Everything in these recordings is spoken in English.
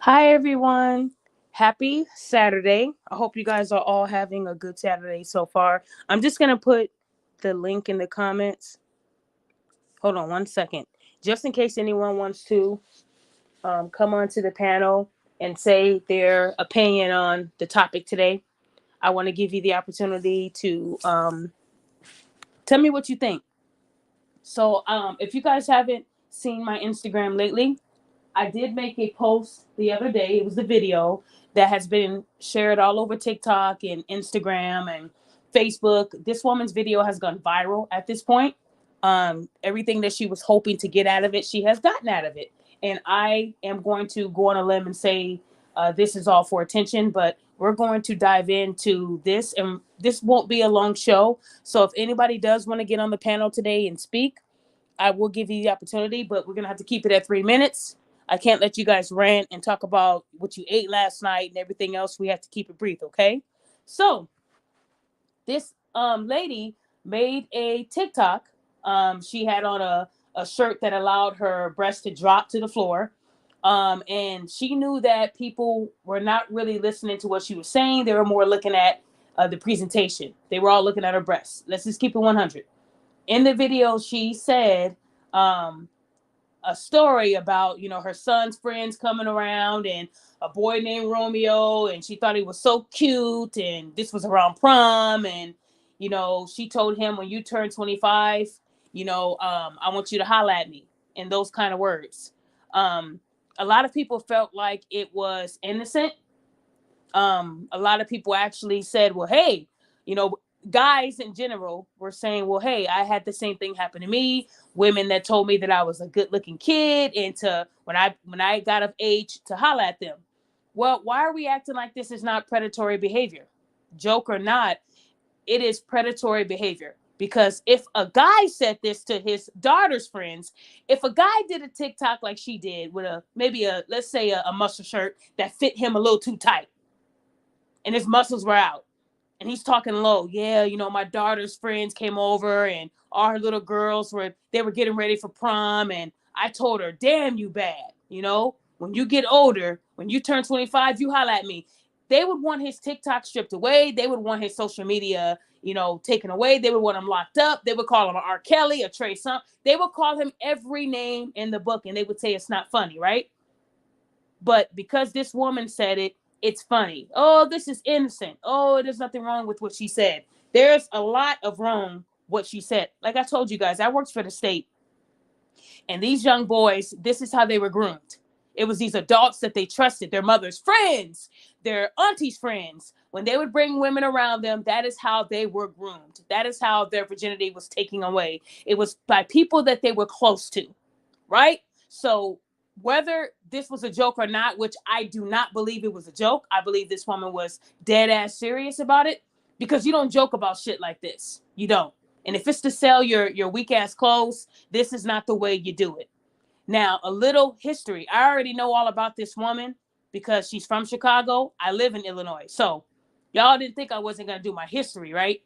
Hi, everyone. Happy Saturday. I hope you guys are all having a good Saturday so far. I'm just going to put the link in the comments. Hold on one second. Just in case anyone wants to come onto the panel and say their opinion on the topic today, I want to give you the opportunity to tell me what you think. So, if you guys haven't seen my Instagram lately, I did make a post the other day. It was the video that has been shared all over TikTok and Instagram and Facebook. This woman's video has gone viral at this point. Everything that she was hoping to get out of it, she has gotten out of it. And I am going to go on a limb and say this is all for attention, but we're going to dive into this. And this won't be a long show. So if anybody does want to get on the panel today and speak, I will give you the opportunity, but we're going to have to keep it at 3 minutes. I can't let you guys rant and talk about what you ate last night and everything else. We have to keep it brief, okay? So, this lady made a TikTok. She had on a shirt that allowed her breast to drop to the floor. And she knew that people were not really listening to what she was saying. They were more looking at the presentation. They were all looking at her breasts. Let's just keep it 100. In the video, she said a story about, her son's friends coming around and a boy named Romeo, and she thought he was so cute, and this was around prom, and she told him, when you turn 25, I want you to holla at me, and those kind of words. um a lot of people felt like it was innocent. A lot of people actually said, well, hey, you know guys in general were saying, well, hey, I had the same thing happen to me. Women that told me that I was a good looking kid, and to when I got of age to holla at them. Well, why are we acting like this is not predatory behavior? Joke or not, it is predatory behavior. Because if a guy said this to his daughter's friends, if a guy did a TikTok like she did with maybe let's say a muscle shirt that fit him a little too tight, and his muscles were out, and he's talking low. Yeah, my daughter's friends came over, and all her little girls were getting ready for prom, and I told her, damn you bad. When you get older, when you turn 25, you holla at me. They would want his TikTok stripped away. They would want his social media, taken away. They would want him locked up. They would call him a R. Kelly, a Trey Songz. They would call him every name in the book, and they would say it's not funny, right? But because this woman said it, it's funny. Oh, this is innocent. Oh, there's nothing wrong with what she said. There's a lot of wrong what she said. Like I told you guys, I worked for the state, and these young boys, this is how they were groomed. It was these adults that they trusted, their mother's friends, their auntie's friends. When they would bring women around them, that is how they were groomed. That is how their virginity was taken away. It was by people that they were close to, right? So whether this was a joke or not, which I do not believe it was a joke, I believe this woman was dead ass serious about it, because you don't joke about shit like this. You don't. And if it's to sell your weak ass clothes, this is not the way you do it. Now, a little history. I already know all about this woman because she's from Chicago. I live in Illinois. So y'all didn't think I wasn't going to do my history, right?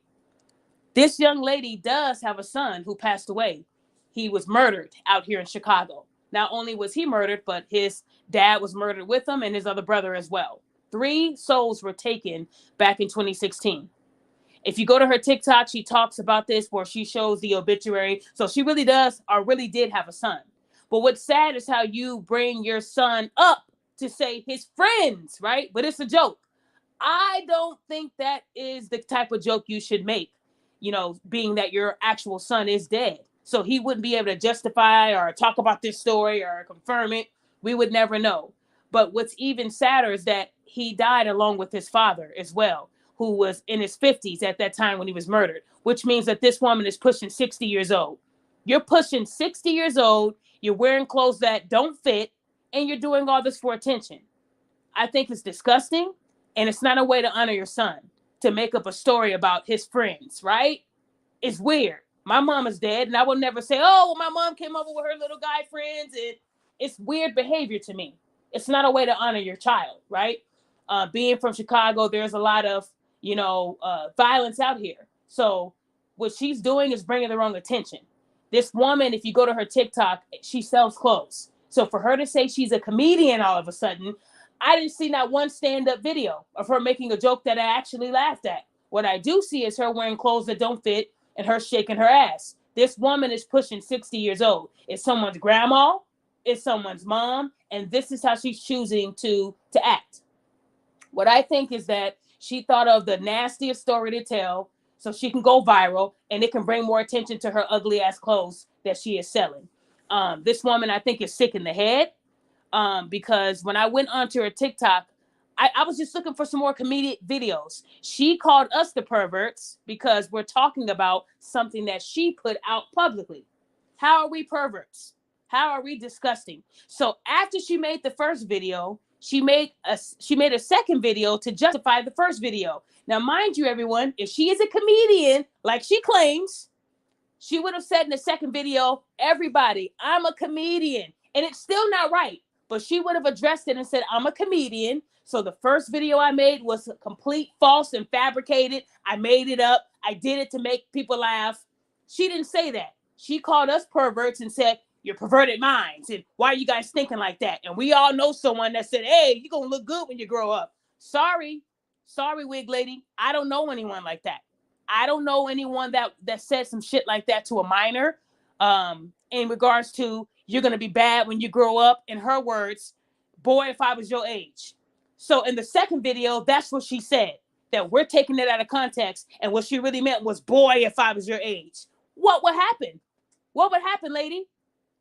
This young lady does have a son who passed away. He was murdered out here in Chicago. Not only was he murdered, but his dad was murdered with him, and his other brother as well. 3 souls were taken back in 2016. If you go to her TikTok, she talks about this, where she shows the obituary. So she really does, or really did, have a son. But what's sad is how you bring your son up to say his friends, right? But it's a joke. I don't think that is the type of joke you should make, being that your actual son is dead. So he wouldn't be able to justify or talk about this story or confirm it. We would never know. But what's even sadder is that he died along with his father as well, who was in his 50s at that time when he was murdered, which means that this woman is pushing 60 years old. You're pushing 60 years old, you're wearing clothes that don't fit, and you're doing all this for attention. I think it's disgusting, and it's not a way to honor your son, to make up a story about his friends, right? It's weird. My mom is dead, and I will never say, oh, well, my mom came over with her little guy friends. It's weird behavior to me. It's not a way to honor your child, right? Being from Chicago, there's a lot of, violence out here. So what she's doing is bringing the wrong attention. This woman, if you go to her TikTok, she sells clothes. So for her to say she's a comedian all of a sudden, I didn't see not one stand-up video of her making a joke that I actually laughed at. What I do see is her wearing clothes that don't fit and her shaking her ass. This woman is pushing 60 years old. It's someone's grandma, it's someone's mom, and this is how she's choosing to act. What I think is that she thought of the nastiest story to tell so she can go viral and it can bring more attention to her ugly ass clothes that she is selling. This woman, I think, is sick in the head because when I went onto her TikTok, I was just looking for some more comedic videos. She called us the perverts because we're talking about something that she put out publicly. How are we perverts? How are we disgusting? So after she made the first video, she made a second video to justify the first video. Now, mind you, everyone, if she is a comedian like she claims, she would have said in the second video, everybody, I'm a comedian. And it's still not right. But she would have addressed it and said, I'm a comedian. So the first video I made was complete false and fabricated. I made it up. I did it to make people laugh. She didn't say that. She called us perverts and said, you're perverted minds. And why are you guys thinking like that? And we all know someone that said, hey, you're going to look good when you grow up. Sorry, wig lady. I don't know anyone like that. I don't know anyone that said some shit like that to a minor in regards to you're going to be bad when you grow up. In her words, boy, if I was your age. So in the second video, that's what she said, that we're taking it out of context. And what she really meant was, boy, if I was your age. What would happen? What would happen, lady?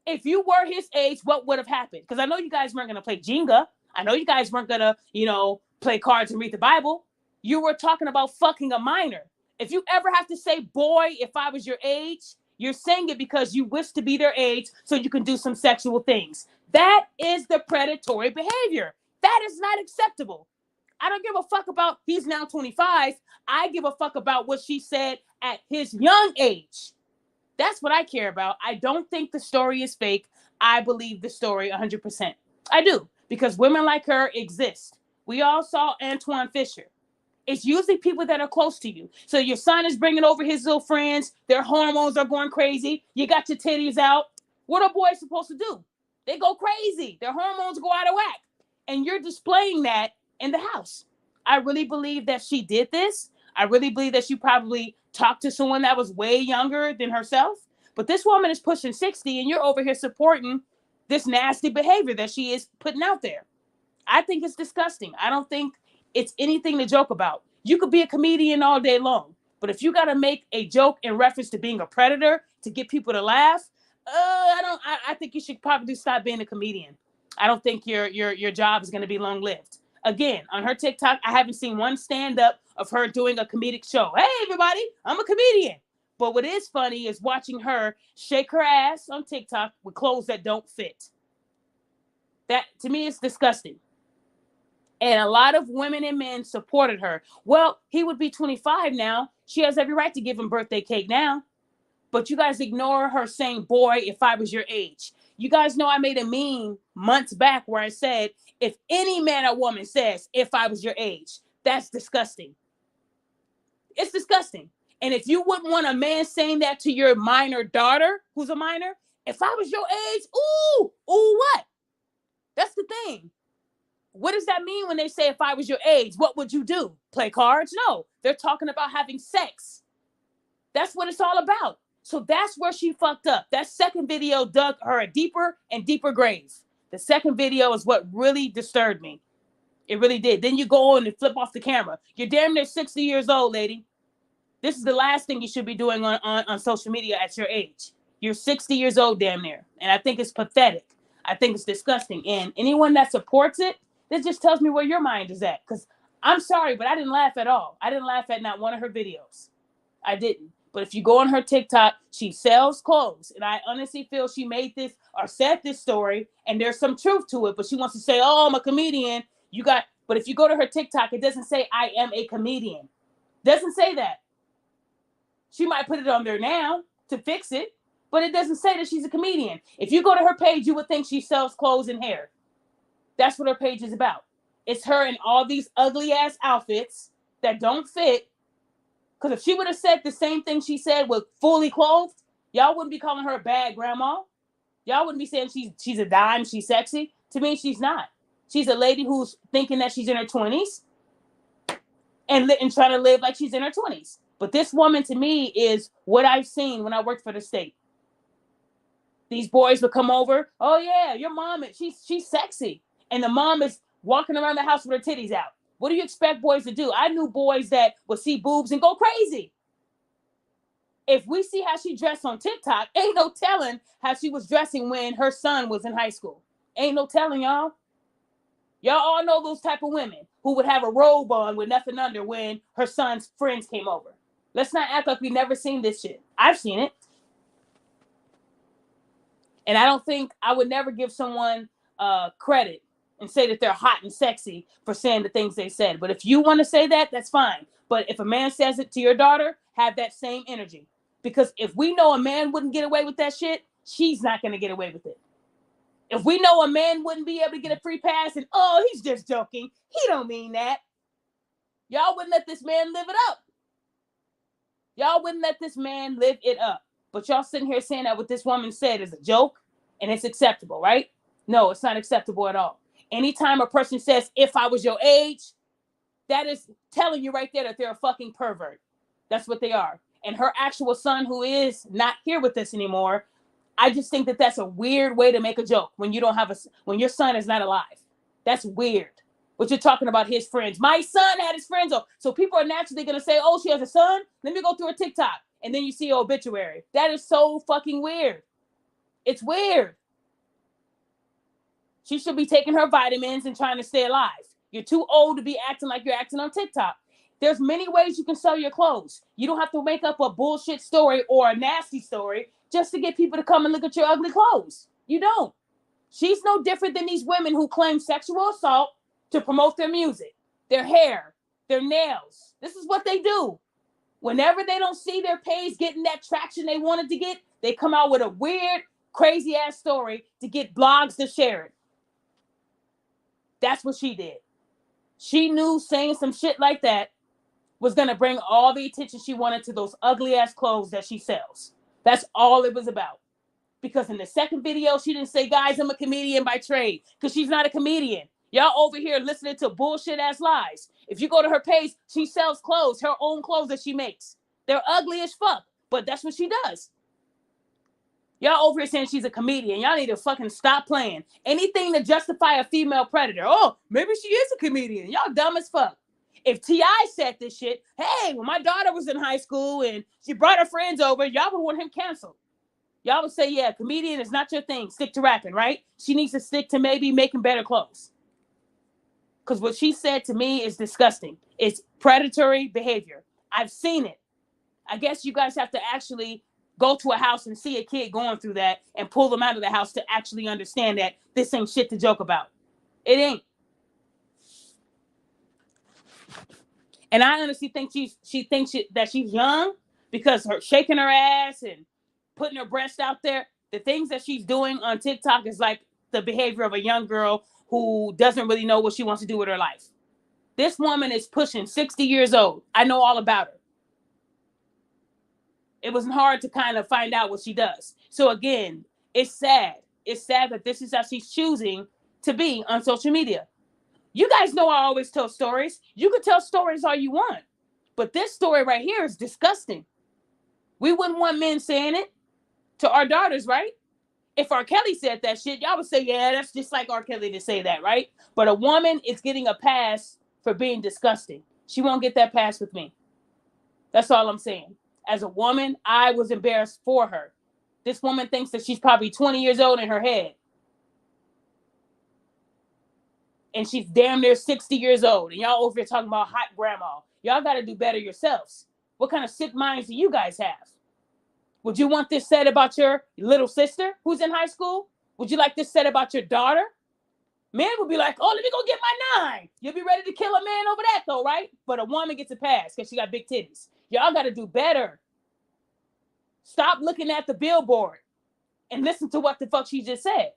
If you were his age, what would have happened? Because I know you guys weren't going to play Jenga. I know you guys weren't going to, play cards and read the Bible. You were talking about fucking a minor. If you ever have to say, boy, if I was your age, you're saying it because you wish to be their age so you can do some sexual things. That is the predatory behavior. That is not acceptable. I don't give a fuck about he's now 25. I give a fuck about what she said at his young age. That's what I care about. I don't think the story is fake. I believe the story 100%. I do, because women like her exist. We all saw Antoine Fisher. It's usually people that are close to you. So your son is bringing over his little friends. Their hormones are going crazy. You got your titties out. What are boys supposed to do? They go crazy. Their hormones go out of whack. And you're displaying that in the house. I really believe that she did this. I really believe that she probably talked to someone that was way younger than herself. But this woman is pushing 60 and you're over here supporting this nasty behavior that she is putting out there. I think it's disgusting. I don't think it's anything to joke about. You could be a comedian all day long, but if you got to make a joke in reference to being a predator to get people to laugh, I think you should probably stop being a comedian. I don't think your job is going to be long lived. Again, on her TikTok, I haven't seen one stand up of her doing a comedic show. Hey, everybody, I'm a comedian. But what is funny is watching her shake her ass on TikTok with clothes that don't fit. That, to me, is disgusting. And a lot of women and men supported her. Well, he would be 25 now. She has every right to give him birthday cake now. But you guys ignore her saying, boy, if I was your age. You guys know I made a meme months back where I said, if any man or woman says, if I was your age, that's disgusting. It's disgusting. And if you wouldn't want a man saying that to your minor daughter, who's a minor, if I was your age, ooh, what? That's the thing. What does that mean when they say, if I was your age, what would you do? Play cards? No, they're talking about having sex. That's what it's all about. So that's where she fucked up. That second video dug her a deeper and deeper grave. The second video is what really disturbed me. It really did. Then you go on and flip off the camera. You're damn near 60 years old, lady. This is the last thing you should be doing on social media at your age. You're 60 years old, damn near. And I think it's pathetic. I think it's disgusting. And anyone that supports it, this just tells me where your mind is at. Because I'm sorry, but I didn't laugh at all. I didn't laugh at not one of her videos. I didn't. But if you go on her TikTok, she sells clothes. And I honestly feel she made this or said this story, and there's some truth to it. But she wants to say, oh, I'm a comedian. But if you go to her TikTok, it doesn't say I am a comedian. Doesn't say that. She might put it on there now to fix it, but it doesn't say that she's a comedian. If you go to her page, you would think she sells clothes and hair. That's what her page is about. It's her in all these ugly ass outfits that don't fit. Because if she would have said the same thing she said with fully clothed, y'all wouldn't be calling her a bad grandma. Y'all wouldn't be saying she's a dime, she's sexy. To me, she's not. She's a lady who's thinking that she's in her 20s and trying to live like she's in her 20s. But this woman, to me, is what I've seen when I worked for the state. These boys would come over. Oh yeah, your mom, she's sexy, and the mom is walking around the house with her titties out. What do you expect boys to do? I knew boys that would see boobs and go crazy. If we see how she dressed on TikTok, ain't no telling how she was dressing when her son was in high school. Ain't no telling, y'all. Y'all all know those type of women who would have a robe on with nothing under when her son's friends came over. Let's not act like we never seen this shit. I've seen it. And I don't think I would never give someone credit and say that they're hot and sexy for saying the things they said. But if you want to say that, that's fine. But if a man says it to your daughter, have that same energy. Because if we know a man wouldn't get away with that shit, she's not going to get away with it. If we know a man wouldn't be able to get a free pass and, oh, he's just joking, he don't mean that. Y'all wouldn't let this man live it up. Y'all wouldn't let this man live it up. But y'all sitting here saying that what this woman said is a joke and it's acceptable, right? No, it's not acceptable at all. Anytime a person says, if I was your age, that is telling you right there that they're a fucking pervert. That's what they are. And her actual son, who is not here with us anymore, I just think that that's a weird way to make a joke when you don't have when your son is not alive. That's weird. What you're talking about his friends. My son had his friends. So people are naturally going to say, oh, she has a son? Let me go through her TikTok. And then you see her obituary. That is so fucking weird. It's weird. She should be taking her vitamins and trying to stay alive. You're too old to be acting like you're acting on TikTok. There's many ways you can sell your clothes. You don't have to make up a bullshit story or a nasty story just to get people to come and look at your ugly clothes. You don't. She's no different than these women who claim sexual assault to promote their music, their hair, their nails. This is what they do. Whenever they don't see their page getting that traction they wanted to get, they come out with a weird, crazy ass story to get blogs to share it. That's what she did. She knew saying some shit like that was going to bring all the attention she wanted to those ugly ass clothes that she sells. That's all it was about. Because in the second video, she didn't say, guys, I'm a comedian by trade, because she's not a comedian. Y'all over here listening to bullshit ass lies. If you go to her page, she sells clothes, her own clothes that she makes. They're ugly as fuck, but that's what she does. Y'all over here saying she's a comedian. Y'all need to fucking stop playing. Anything to justify a female predator. Oh, maybe she is a comedian. Y'all dumb as fuck. If T.I. said this shit, hey, when my daughter was in high school and she brought her friends over, y'all would want him canceled. Y'all would say, yeah, comedian is not your thing. Stick to rapping, right? She needs to stick to maybe making better clothes. Because what she said to me is disgusting. It's predatory behavior. I've seen it. I guess you guys have to actually go to a house and see a kid going through that and pull them out of the house to actually understand that this ain't shit to joke about. It ain't. And I honestly think she thinks that she's young because her shaking her ass and putting her breast out there. The things that she's doing on TikTok is like the behavior of a young girl who doesn't really know what she wants to do with her life. This woman is pushing 60 years old. I know all about her. It wasn't hard to kind of find out what she does. So again, it's sad. It's sad that this is how she's choosing to be on social media. You guys know I always tell stories. You can tell stories all you want. But this story right here is disgusting. We wouldn't want men saying it to our daughters, right? If R. Kelly said that shit, y'all would say, yeah, that's just like R. Kelly to say that, right? But a woman is getting a pass for being disgusting. She won't get that pass with me. That's all I'm saying. As a woman, I was embarrassed for her. This woman thinks that she's probably 20 years old in her head. And she's damn near 60 years old. And y'all over here talking about hot grandma. Y'all got to do better yourselves. What kind of sick minds do you guys have? Would you want this said about your little sister who's in high school? Would you like this said about your daughter? Men would be like, oh, let me go get my 9. You'll be ready to kill a man over that though, right? But a woman gets a pass because she got big titties. Y'all got to do better. Stop looking at the billboard and listen to what the fuck she just said.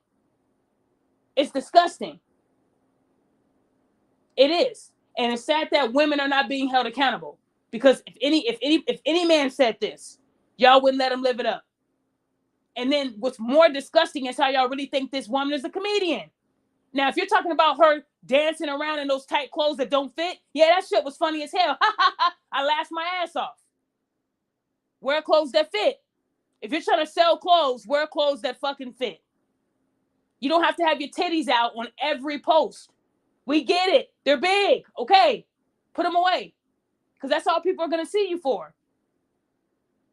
It's disgusting. It is. And it's sad that women are not being held accountable. Because if any man said this, y'all wouldn't let him live it up. And then what's more disgusting is how y'all really think this woman is a comedian. Now, if you're talking about her dancing around in those tight clothes that don't fit, yeah, that shit was funny as hell. I laughed my ass off. Wear clothes that fit. If you're trying to sell clothes, wear clothes that fucking fit. You don't have to have your titties out on every post. We get it. They're big. Okay. Put them away. Because that's all people are going to see you for.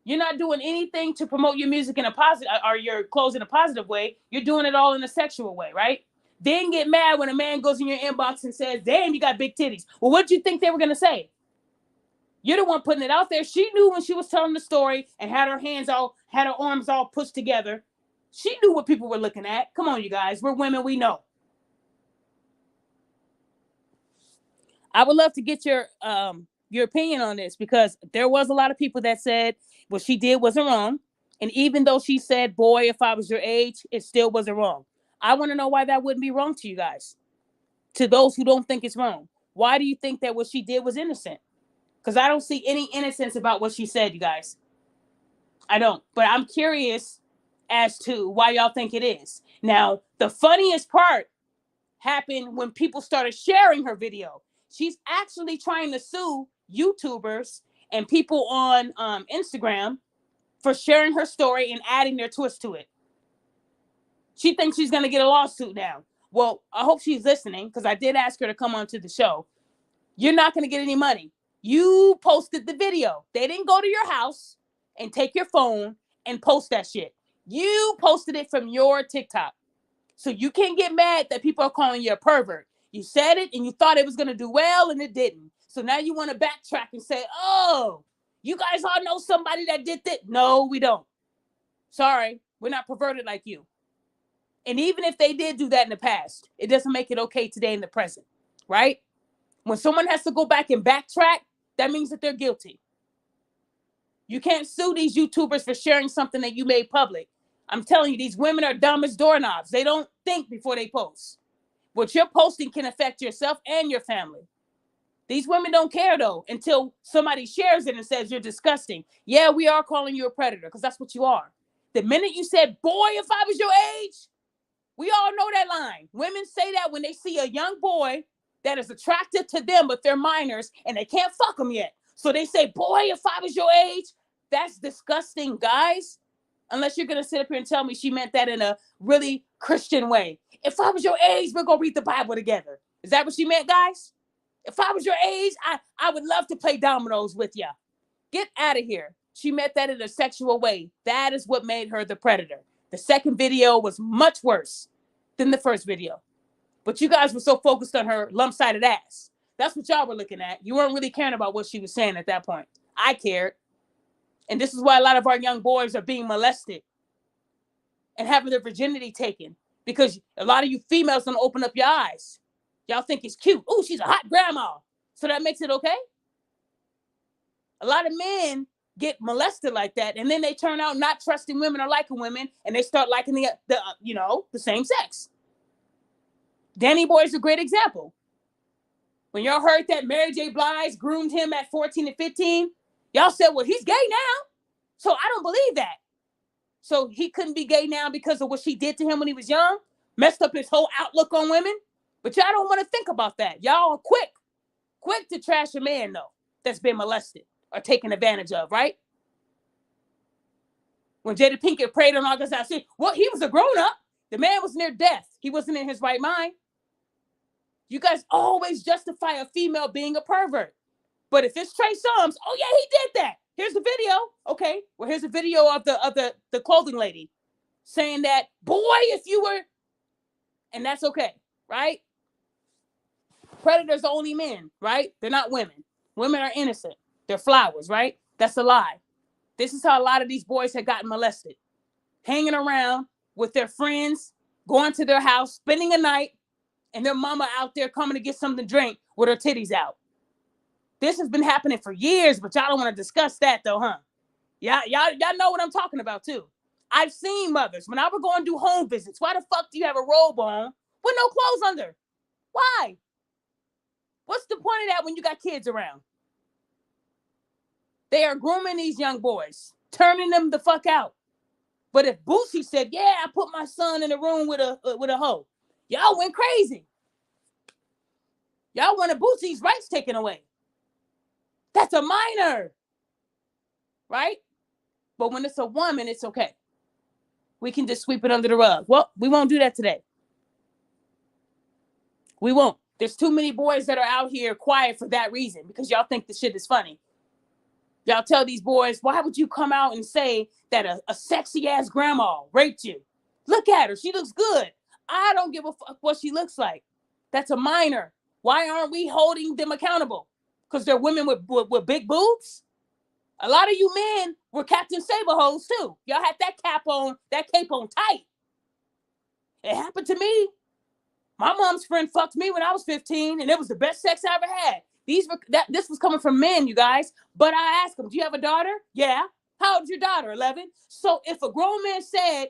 You're not doing anything to promote your music in a positive or your clothes in a positive way. You're doing it all in a sexual way, right? Then get mad when a man goes in your inbox and says, damn, you got big titties. Well, what did you think they were going to say? You're the one putting it out there. She knew when she was telling the story and had her arms all pushed together. She knew what people were looking at. Come on, you guys. We're women. We know. I would love to get your opinion on this, because there was a lot of people that said what she did wasn't wrong. And even though she said, boy, if I was your age, it still wasn't wrong. I want to know why that wouldn't be wrong to you guys. To those who don't think it's wrong. Why do you think that what she did was innocent? Because I don't see any innocence about what she said, you guys. I don't. But I'm curious as to why y'all think it is. Now, the funniest part happened when people started sharing her video. She's actually trying to sue YouTubers and people on Instagram for sharing her story and adding their twist to it. She thinks she's going to get a lawsuit now. Well, I hope she's listening, because I did ask her to come on to the show. You're not going to get any money. You posted the video. They didn't go to your house and take your phone and post that shit. You posted it from your TikTok. So you can't get mad that people are calling you a pervert. You said it and you thought it was going to do well, and it didn't. So now you want to backtrack and say, oh, you guys all know somebody that did that. No, we don't. Sorry, we're not perverted like you. And even if they did do that in the past, it doesn't make it okay today in the present, right? When someone has to go back and backtrack, that means that they're guilty. You can't sue these YouTubers for sharing something that you made public. I'm telling you, these women are dumb as doorknobs. They don't think before they post. What you're posting can affect yourself and your family. These women don't care, though, until somebody shares it and says you're disgusting. Yeah, we are calling you a predator, because that's what you are. The minute you said, boy, if I was your age, we all know that line. Women say that when they see a young boy that is attractive to them, but they're minors and they can't fuck them yet. So they say, boy, if I was your age. That's disgusting, guys. Unless you're going to sit up here and tell me she meant that in a really Christian way. If I was your age, we're going to read the Bible together. Is that what she meant, guys? If I was your age, I would love to play dominoes with you. Get out of here. She meant that in a sexual way. That is what made her the predator. The second video was much worse than the first video. But you guys were so focused on her lump-sided ass. That's what y'all were looking at. You weren't really caring about what she was saying at that point. I cared. And this is why a lot of our young boys are being molested and having their virginity taken, because a lot of you females don't open up your eyes. Y'all think it's cute. Oh, she's a hot grandma. So that makes it okay? A lot of men get molested like that, and then they turn out not trusting women or liking women, and they start liking the same sex. Danny Boy is a great example. When y'all heard that Mary J. Blige groomed him at 14 and 15, y'all said, well, he's gay now. So I don't believe that. So he couldn't be gay now because of what she did to him when he was young? Messed up his whole outlook on women? But y'all don't want to think about that. Y'all are quick to trash a man, though, that's been molested or taken advantage of, right? When Jada Pinkett prayed on August, I said, well, he was a grown-up. The man was near death. He wasn't in his right mind. You guys always justify a female being a pervert. But if it's Trey Songz, oh, yeah, he did that. Here's the video. Okay, well, here's a video of the clothing lady saying that, boy, if you were, and that's okay, right? Predators are only men, right? They're not women. Women are innocent. They're flowers, right? That's a lie. This is how a lot of these boys had gotten molested. Hanging around with their friends, going to their house, spending a night, and their mama out there coming to get something to drink with her titties out. This has been happening for years, but y'all don't want to discuss that, though, huh? Y'all know what I'm talking about, too. I've seen mothers, when I would go and do home visits, why the fuck do you have a robe on with no clothes under? Why? What's the point of that when you got kids around? They are grooming these young boys, turning them the fuck out. But if Boosie said, yeah, I put my son in a room with a hoe, Y'all went crazy. Y'all wanted Boosie's rights taken away. That's a minor, right? But when it's a woman, it's okay. We can just sweep it under the rug. Well, we won't do that today. We won't. There's too many boys that are out here quiet for that reason, because y'all think the shit is funny. Y'all tell these boys, why would you come out and say that a sexy ass grandma raped you? Look at her. She looks good. I don't give a fuck what she looks like. That's a minor. Why aren't we holding them accountable? Because they're women with big boobs? A lot of you men were Captain Saber hoes too. Y'all had that cape on tight. It happened to me. My mom's friend fucked me when I was 15, and it was the best sex I ever had. This was coming from men, you guys. But I asked them, do you have a daughter? Yeah. How old's your daughter? 11. So if a grown man said,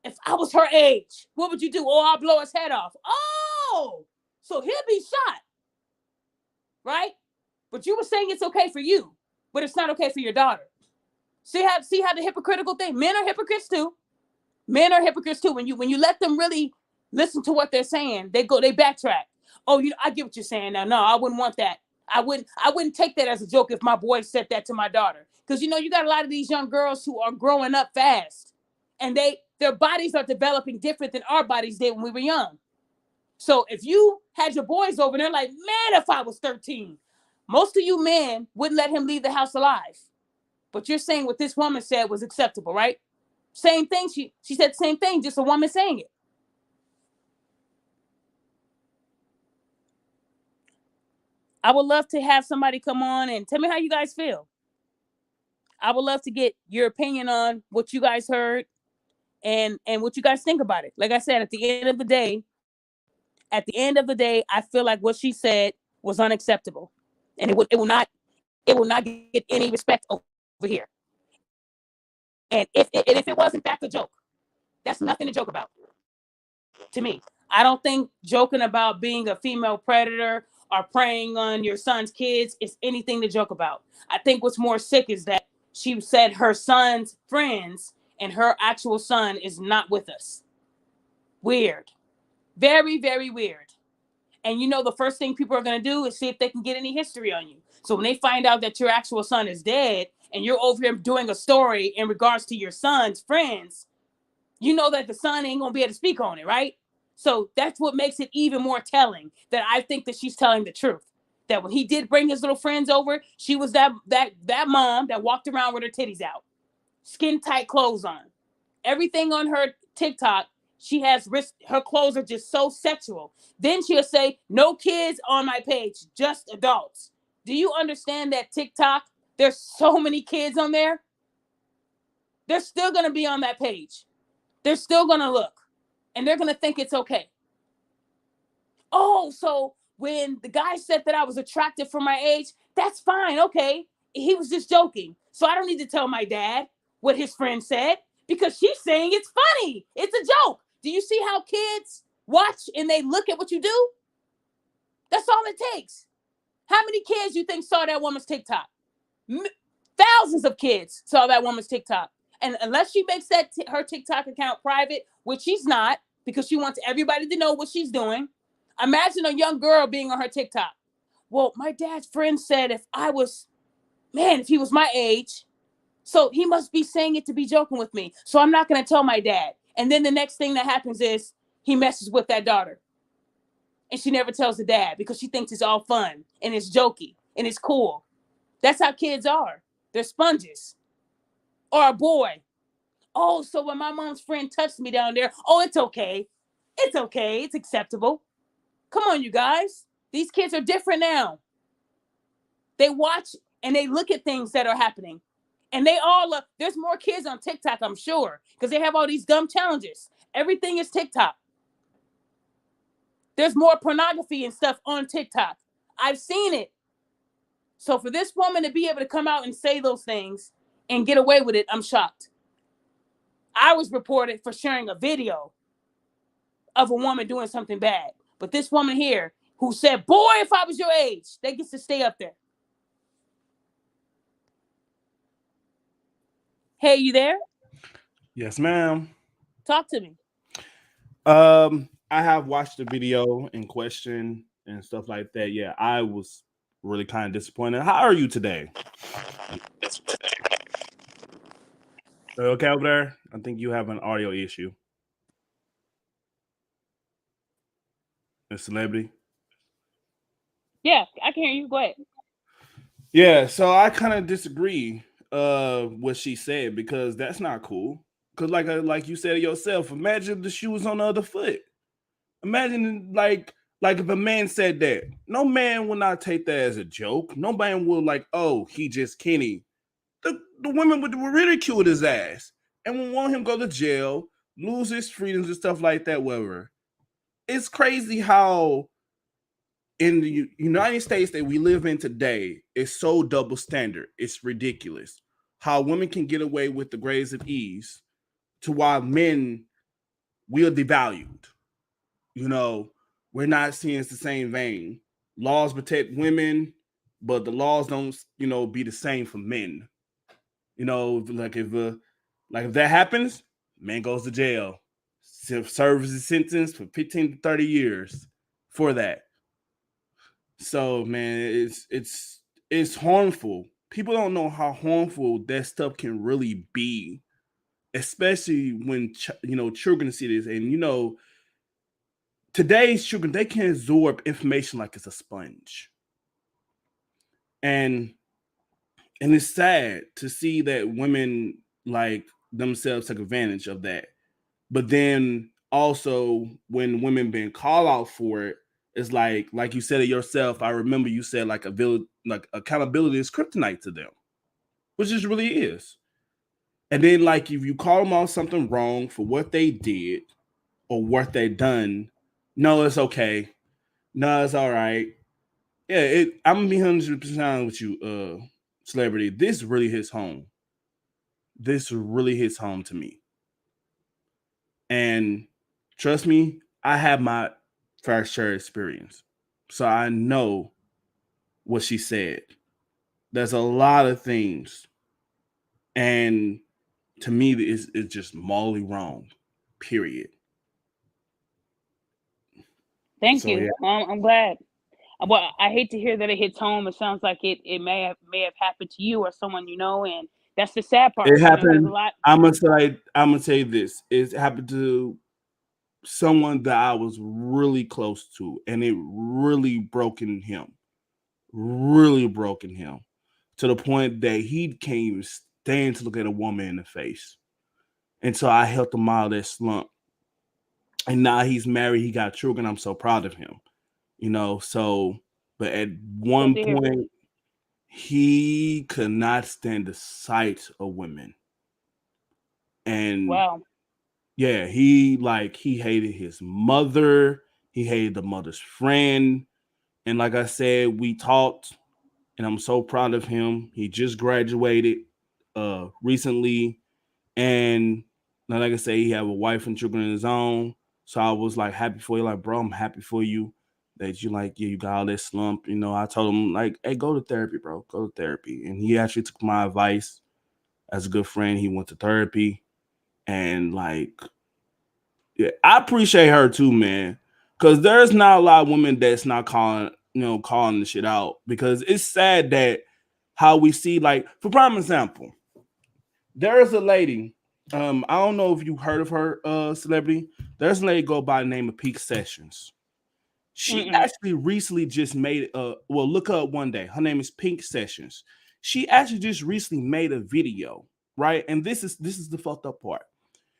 if I was her age, what would you do? Oh, I'll blow his head off. Oh, so he'll be shot. Right? But you were saying it's okay for you, but it's not okay for your daughter. See how the hypocritical thing? Men are hypocrites too. Men are hypocrites too. When you let them really listen to what they're saying, they backtrack. Oh, I get what you're saying now. No, I wouldn't want that. I wouldn't take that as a joke if my boy said that to my daughter. Because you got a lot of these young girls who are growing up fast, and their bodies are developing different than our bodies did when we were young. So if you had your boys over there, like, man, if I was 13, most of you men wouldn't let him leave the house alive. But you're saying what this woman said was acceptable, right? Same thing. She said the same thing, just a woman saying it. I would love to have somebody come on and tell me how you guys feel. I would love to get your opinion on what you guys heard and what you guys think about it. Like I said, at the end of the day, I feel like what she said was unacceptable, and it will not get any respect over here. And if it was in fact a joke, that's nothing to joke about to me. I don't think joking about being a female predator or preying on your son's kids is anything to joke about. I think what's more sick is that she said her son's friends and her actual son is not with us. Weird. Very, very weird. And the first thing people are going to do is see if they can get any history on you. So when they find out that your actual son is dead and you're over here doing a story in regards to your son's friends, you know that the son ain't going to be able to speak on it, right? So that's what makes it even more telling that I think that she's telling the truth. That when he did bring his little friends over, she was that mom that walked around with her titties out, skin tight clothes on. Everything on her TikTok, she has her clothes are just so sexual. Then she'll say, no kids on my page, just adults. Do you understand that TikTok, there's so many kids on there? They're still going to be on that page. They're still going to look. And they're going to think it's okay. Oh, so when the guy said that I was attractive for my age, that's fine. Okay. He was just joking. So I don't need to tell my dad what his friend said because she's saying it's funny. It's a joke. Do you see how kids watch and they look at what you do? That's all it takes. How many kids you think saw that woman's TikTok? Thousands of kids saw that woman's TikTok. And unless she makes her TikTok account private, which she's not, because she wants everybody to know what she's doing. Imagine a young girl being on her TikTok. Well, my dad's friend said if he was my age, so he must be saying it to be joking with me. So I'm not going to tell my dad. And then the next thing that happens is he messes with that daughter. And she never tells the dad because she thinks it's all fun and it's jokey and it's cool. That's how kids are. They're sponges. Or a boy. Oh, so when my mom's friend touched me down there, oh, it's okay. It's okay. It's acceptable. Come on, you guys. These kids are different now. They watch and they look at things that are happening. And they all look. There's more kids on TikTok, I'm sure, because they have all these dumb challenges. Everything is TikTok. There's more pornography and stuff on TikTok. I've seen it. So for this woman to be able to come out and say those things and get away with it, I'm shocked. I was reported for sharing a video of a woman doing something bad. But this woman here who said, boy, if I was your age, they get to stay up there. Hey, you there? Yes, ma'am. Talk to me. I have watched the video in question and stuff like that. Yeah, I was really kind of disappointed. How are you today? Okay over there? I think you have an audio issue. A celebrity. Yeah, I can hear you. Go ahead. Yeah, so I kind of disagree what she said because that's not cool. Cause like you said it yourself, imagine if the shoe was on the other foot. Imagine like if a man said that, no man will not take that as a joke. No man will like, oh, he just Kenny. The women would ridicule his ass and would want him to go to jail, lose his freedoms and stuff like that. Whatever. It's crazy how in the United States that we live in today is so double standard. It's ridiculous how women can get away with the grades of ease to while men we are devalued. You know, we're not seeing it's the same vein. Laws protect women, but the laws don't, be the same for men. Like if that happens, man goes to jail, serves his sentence for 15 to 30 years for that. So man, it's harmful. People don't know how harmful that stuff can really be, especially when children see this, and today's children they can absorb information like it's a sponge, and it's sad to see that women like themselves take advantage of that. But then also when women being called out for it, it's like you said it yourself. I remember you said like like accountability is kryptonite to them, which it really is. And then like if you call them on something wrong for what they did or what they done, no, it's okay. No, it's all right. Yeah, I'm gonna be 100% with you, celebrity. This really hits home. This really hits home to me. And trust me, I have my fair share experience. So I know what she said. There's a lot of things. And to me, it's just morally wrong. Period. Thank So yeah. you. I'm glad. Well, I hate to hear that it hits home. It sounds like it may have happened to you or someone you know, and that's the sad It part. There's a happened. lot. I'm gonna say this. It happened to someone that I was really close to, and it really broken him. Really broken him to the point that he can't even stand to look at a woman in the face. And so I helped him out of that slump. And now he's married, he got children. I'm so proud of him. So but at Good one to hear. point he could not stand the sight of women. And Wow. yeah, he hated his mother, he hated the mother's friend. And like I said, we talked and I'm so proud of him. He just graduated recently, and like I say, he have a wife and children of his own. So I was like happy for you, like bro, I'm happy for you that you like yeah you got all this slump. I told him like, hey, go to therapy, bro, go to therapy, and he actually took my advice as a good friend. He went to therapy, and like yeah, I appreciate her too, man. Cause there's not a lot of women that's not calling the shit out. Because it's sad that how we see, like, for prime example, there is a lady. I don't know if you heard of her, celebrity. There's a lady go by the name of Peak Sessions. She Mm-mm. actually recently just made well, look her up one day. Her name is Pink Sessions. She actually just recently made a video, right? And this is the fucked up part.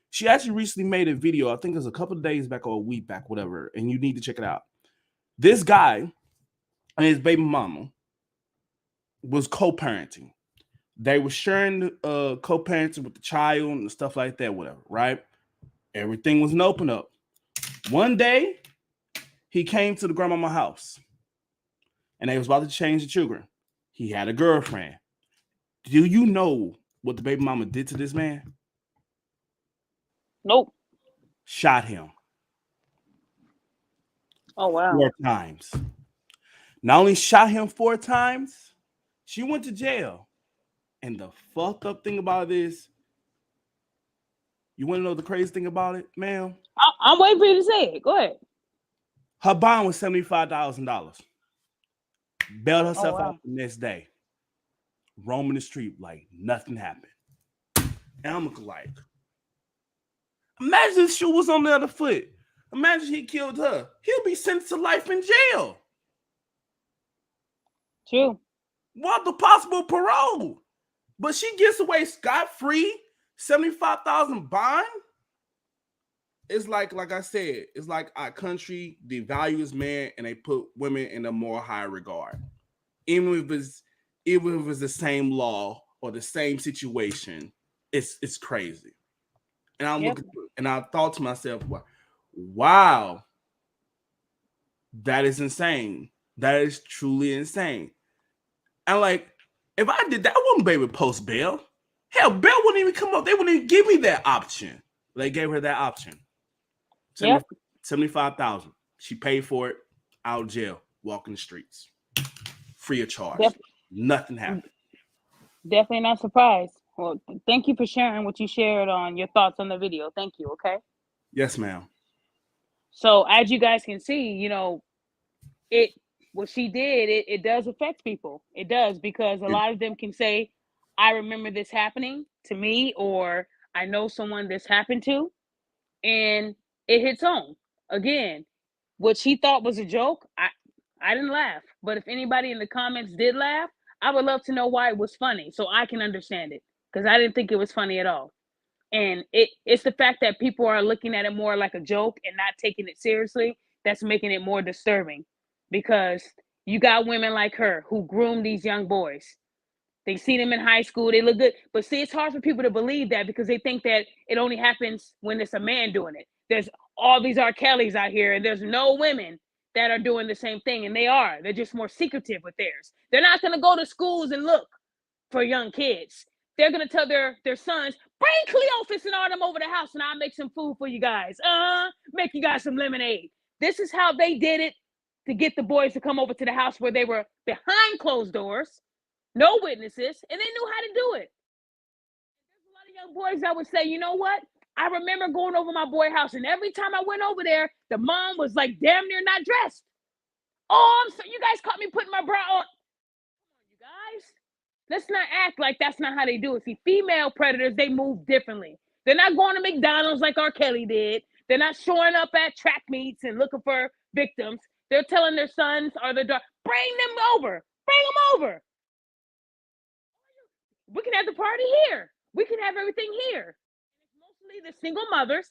She actually recently made a video. I think it was a couple of days back or a week back, whatever. And you need to check it out. This guy and his baby mama was co-parenting. They were sharing co-parenting with the child and stuff like that, whatever, right? Everything was an open up. One day, he came to the grandmama house and they was about to change the children. He had a girlfriend. Do you know what the baby mama did to this man? Nope. Shot him Oh wow. 4 times. Not only shot him 4 times, she went to jail. And the fucked up thing about this, You want to know the crazy thing about it, ma'am? I'm waiting for you to say it. Go ahead. Her bond was $75,000. Bailed Oh herself out wow. the next day, roaming the street like nothing happened. And I'm like, imagine if she was on the other foot. Imagine he killed her. He'll be sentenced to life in jail. True. What the possible parole? But she gets away scot free, 75,000 bond. It's like I said, it's like our country devalues men and they put women in a more high regard. Even if it's the same law or the same situation, it's crazy. And I'm Yep. looking and I thought to myself, wow, that is insane. That is truly insane. And like, if I did that, I wouldn't be able to post bail. Hell, bail wouldn't even come up. They wouldn't even give me that option. They gave her that option. Yep. 75,000. She paid for it, out of jail, walking the streets. Free of charge. Def- Nothing happened. Definitely not surprised. Well, thank you for sharing what you shared on your thoughts on the video. Thank you. Okay. Yes, ma'am. So as you guys can see, it what she did, it does affect people. It does, because a It, lot of them can say, I remember this happening to me, or I know someone this happened to, and it hits home. Again, what she thought was a joke, I didn't laugh. But if anybody in the comments did laugh, I would love to know why it was funny so I can understand it, because I didn't think it was funny at all. And it's the fact that people are looking at it more like a joke and not taking it seriously that's making it more disturbing, because you got women like her who groom these young boys. They see them in high school, they look good. But see, it's hard for people to believe that, because they think that it only happens when it's a man doing it. There's all these R. Kellys out here, and there's no women that are doing the same thing. And they are. They're just more secretive with theirs. They're not going to go to schools and look for young kids. They're going to tell their sons, bring Cleophas and all them over the house, and I'll make some food for you guys. Make you guys some lemonade. This is how they did it to get the boys to come over to the house, where they were behind closed doors, no witnesses, and they knew how to do it. There's a lot of young boys that would say, you know what? I remember going over my boy house, and every time I went over there, the mom was like damn near not dressed. Oh, I'm sorry, you guys caught me putting my bra on. Come on, you guys. Let's not act like that's not how they do it. See, female predators, they move differently. They're not going to McDonald's like R. Kelly did. They're not showing up at track meets and looking for victims. They're telling their sons or their daughters, bring them over. Bring them over. We can have the party here. We can have everything here. It's mostly the single mothers,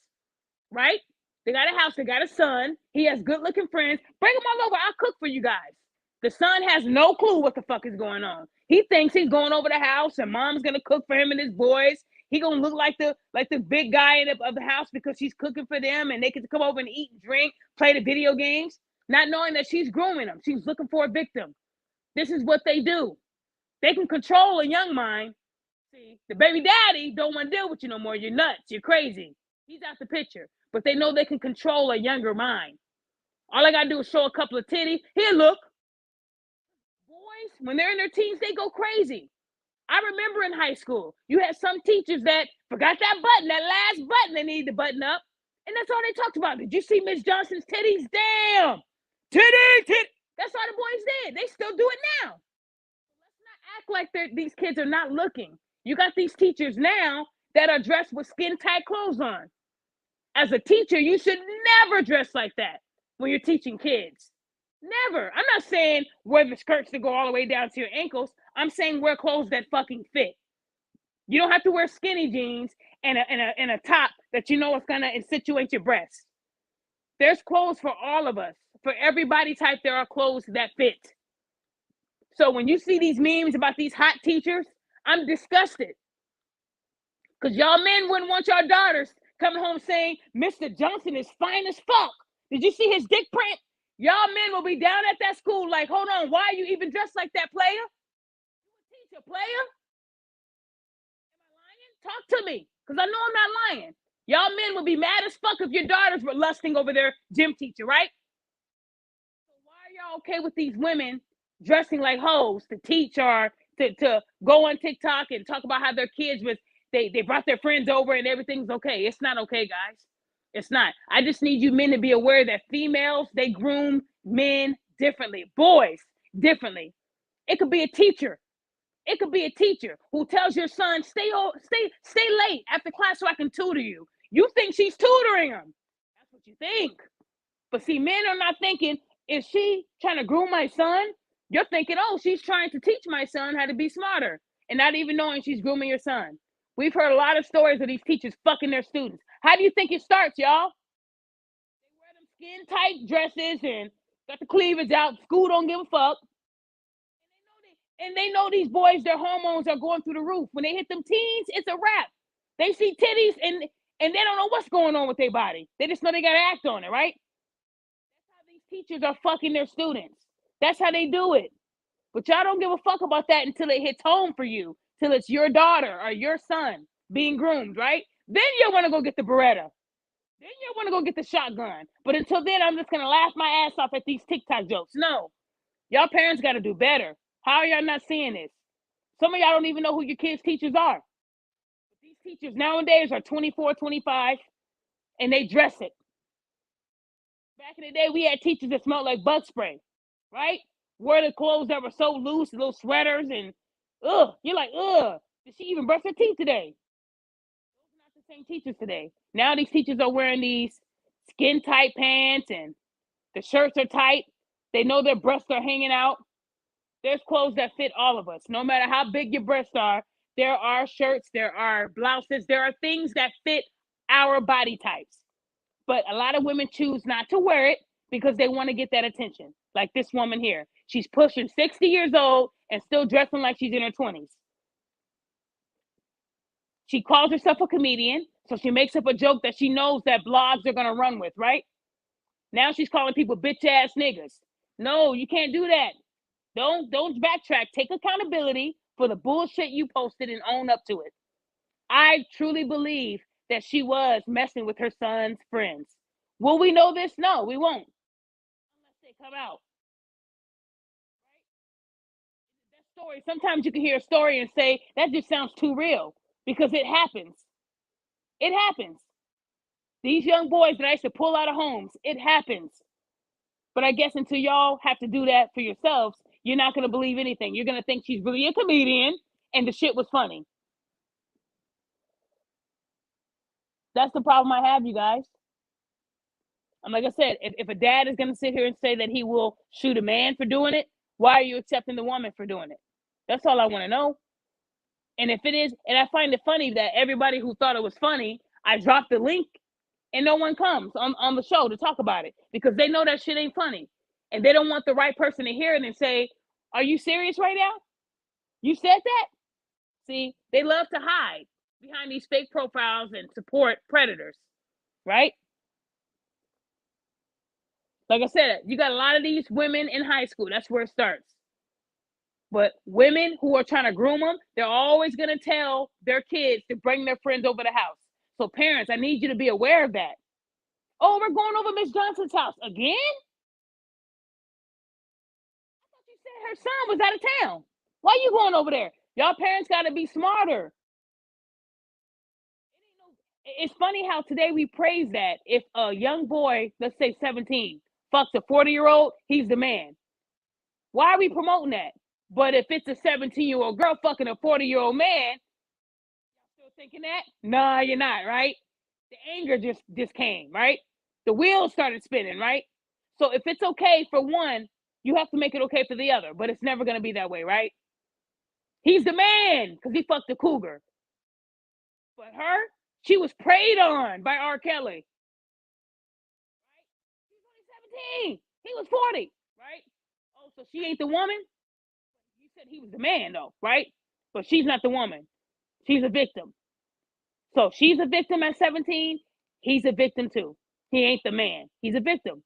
right? They got a house, they got a son. He has good looking friends. Bring them all over. I'll cook for you guys. The son has no clue what the fuck is going on. He thinks he's going over the house and mom's gonna cook for him and his boys. He gonna look like the big guy of the house, because she's cooking for them and they can come over and eat and drink, play the video games, not knowing that she's grooming them. She's looking for a victim. This is what they do. They can control a young mind. See, the baby daddy don't want to deal with you no more. You're nuts. You're crazy. He's out the picture. But they know they can control a younger mind. All I gotta do is show a couple of titties. Here, look. Boys, when they're in their teens, they go crazy. I remember in high school, you had some teachers that forgot that button, that last button they needed to button up. And that's all they talked about. Did you see Miss Johnson's titties? Damn. Titty. That's all the boys did. They still do it now. Let's not act like these kids are not looking. You got these teachers now that are dressed with skin tight clothes on. As a teacher, you should never dress like that when you're teaching kids. Never. I'm not saying wear the skirts that go all the way down to your ankles. I'm saying wear clothes that fucking fit. You don't have to wear skinny jeans and a top that you know is gonna insinuate your breasts. There's clothes for all of us. For every body type, there are clothes that fit. So when you see these memes about these hot teachers, I'm disgusted. Because y'all men wouldn't want your daughters coming home saying, Mr. Johnson is fine as fuck. Did you see his dick print? Y'all men will be down at that school like, hold on, why are you even dressed like that, player? You a teacher, player? Am I lying? Talk to me, because I know I'm not lying. Y'all men would be mad as fuck if your daughters were lusting over their gym teacher, right? So why are y'all okay with these women dressing like hoes to teach or to go on TikTok and talk about how their kids was they brought their friends over and everything's okay. It's not okay, guys. It's not. I just need you men to be aware that females, they groom men differently, boys differently. It could be a teacher. It could be a teacher who tells your son, stay late after class so I can tutor you. You think she's tutoring him. That's what you think. But see, men are not thinking, is she trying to groom my son? You're thinking, oh, she's trying to teach my son how to be smarter, and not even knowing she's grooming your son. We've heard a lot of stories of these teachers fucking their students. How do you think it starts, y'all? They wear them skin tight dresses and got the cleavage out. School don't give a fuck. And they know these boys, their hormones are going through the roof. When they hit them teens, it's a wrap. They see titties and they don't know what's going on with their body. They just know they gotta act on it, right? That's how these teachers are fucking their students. That's how they do it. But y'all don't give a fuck about that until it hits home for you, till it's your daughter or your son being groomed, right? Then you'll want to go get the Beretta. Then you'll want to go get the shotgun. But until then, I'm just gonna laugh my ass off at these TikTok jokes. No, y'all parents got to do better. How are y'all not seeing this? Some of y'all don't even know who your kids' teachers are. These teachers nowadays are 24, 25, and they dress it. Back in the day, we had teachers that smelled like bug spray, right? Wore the clothes that were so loose, little sweaters, and you're like, did she even brush her teeth today? Those are not the same teachers today. Now these teachers are wearing these skin tight pants, and the shirts are tight. They know their breasts are hanging out. There's clothes that fit all of us. No matter how big your breasts are, there are shirts, there are blouses, there are things that fit our body types. But a lot of women choose not to wear it because they want to get that attention. Like this woman here. She's pushing 60 years old and still dressing like she's in her 20s. She calls herself a comedian, so she makes up a joke that she knows that blogs are going to run with, right? Now she's calling people bitch ass niggas. No, you can't do that. Don't backtrack. Take accountability for the bullshit you posted and own up to it. I truly believe that she was messing with her son's friends. Will we know this? No, we won't. Unless they come out. Right? That story, sometimes you can hear a story and say, that just sounds too real. Because it happens. It happens. These young boys that I used to pull out of homes, it happens. But I guess until y'all have to do that for yourselves, you're not going to believe anything. You're going to think she's really a comedian and the shit was funny. That's the problem I have, you guys. And like I said, if a dad is going to sit here and say that he will shoot a man for doing it, why are you accepting the woman for doing it? That's all I want to know. And if it is, and I find it funny that everybody who thought it was funny, I dropped the link and no one comes on the show to talk about it because they know that shit ain't funny. And they don't want the right person to hear it and say, are you serious right now? You said that? See, they love to hide behind these fake profiles and support predators, right? Like I said, you got a lot of these women in high school. That's where it starts. But women who are trying to groom them, they're always going to tell their kids to bring their friends over the house. So parents, I need you to be aware of that. Oh, we're going over Miss Johnson's house again? I thought you said her son was out of town. Why are you going over there? Y'all parents got to be smarter. It's funny how today we praise that if a young boy, let's say 17, fucks a 40-year-old, he's the man. Why are we promoting that? But if it's a 17-year-old girl fucking a 40-year-old man, y'all still thinking that? Nah, you're not, right? The anger just came, right? The wheels started spinning, right? So if it's okay for one, you have to make it okay for the other, but it's never going to be that way, right? He's the man because he fucked a cougar. But her, she was preyed on by R. Kelly. Right? She was only 17. He was 40, right? Oh, so she ain't the woman? You said he was the man, though, right? But she's not the woman. She's a victim. So she's a victim at 17. He's a victim too. He ain't the man. He's a victim.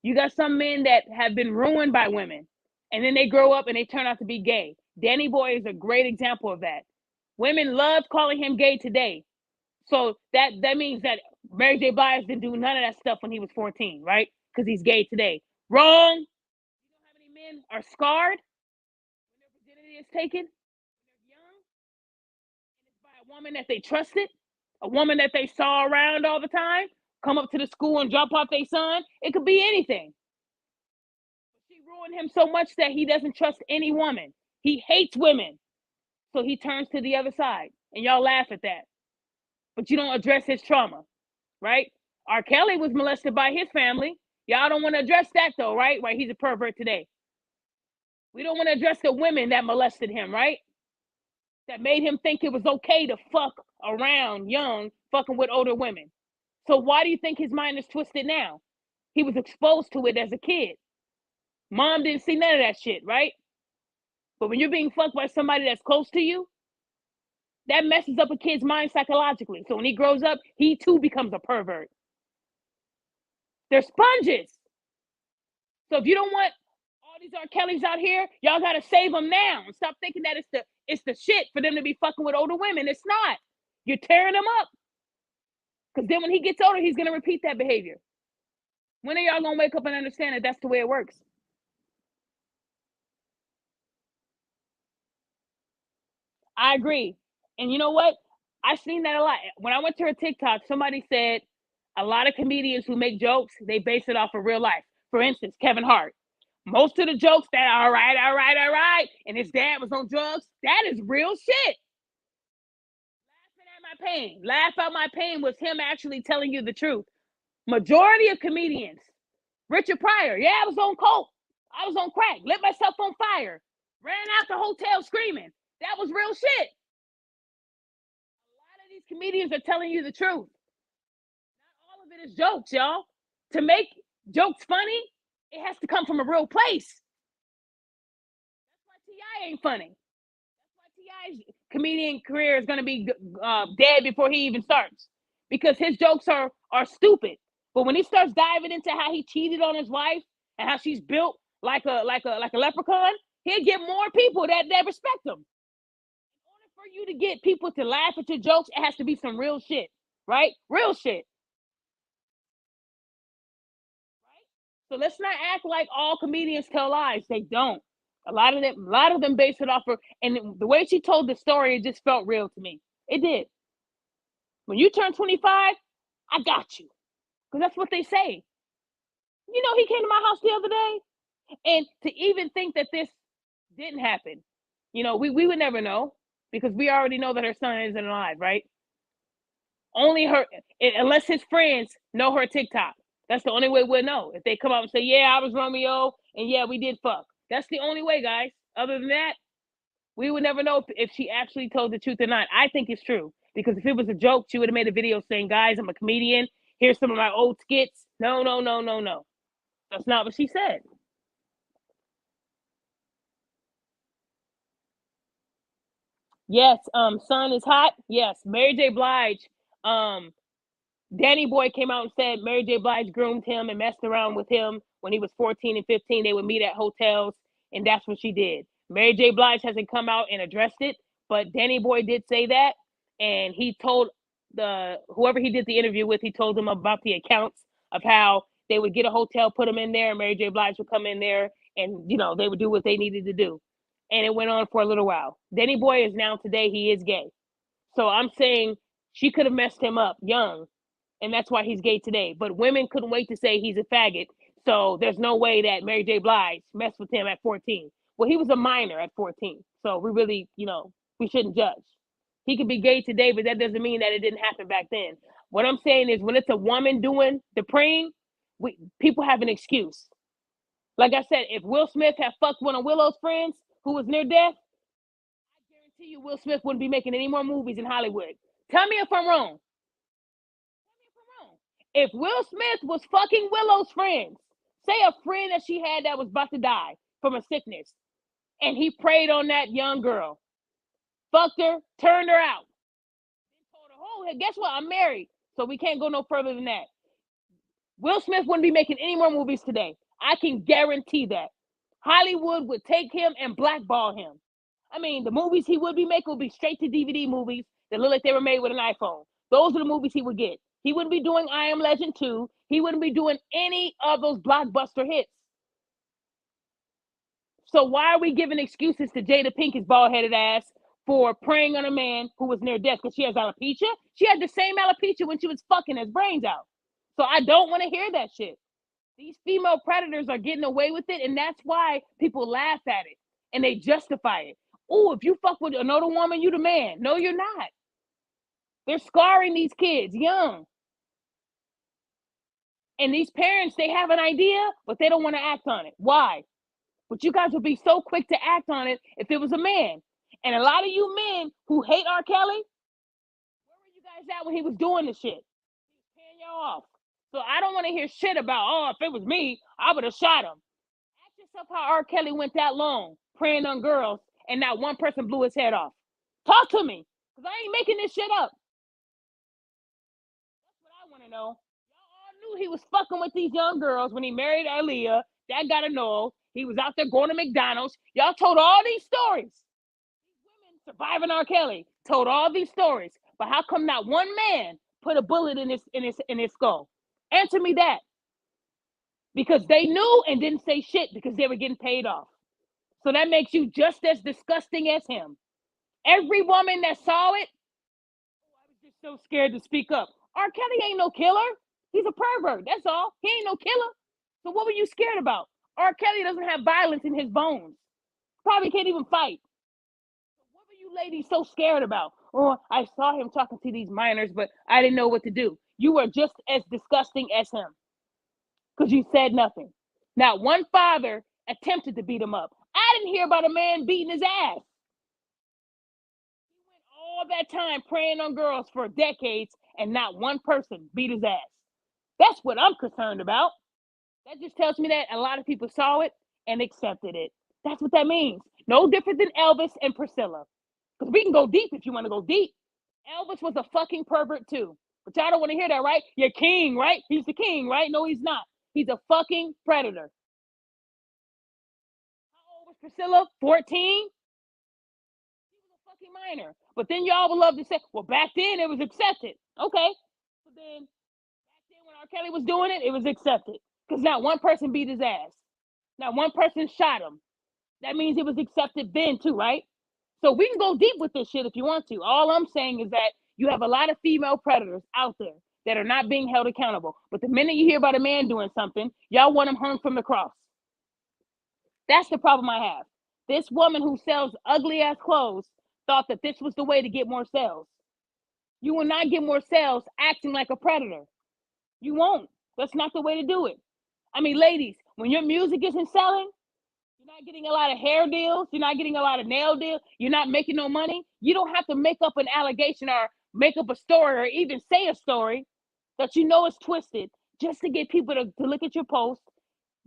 You got some men that have been ruined by women, and then they grow up and they turn out to be gay. Danny Boy is a great example of that. Women love calling him gay today. So that means that Mary J. Blige didn't do none of that stuff when he was 14, right? Because he's gay today. Wrong. You know how many men are scarred when their virginity is taken? When they're young? And it's by That woman that they trusted, a woman that they saw around all the time, come up to the school and drop off their son. It could be anything. She ruined him so much that he doesn't trust any woman. He hates women. So he turns to the other side. And y'all laugh at that. But you don't address his trauma, right? R. Kelly was molested by his family. Y'all don't want to address that though, right? Right, he's a pervert today. We don't want to address the women that molested him, right? That made him think it was okay to fuck around young, fucking with older women. So why do you think his mind is twisted now? He was exposed to it as a kid. Mom didn't see none of that shit, right? But when you're being fucked by somebody that's close to you, that messes up a kid's mind psychologically. So when he grows up, he too becomes a pervert. They're sponges. So if you don't want all these R. Kellys out here, y'all gotta save them now. And stop thinking that it's the shit for them to be fucking with older women. It's not. You're tearing them up. Because then when he gets older, he's gonna repeat that behavior. When are y'all gonna wake up and understand that that's the way it works? I agree. And you know what? I've seen that a lot. When I went to her TikTok, somebody said a lot of comedians who make jokes, they base it off of real life. For instance, Kevin Hart. Most of the jokes that all right, and his dad was on drugs, that is real shit. Laughing at my pain. Laugh out my pain was him actually telling you the truth. Majority of comedians, Richard Pryor, yeah, I was on coke. I was on crack, lit myself on fire, ran out the hotel screaming. That was real shit. A lot of these comedians are telling you the truth. Not all of it is jokes, y'all. To make jokes funny, it has to come from a real place. That's why T.I. ain't funny. That's why T.I.'s comedian career is going to be dead before he even starts. Because his jokes are stupid. But when he starts diving into how he cheated on his wife and how she's built like a leprechaun, he'll get more people that respect him. In order for you to get people to laugh at your jokes, it has to be some real shit, right? Real shit. Right? So let's not act like all comedians tell lies. They don't. A lot of them base it off of, and the way she told the story, it just felt real to me. It did. When you turn 25, I got you. Because that's what they say. You know, he came to my house the other day, and to even think that this didn't happen, you know, we would never know because we already know that her son isn't alive, right? Only her, unless his friends know her TikTok. That's the only way we'll know. If they come out and say, yeah, I was Romeo, and yeah, we did fuck. That's the only way, guys. Other than that, we would never know if she actually told the truth or not. I think it's true. Because if it was a joke, she would have made a video saying, guys, I'm a comedian. Here's some of my old skits. No, no, no, no, no. That's not what she said. Yes, Sun is hot. Yes, Mary J. Blige. Danny Boy came out and said Mary J. Blige groomed him and messed around with him when he was 14 and 15. They would meet at hotels, and that's what she did. Mary J. Blige hasn't come out and addressed it, but Danny Boy did say that, and he told the whoever he did the interview with, he told them about the accounts of how they would get a hotel, put him in there, and Mary J. Blige would come in there, and they would do what they needed to do, and it went on for a little while. Danny Boy is now today he is gay, so I'm saying she could have messed him up young, and that's why he's gay today. But women couldn't wait to say he's a faggot, so there's no way that Mary J. Blige messed with him at 14. Well, he was a minor at 14, so we really, we shouldn't judge. He could be gay today, but that doesn't mean that it didn't happen back then. What I'm saying is, when it's a woman doing the preying, people have an excuse. Like I said, if Will Smith had fucked one of Willow's friends who was near death, I guarantee you Will Smith wouldn't be making any more movies in Hollywood. Tell me if I'm wrong. If Will Smith was fucking Willow's friends, say a friend that she had that was about to die from a sickness, and he preyed on that young girl, fucked her, turned her out, then told her, oh, hey, guess what? I'm married, so we can't go no further than that. Will Smith wouldn't be making any more movies today. I can guarantee that. Hollywood would take him and blackball him. I mean, the movies he would be making would be straight to DVD movies that look like they were made with an iPhone. Those are the movies he would get. He wouldn't be doing I Am Legend 2. He wouldn't be doing any of those blockbuster hits. So why are we giving excuses to Jada Pinkett's bald-headed ass for preying on a man who was near death because she has alopecia. She had the same alopecia when she was fucking his brains out. So I don't want to hear that shit. These female predators are getting away with it, and that's why people laugh at it and they justify it. Oh, if you fuck with another woman, you the man. No, you're not. They're scarring these kids young. And these parents, they have an idea, but they don't want to act on it. Why? But you guys would be so quick to act on it if it was a man. And a lot of you men who hate R. Kelly, where were you guys at when he was doing the shit? He was paying y'all off. So I don't want to hear shit about, oh, if it was me, I would have shot him. Ask yourself how R. Kelly went that long preying on girls and not one person blew his head off. Talk to me, because I ain't making this shit up. That's what I want to know. Y'all all knew he was fucking with these young girls when he married Aaliyah. That got annulled. He was out there going to McDonald's. Y'all told all these stories. These women surviving R. Kelly told all these stories. But how come not one man put a bullet in his skull? Answer me that. Because they knew and didn't say shit because they were getting paid off. So that makes you just as disgusting as him. Every woman that saw it, oh, I was just so scared to speak up. R. Kelly ain't no killer. He's a pervert. That's all. He ain't no killer. So what were you scared about? R. Kelly doesn't have violence in his bones. Probably can't even fight. So what were you ladies so scared about? Oh, I saw him talking to these minors, but I didn't know what to do. You were just as disgusting as him because you said nothing. Not one father attempted to beat him up. I didn't hear about a man beating his ass. He went all that time preying on girls for decades and not one person beat his ass. That's what I'm concerned about. That just tells me that a lot of people saw it and accepted it. That's what that means. No different than Elvis and Priscilla. Because we can go deep if you want to go deep. Elvis was a fucking pervert too. But y'all don't want to hear that, right? You're king, right? He's the king, right? No, he's not. He's a fucking predator. How old was Priscilla? 14? She was a fucking minor. But then y'all would love to say, well, back then it was accepted. Okay. But then back then when R. Kelly was doing it, it was accepted. Because not one person beat his ass. Not one person shot him. That means it was accepted then too, right? So we can go deep with this shit if you want to. All I'm saying is that you have a lot of female predators out there that are not being held accountable. But the minute you hear about a man doing something, y'all want him hung from the cross. That's the problem I have. This woman who sells ugly ass clothes thought that this was the way to get more sales. You will not get more sales acting like a predator. You won't. That's not the way to do it. I mean, ladies, when your music isn't selling, you're not getting a lot of hair deals, you're not getting a lot of nail deals, you're not making no money, you don't have to make up an allegation or make up a story or even say a story that you know is twisted just to get people to look at your post,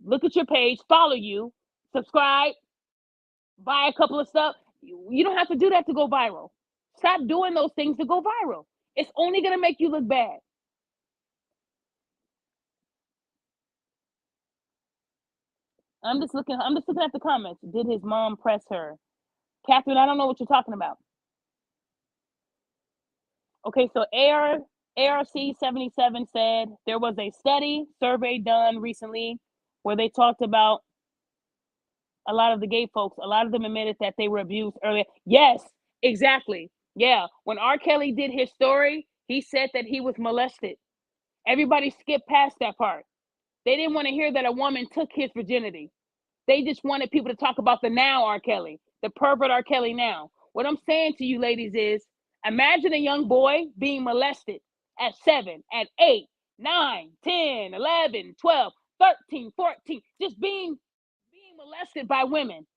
look at your page, follow you, subscribe, buy a couple of stuff. You don't have to do that to go viral. Stop doing those things to go viral. It's only going to make you look bad. I'm just looking at the comments. Did his mom press her? Catherine, I don't know what you're talking about. Okay, so ARC 77 said there was a survey done recently where they talked about a lot of the gay folks. A lot of them admitted that they were abused earlier. Yes, exactly. Yeah, when R. Kelly did his story, he said that he was molested. Everybody skipped past that part. They didn't want to hear that a woman took his virginity. They just wanted people to talk about the now R. Kelly, the pervert R. Kelly now. What I'm saying to you ladies is imagine a young boy being molested at 7, at 8, 9, 10, 11, 12, 13, 14, just being molested by women,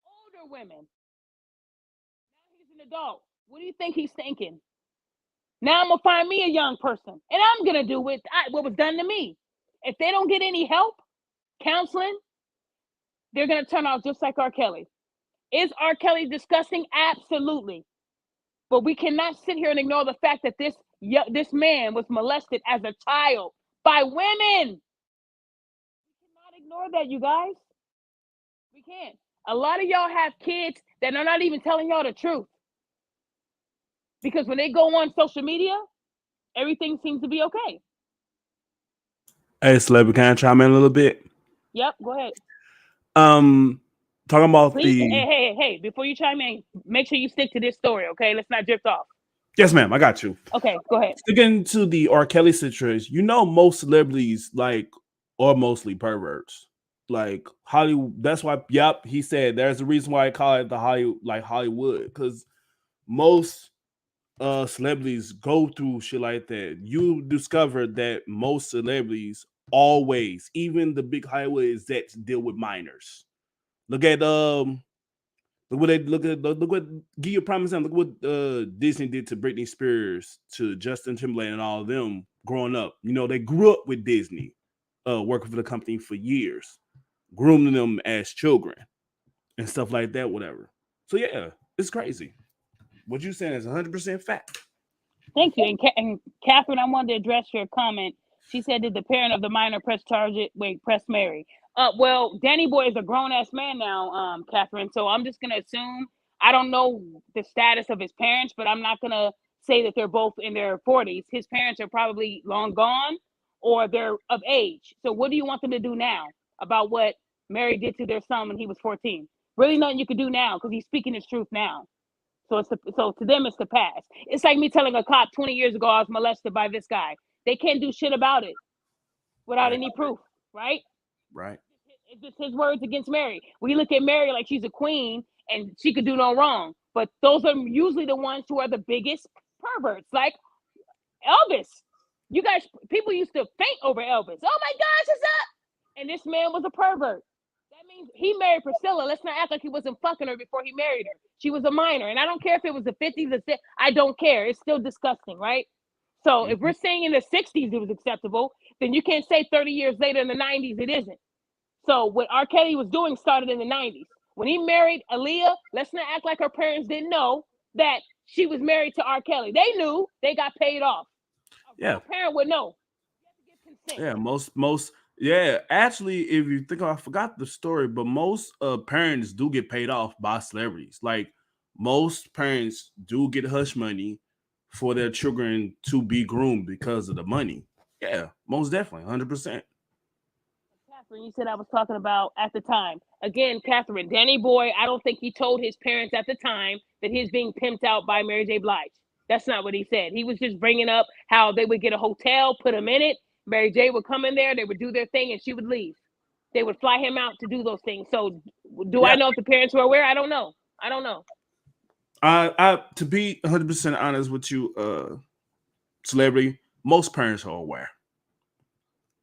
older women. Now he's an adult. What do you think he's thinking? Now I'm going to find me a young person and I'm going to do what was done to me. If they don't get any help, counseling, they're going to turn out just like R. Kelly. Is R. Kelly disgusting? Absolutely. But we cannot sit here and ignore the fact that this man was molested as a child by women. We cannot ignore that, you guys. We can't. A lot of y'all have kids that are not even telling y'all the truth. Because when they go on social media, everything seems to be okay. Hey, CelebriD, can I chime in a little bit? Yep, go ahead. Um, Talking about Please, hey, the hey, hey, before you chime in, make sure you stick to this story, okay? Let's not drift off. yes, ma'am. I got you. Okay, go ahead. Sticking to the R. Kelly situation, most celebrities are mostly perverts. Like Hollywood. That's why. Yep, he said there's a reason why I call it the Hollywood, because most celebrities go through shit like that. You discover that most celebrities always, even the big Hollywood execs, deal with minors. Look at look what they look what give you a prime example. Look what Disney did to Britney Spears, to Justin Timberlake, and all of them growing up. They grew up with Disney, working for the company for years, grooming them as children and stuff like that, whatever. So yeah, it's crazy. What you saying is 100% fact. Thank you. And Catherine, I wanted to address your comment. She said, "Did the parent of the minor press charge it? Wait, press Mary." Well, Danny Boy is a grown ass man now, Catherine. So I'm just gonna assume I don't know the status of his parents, but I'm not gonna say that they're both in their 40s. His parents are probably long gone, or they're of age. So what do you want them to do now about what Mary did to their son when he was 14? Really, nothing you could do now because he's speaking his truth now. So to them, it's the past. It's like me telling a cop 20 years ago I was molested by this guy. They can't do shit about it without Right, any proof, right? right. It's just his words against Mary. We look at Mary like she's a queen and she could do no wrong. But those are usually the ones who are the biggest perverts, like Elvis. You guys, people used to faint over Elvis. Oh my gosh, it's up! And this man was a pervert. That means he married Priscilla. Let's not act like he wasn't fucking her before he married her. She was a minor. And I don't care if it was the 50s or 60s. I don't care. It's still disgusting, right? So if Mm-hmm. we're saying in the 60s it was acceptable, then you can't say 30 years later in the 90s it isn't. So what R. Kelly was doing started in the 90s. When he married Aaliyah, let's not act like her parents didn't know that she was married to R. Kelly. They knew. They got paid off. Yeah, A parent would know. You have to give consent. yeah. Most yeah. Actually, if you think, I forgot the story, but most parents do get paid off by celebrities. Like most parents do get hush money for their children to be groomed because of the money. Yeah, most definitely, 100%. Catherine, you said I was talking about at the time. Again, Catherine, Danny Boy, I don't think he told his parents at the time that he was being pimped out by Mary J. Blige. That's not what he said. He was just bringing up how they would get a hotel, put him in it. Mary J. would come in there, they would do their thing, and she would leave. They would fly him out to do those things. So, do I Yeah, know if the parents were aware? I don't know. I don't know. I to be 100% honest with you, celebrity, most parents are aware.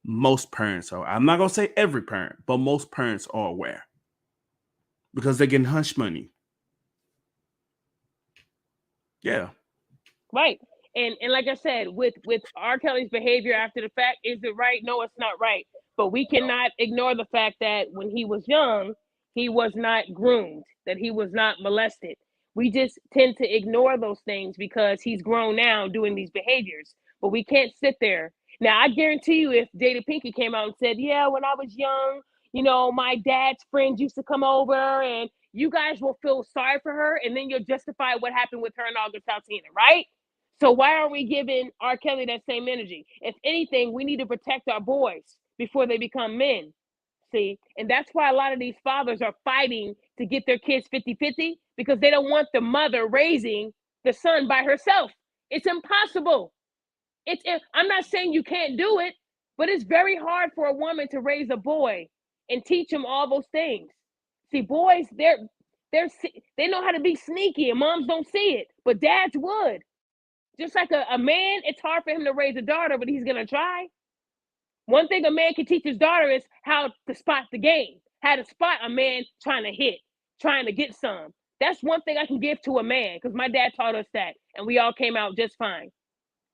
Most parents are. I'm not gonna say every parent, but most parents are aware because they're getting hush money. Yeah, Right. And like I said, with R. Kelly's behavior after the fact, is it right? No, it's not right. But we cannot ignore the fact that when he was young, he was not groomed, that he was not molested. We just tend to ignore those things because he's grown now doing these behaviors. But we can't sit there. Now, I guarantee you, if Jada Pinkett came out and said, "Yeah, when I was young, my dad's friends used to come over and you guys will feel sorry for her, and then you'll justify what happened with her and August Alsina, right? So why aren't we giving R. Kelly that same energy? If anything, we need to protect our boys before they become men. See, and that's why a lot of these fathers are fighting to get their kids 50-50 because they don't want the mother raising the son by herself. It's impossible. I'm not saying you can't do it, but it's very hard for a woman to raise a boy and teach him all those things. See, boys, they're they know how to be sneaky, and moms don't see it, but dads would. Just like a man, it's hard for him to raise a daughter, but he's gonna try. One thing a man can teach his daughter is how to spot the game, how to spot a man trying to hit, trying to get some. That's one thing I can give to a man because my dad taught us that, and we all came out just fine.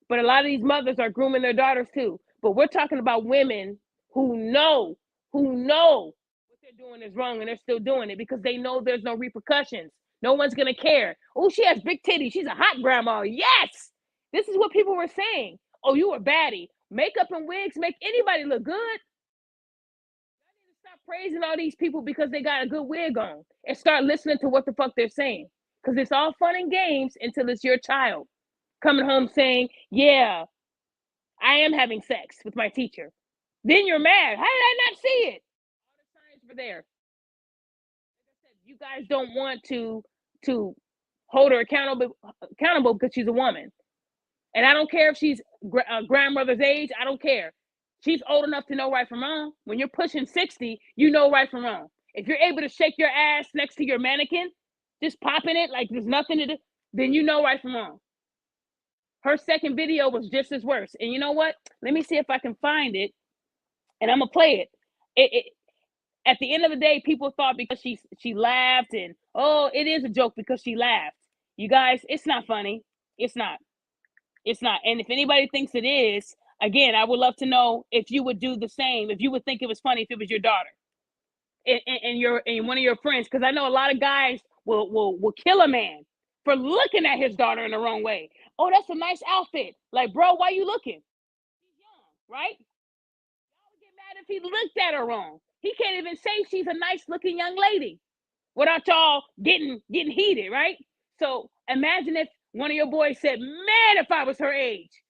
But a lot of these mothers are grooming their daughters too. But we're talking about women who know what they're doing is wrong and they're still doing it because they know there's no repercussions. No one's gonna care. Oh, she has big titties. She's a hot grandma. Yes. This is what people were saying. Oh, you a baddie. Makeup and wigs make anybody look good. I need to stop praising all these people because they got a good wig on and start listening to what the fuck they're saying. Because it's all fun and games until it's your child coming home saying, "Yeah, I am having sex with my teacher." Then you're mad. How did I not see it? All the signs were there. You guys don't want to hold her accountable because she's a woman. And I don't care if she's grandmother's age. I don't care. She's old enough to know right from wrong. When you're pushing 60, you know right from wrong. If you're able to shake your ass next to your mannequin, just popping it like there's nothing to do, then you know right from wrong. Her second video was just as worse. And you know what? Let me see if I can find it, and I'm gonna play it. It at the end of the day, people thought because she laughed and oh, it is a joke because she laughed. You guys, it's not funny. It's not. It's not. And if anybody thinks it is, again, I would love to know if you would do the same. If you would think it was funny if it was your daughter and one of your friends, because I know a lot of guys will kill a man for looking at his daughter in the wrong way. Oh, that's a nice outfit. Like, bro, why you looking? He's young, right? Y'all would get mad if he looked at her wrong. He can't even say she's a nice looking young lady without y'all getting heated, right? So imagine if one of your boys said, "Man, if I was her age."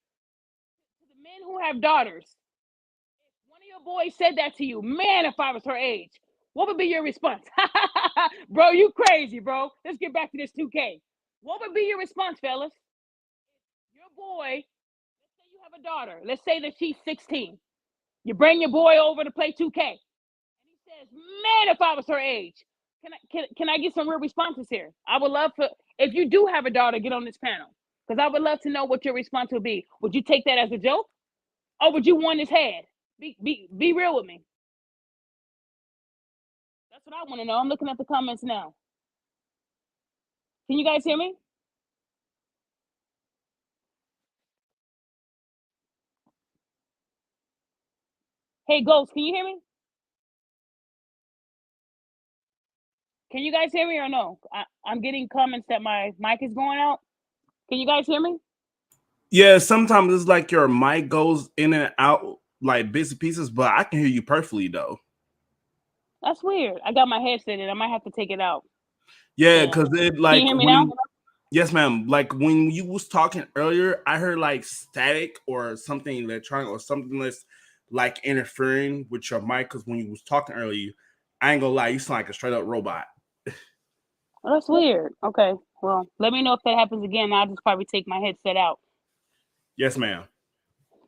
To the men who have daughters, if one of your boys said that to you, "Man, if I was her age," what would be your response? Bro, you crazy, bro. Let's get back to this 2K. What would be your response, fellas? Your boy, let's say you have a daughter. Let's say that she's 16. You bring your boy over to play 2K. And he says, "Man, if I was her age." Can I get some real responses here? I would love for, if you do have a daughter, get on this panel. Because I would love to know what your response would be. Would you take that as a joke? Or would you want his head? Be real with me. That's what I want to know. I'm looking at the comments now. Can you guys hear me? Hey, Ghost, can you hear me? Can you guys hear me or no? I'm getting comments that my mic is going out. Can you guys hear me? Yeah, sometimes it's like your mic goes in and out like bits and pieces, but I can hear you perfectly though. That's weird. I got my headset in. I might have to take it out. Yeah, Yeah. because it Can you like hear me now? when yes, ma'am. Like when you was talking earlier, I heard like static or something electronic or something that's like interfering with your mic. Because when you was talking earlier, I ain't gonna lie, you sound like a straight up robot. Oh, that's weird. Okay. Well, let me know if that happens again. I'll just probably take my headset out. Yes, ma'am.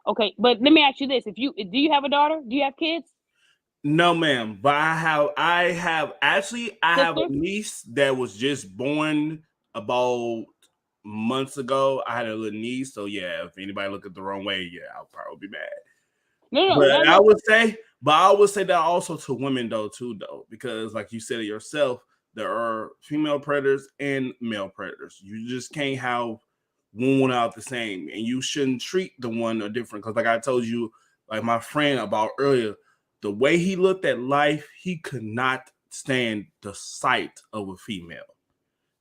Okay. But let me ask you this. If you do you have a daughter? Do you have kids? No, ma'am. But I have a Sister? niece that was just born about months ago. I had a little niece, so yeah. If anybody look at the wrong way, yeah, I'll probably be mad. No, But no, I no. would say, but I would say that also to women though too though, because like you said it yourself, there are female predators and male predators. You just can't have one out the same, and you shouldn't treat the one or different. Because like I told you, like my friend about earlier, the way he looked at life, he could not stand the sight of a female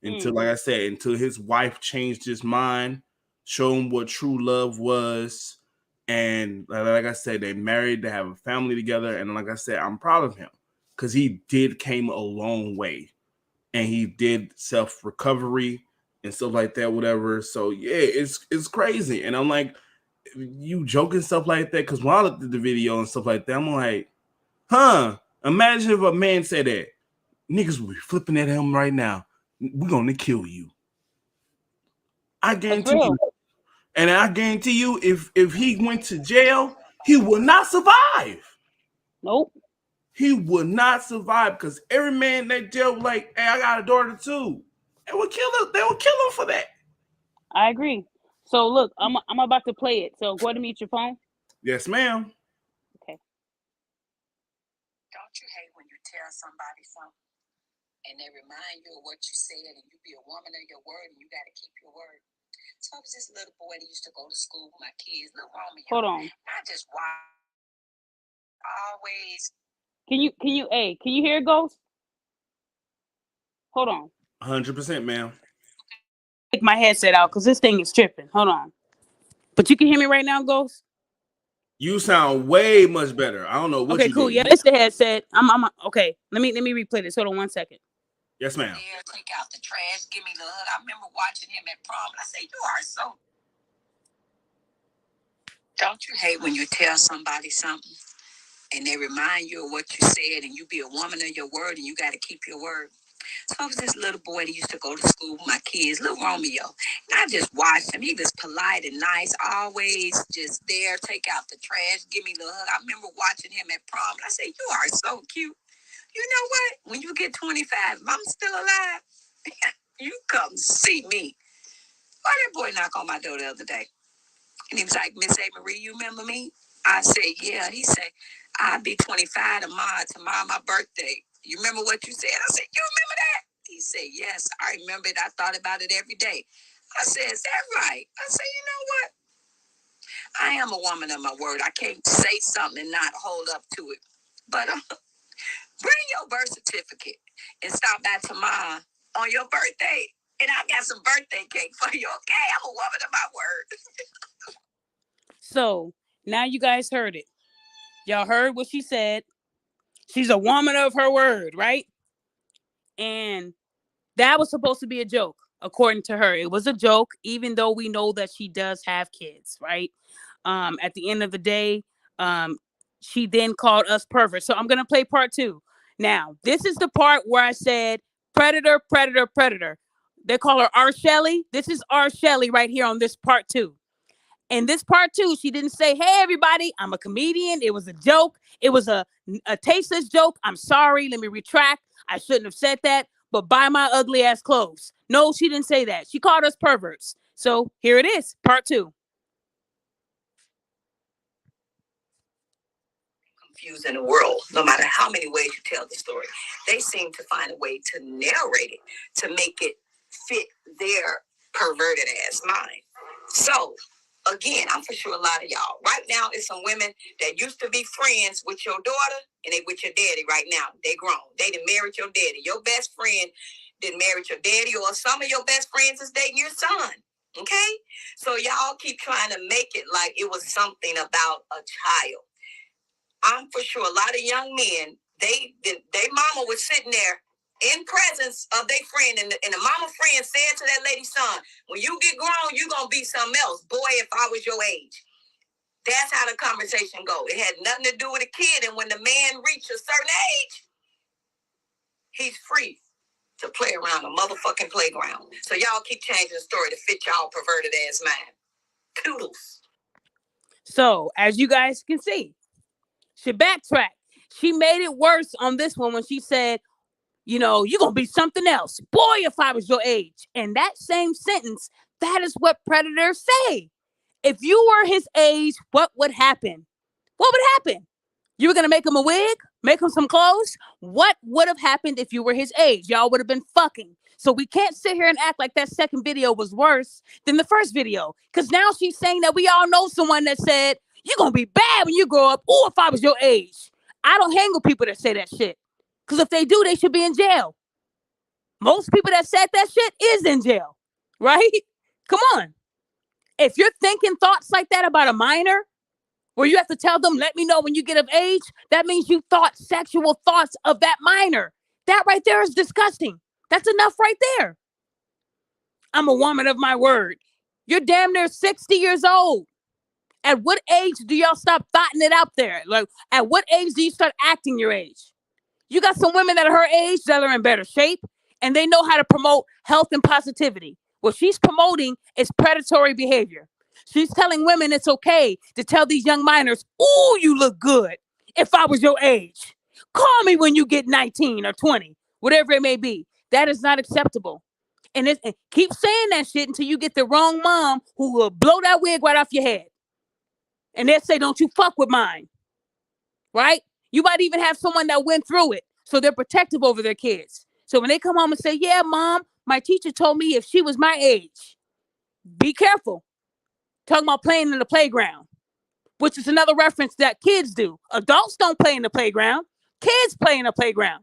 until, like I said, until his wife changed his mind, showed him what true love was, and like I said, they married, they have a family together, and like I said, I'm proud of him because he did came a long way, and he did self recovery and stuff like that, whatever. So yeah, it's crazy, and I'm like, you joking stuff like that because when I looked at the video and stuff like that, I'm like, huh? Imagine if a man said that. Niggas will be flipping at him right now. We're gonna kill you. I That's guarantee real. you. And I guarantee you, if he went to jail, he would not survive. Nope. He would not survive because every man in that jail was like, hey, I got a daughter too. They would kill him. They would kill him for that. I agree. So look, I'm about to play it. So go ahead and mute your phone. Yes, ma'am. Okay. Don't you hate when you tell somebody something and they remind you of what you said and you be a woman of your word and you got to keep your word? So I was this little boy that used to go to school with my kids, little Romeo. Hold on. I just always. Can you hear it, Ghost? Hold on. 100%, ma'am. Take my headset out because this thing is tripping. Hold on. But you can hear me right now, Ghost? You sound way much better. I don't know what Okay, you cool. did. Yeah, it's the headset. I'm okay. Let me replay this. Hold on 1 second. Yes, ma'am. There, take out the trash, give me the hug. I remember watching him at prom and I say, you are so. Don't you hate when you tell somebody something and they remind you of what you said and you be a woman of your word and you got to keep your word? So I was this little boy that used to go to school with my kids, little Romeo. And I just watched him. He was polite and nice, always just there, take out the trash, give me the hug. I remember watching him at prom. And I said, you are so cute. You know what? When you get 25, if I'm still alive, you come see me. Why that boy knock on my door the other day? And he was like, Miss A. Marie, you remember me? I said, yeah. He said, I'll be 25 tomorrow my birthday. You remember what you said? I said, you remember that? He said, yes, I remember it. I thought about it every day. I said, is that right? I said, you know what? I am a woman of my word. I can't say something and not hold up to it. But bring your birth certificate and stop by tomorrow on your birthday. And I got some birthday cake for you, okay? I'm a woman of my word. So now you guys heard it. Y'all heard what she said. She's a woman of her word, right? And that was supposed to be a joke, according to her. It was a joke, even though we know that she does have kids, right? At the end of the day, um, she then called us perverts. So I'm gonna play part two. Now, this is the part where I said predator, predator, predator. They call her R. Shelley. This is R. Shelley right here on this part two. In this part two, she didn't say, hey, everybody, I'm a comedian. It was a joke. It was a tasteless joke. I'm sorry. Let me retract. I shouldn't have said that, but buy my ugly ass clothes. No, she didn't say that. She called us perverts. So here it is, part two. Confused in the world, no matter how many ways you tell the story. They seem to find a way to narrate it, to make it fit their perverted ass mind. So, again, I'm for sure a lot of y'all. Right now, it's some women that used to be friends with your daughter and they with your daddy right now. They grown. They done married your daddy. Your best friend didn't marry your daddy, or some of your best friends is dating your son. Okay? So y'all keep trying to make it like it was something about a child. I'm for sure a lot of young men, they mama was sitting there in presence of their friend, and the mama friend said to that lady's son, when you get grown, you gonna be something else. Boy, if I was your age. That's how the conversation go. It had nothing to do with a kid, and when the man reached a certain age, he's free to play around a motherfucking playground. So y'all keep changing the story to fit y'all perverted ass mind. Toodles. So as you guys can see, she backtracked. She made it worse on this one when she said, you know, you're going to be something else. Boy, if I was your age. And that same sentence, that is what predators say. If you were his age, what would happen? What would happen? You were going to make him a wig? Make him some clothes? What would have happened if you were his age? Y'all would have been fucking. So we can't sit here and act like that second video was worse than the first video. Because now she's saying that we all know someone that said, you're going to be bad when you grow up. Or if I was your age. I don't hang with people that say that shit. Because if they do, they should be in jail. Most people that said that shit is in jail. Right? Come on. If you're thinking thoughts like that about a minor, where you have to tell them, let me know when you get of age, that means you thought sexual thoughts of that minor. That right there is disgusting. That's enough right there. I'm a woman of my word. You're damn near 60 years old. At what age do y'all stop thoughting it out there? Like, at what age do you start acting your age? You got some women that are her age that are in better shape and they know how to promote health and positivity. What she's promoting is predatory behavior. She's telling women it's okay to tell these young minors, ooh, you look good if I was your age. Call me when you get 19 or 20, whatever it may be. That is not acceptable. And keep saying that shit until you get the wrong mom who will blow that wig right off your head. And they'll say, don't you fuck with mine. Right? You might even have someone that went through it. So they're protective over their kids. So when they come home and say, yeah, mom, my teacher told me if she was my age, be careful. Talking about playing in the playground, which is another reference that kids do. Adults don't play in the playground. Kids play in the playground.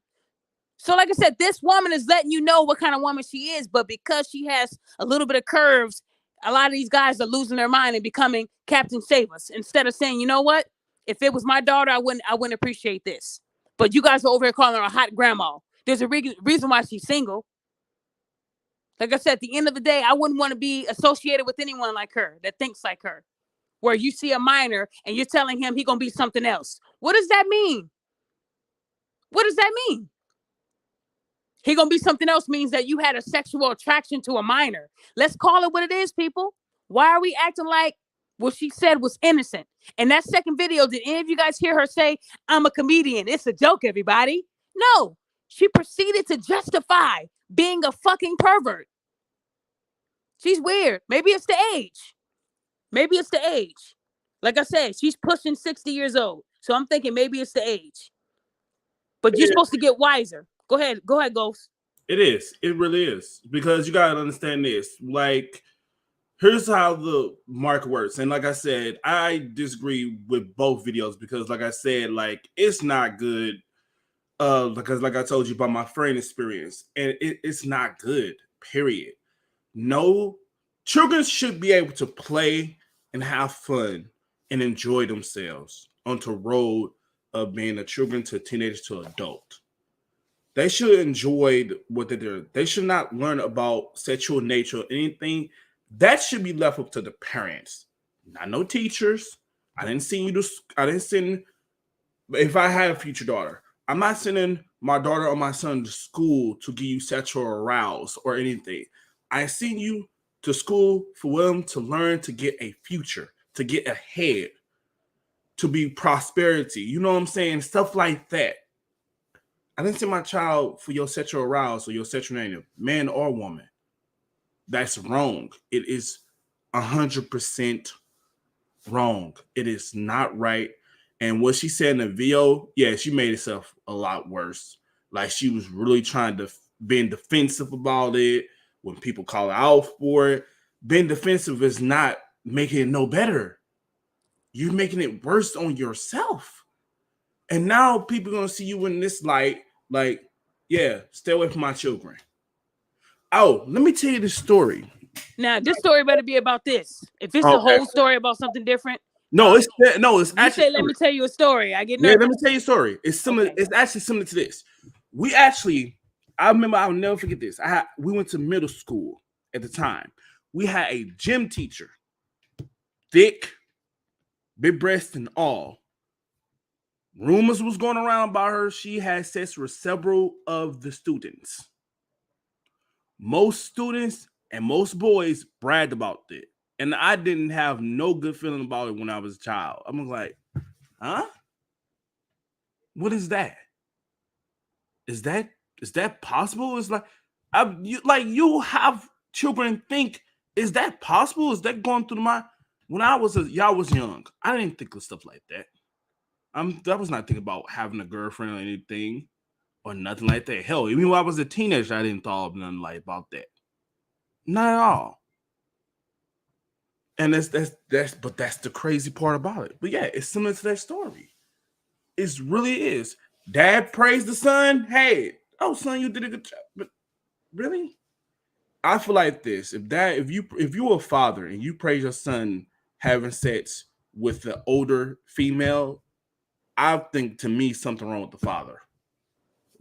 So like I said, this woman is letting you know what kind of woman she is. But because she has a little bit of curves, a lot of these guys are losing their mind and becoming Captain Save Us. Instead of saying, you know what? If it was my daughter, I wouldn't appreciate this. But you guys are over here calling her a hot grandma. There's a reason why she's single. Like I said, at the end of the day, I wouldn't want to be associated with anyone like her that thinks like her. Where you see a minor and you're telling him he's going to be something else. What does that mean? What does that mean? He gonna be something else means that you had a sexual attraction to a minor. Let's call it what it is, people. Why are we acting like what she said was innocent? And that second video, did any of you guys hear her say, I'm a comedian? It's a joke, everybody. No, she proceeded to justify being a fucking pervert. She's weird. Maybe it's the age. Maybe it's the age. Like I said, she's pushing 60 years old. So I'm thinking maybe it's the age. But you're supposed to get wiser. Go ahead. Go ahead, Ghost. It is. It really is. Because you gotta understand this. Like, here's how the market works. And like I said, I disagree with both videos because, like I said, like it's not good. Because like I told you about my friend experience, and it's not good. Period. No, children should be able to play and have fun and enjoy themselves on the road of being a children to teenagers to adult. They should enjoy what they do. They should not learn about sexual nature or anything. That should be left up to the parents, not no teachers. I didn't send you to. I didn't send. If I had a future daughter, I'm not sending my daughter or my son to school to give you sexual arousal or anything. I send you to school for them to learn to get a future, to get ahead, to be prosperity. You know what I'm saying? Stuff like that. I didn't send my child for your sexual arousal or your sexual native, man or woman. That's wrong. It is 100% wrong. It is not right. And what she said in the video, yeah, she made herself a lot worse. Like she was really trying to being defensive about it when people call her out for it. Being defensive is not making it no better. You're making it worse on yourself. And now people are gonna see you in this light, like, yeah, stay away from my children. Oh, let me tell you the story. Now, this story better be about this. If it's a whole story about something different, no, it's actually. Let me tell you a story. I get nervous. Yeah, let me tell you a story. It's similar. Okay. It's actually similar to this. I remember. I'll never forget this. We went to middle school at the time. We had a gym teacher, thick, big breast and all. Rumors was going around about her. She had sex with several of the students. Most students and most boys bragged about it. And I didn't have no good feeling about it when I was a child. I'm like, huh? What is that? Is that possible? It's like, you have children think, is that possible? Is that going through my? When y'all was young, I didn't think of stuff like that. I was not thinking about having a girlfriend or anything or nothing like that. Hell, even when I was a teenager, I didn't thought of nothing like about that. Not at all. And that's the crazy part about it. But yeah, it's similar to that story. It really is. Dad praised the son. Hey, son, you did a good job. But really, I feel like this. If you're a father and you praise your son having sex with the older female, I think to me something wrong with the father.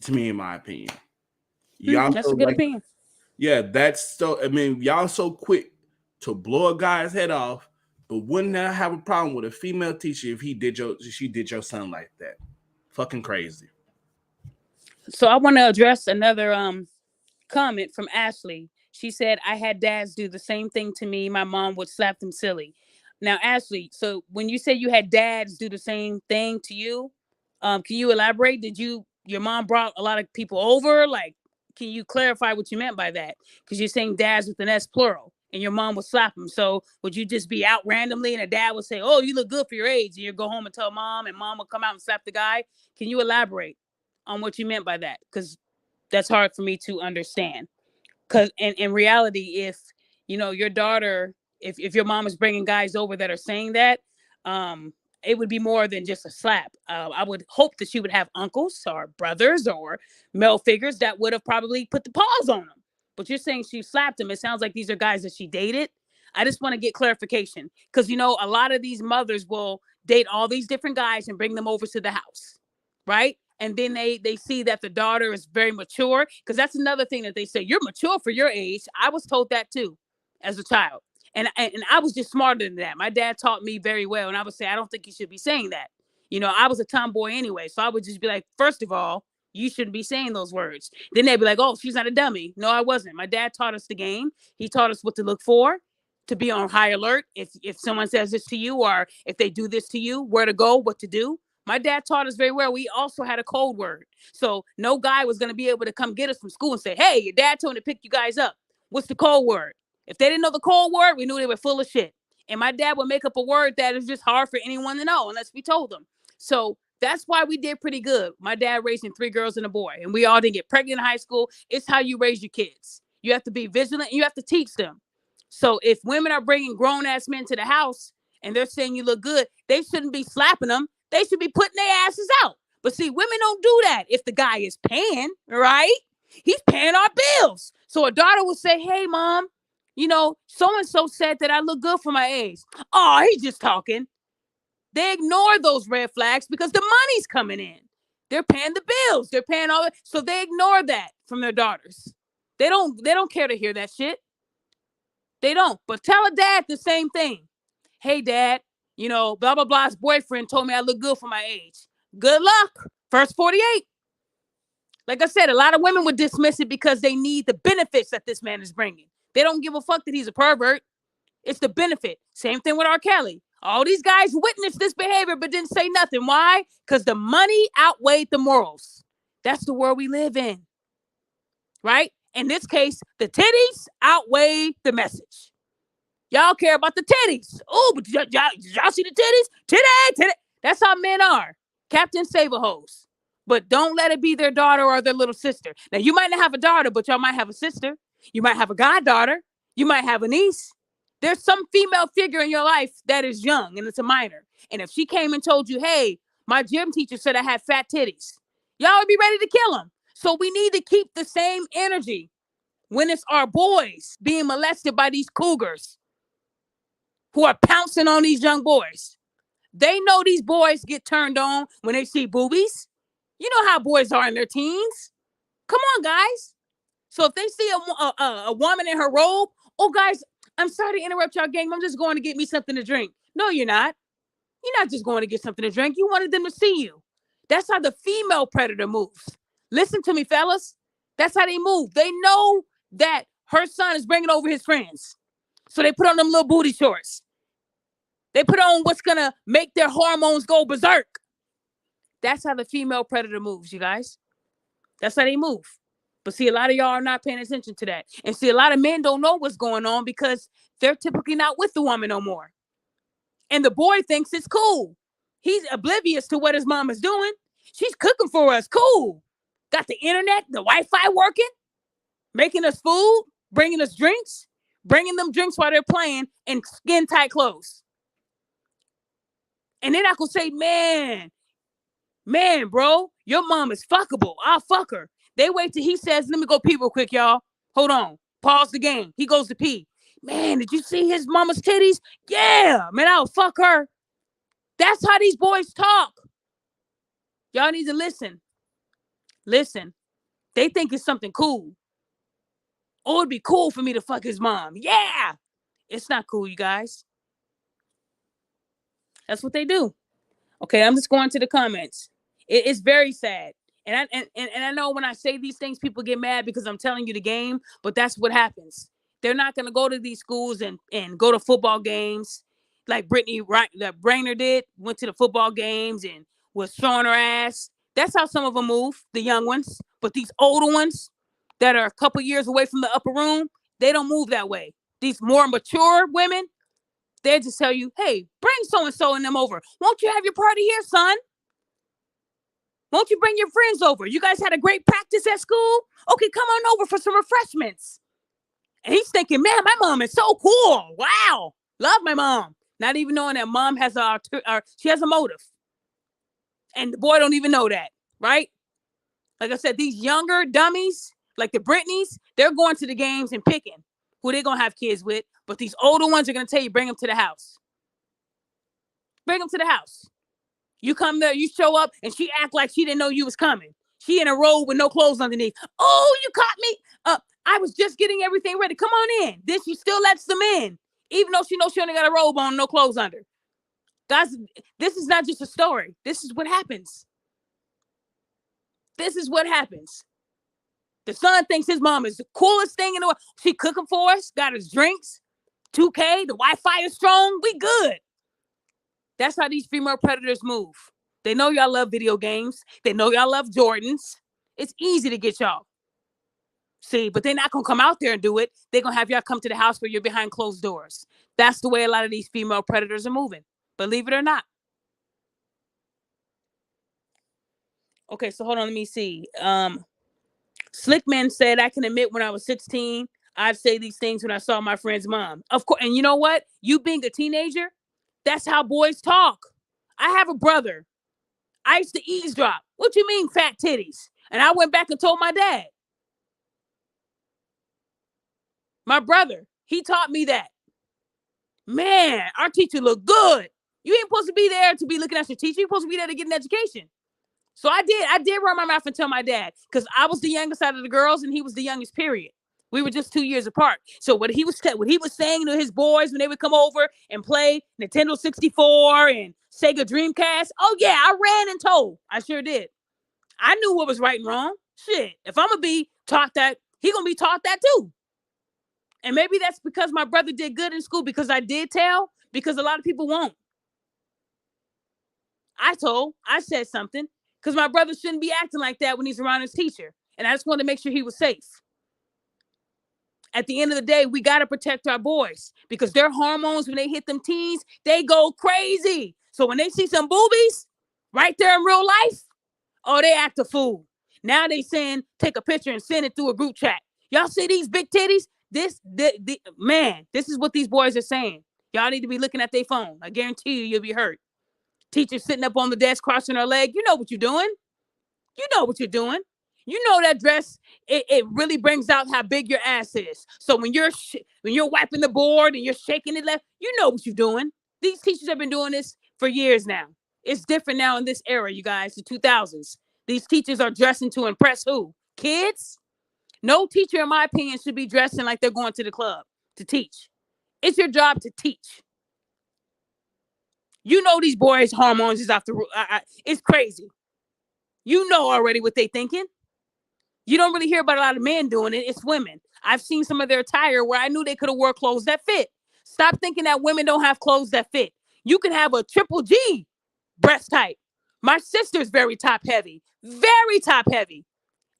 To me, in my opinion, y'all that's a good opinion. Yeah, that's so. I mean, y'all so quick to blow a guy's head off, but wouldn't I have a problem with a female teacher if she did your son like that? Fucking crazy. So I want to address another comment from Ashley. She said, I had dads do the same thing to me. My mom would slap them silly. Now, Ashley, so when you say you had dads do the same thing to you, can you elaborate? Your mom brought a lot of people over? Like, can you clarify what you meant by that? Because you're saying dads with an S plural and your mom would slap them. So would you just be out randomly and a dad would say, oh, you look good for your age, and you go home and tell mom, and mom would come out and slap the guy? Can you elaborate on what you meant by that? Because that's hard for me to understand. Because in reality, if your daughter, if your mom is bringing guys over that are saying that, it would be more than just a slap. I would hope that she would have uncles or brothers or male figures that would have probably put the paws on them. But you're saying she slapped him. It sounds like these are guys that she dated. I just want to get clarification, because a lot of these mothers will date all these different guys and bring them over to the house, right? And then they see that the daughter is very mature, because that's another thing that they say, you're mature for your age. I was told that too as a child. And I was just smarter than that. My dad taught me very well. And I would say, I don't think you should be saying that. I was a tomboy anyway. So I would just be like, first of all, You shouldn't be saying those words. Then they'd be like, oh, she's not a dummy. No, I wasn't. My dad taught us the game. He taught us what to look for, to be on high alert. If someone says this to you, or if they do this to you, where to go, what to do. My dad taught us very well. We also had a code word. So no guy was going to be able to come get us from school and say, hey, your dad told me to pick you guys up. What's the code word? If they didn't know the code word, we knew they were full of shit. And my dad would make up a word that is just hard for anyone to know unless we told them. So that's why we did pretty good. My dad raising 3 girls and a boy, and we all didn't get pregnant in high school. It's how you raise your kids. You have to be vigilant, and you have to teach them. So if women are bringing grown-ass men to the house and they're saying you look good, they shouldn't be slapping them. They should be putting their asses out. But see, women don't do that. If the guy is paying, right? He's paying our bills. So a daughter will say, hey, mom, so-and-so said that I look good for my age. Oh, he's just talking. They ignore those red flags because the money's coming in. They're paying the bills. They're paying all that. So they ignore that from their daughters. They don't care to hear that shit. They don't. But tell a dad the same thing. Hey, dad, blah, blah, blah's boyfriend told me I look good for my age. Good luck. First 48. Like I said, a lot of women would dismiss it because they need the benefits that this man is bringing. They don't give a fuck that he's a pervert. It's the benefit. Same thing with R. Kelly. All these guys witnessed this behavior but didn't say nothing. Why? Because the money outweighed the morals. That's the world we live in. Right? In this case, the titties outweigh the message. Y'all care about the titties. Oh, but y'all see the titties? Titty. That's how men are. Captain Save-A-Hose. But don't let it be their daughter or their little sister. Now, you might not have a daughter, but y'all might have a sister. You might have a goddaughter. You might have a niece. There's some female figure in your life that is young and it's a minor. And if she came and told you, hey, my gym teacher said I had fat titties, y'all would be ready to kill them. So we need to keep the same energy when it's our boys being molested by these cougars who are pouncing on these young boys. They know these boys get turned on when they see boobies. You know how boys are in their teens. Come on, guys. So if they see a woman in her robe, oh, guys, I'm sorry to interrupt y'all, gang. I'm just going to get me something to drink. No, you're not. You're not just going to get something to drink. You wanted them to see you. That's how the female predator moves. Listen to me, fellas. That's how they move. They know that her son is bringing over his friends. So they put on them little booty shorts. They put on what's going to make their hormones go berserk. That's how the female predator moves, you guys. That's how they move. But see, a lot of y'all are not paying attention to that. And see, a lot of men don't know what's going on because they're typically not with the woman no more. And the boy thinks it's cool. He's oblivious to what his mom is doing. She's cooking for us. Cool. Got the internet, the Wi-Fi working, making us food, bringing us drinks, bringing them drinks while they're playing in skin-tight clothes. And then I could say, man, bro, your mom is fuckable. I'll fuck her. They wait till he says, let me go pee real quick, y'all. Hold on. Pause the game. He goes to pee. Man, did you see his mama's titties? Yeah, man, I'll fuck her. That's how these boys talk. Y'all need to listen. Listen. They think it's something cool. Oh, it'd be cool for me to fuck his mom. Yeah. It's not cool, you guys. That's what they do. Okay, I'm just going to the comments. It's very sad. And I know when I say these things, people get mad because I'm telling you the game, but that's what happens. They're not going to go to these schools and go to football games like Brittany Brainer did, went to the football games and was showing her ass. That's how some of them move, the young ones. But these older ones that are a couple years away from the upper room, they don't move that way. These more mature women, they just tell you, hey, bring so-and-so and them over. Won't you have your party here, son? Won't you bring your friends over? You guys had a great practice at school? Okay, come on over for some refreshments. And he's thinking, man, my mom is so cool. Wow. Love my mom. Not even knowing that mom has she has a motive. And the boy don't even know that, right? Like I said, these younger dummies, like the Britneys, they're going to the games and picking who they're going to have kids with. But these older ones are going to tell you, bring them to the house. Bring them to the house. You come there, you show up, and she act like she didn't know you was coming. She in a robe with no clothes underneath. Oh, you caught me. I was just getting everything ready. Come on in. Then she still lets them in, even though she knows she only got a robe on, no clothes under. Guys, this is not just a story. This is what happens. This is what happens. The son thinks his mom is the coolest thing in the world. She cooking for us, got us drinks, 2K, the Wi-Fi is strong. We good. That's how these female predators move. They know y'all love video games. They know y'all love Jordans. It's easy to get y'all. See, but they're not going to come out there and do it. They're going to have y'all come to the house where you're behind closed doors. That's the way a lot of these female predators are moving. Believe it or not. Okay, so hold on. Let me see. Slickman said, I can admit when I was 16, I'd say these things when I saw my friend's mom. Of course. And you know what? You being a teenager, that's how boys talk. I have a brother. I used to eavesdrop. What you mean, fat titties? And I went back and told my dad. My brother, he taught me that. Man, our teacher looked good. You ain't supposed to be there to be looking at your teacher. You're supposed to be there to get an education. So I did run my mouth and tell my dad, because I was the youngest out of the girls and he was the youngest, period. We were just 2 years apart. So what he was saying to his boys when they would come over and play Nintendo 64 and Sega Dreamcast, oh yeah, I ran and told. I sure did. I knew what was right and wrong. Shit, if I'm going to be taught that, he going to be taught that too. And maybe that's because my brother did good in school, because I did tell, because a lot of people won't. I said something, because my brother shouldn't be acting like that when he's around his teacher. And I just wanted to make sure he was safe. At the end of the day, we got to protect our boys, because their hormones, when they hit them teens, they go crazy. So when they see some boobies right there in real life, oh, they act a fool. Now they saying, take a picture and send it through a group chat. Y'all see these big titties? Man, this is what these boys are saying. Y'all need to be looking at their phone. I guarantee you'll be hurt. Teacher sitting up on the desk, crossing her leg. You know what you're doing. You know what you're doing. You know that dress, it really brings out how big your ass is. So when you're wiping the board and you're shaking it left, you know what you're doing. These teachers have been doing this for years now. It's different now in this era, you guys, the 2000s. These teachers are dressing to impress who? Kids? No teacher, in my opinion, should be dressing like they're going to the club to teach. It's your job to teach. You know these boys' hormones is off the roof. It's crazy. You know already what they thinking. You don't really hear about a lot of men doing it. It's women. I've seen some of their attire where I knew they could have wore clothes that fit. Stop thinking that women don't have clothes that fit. You can have a triple G breast type. My sister's very top heavy. Very top heavy.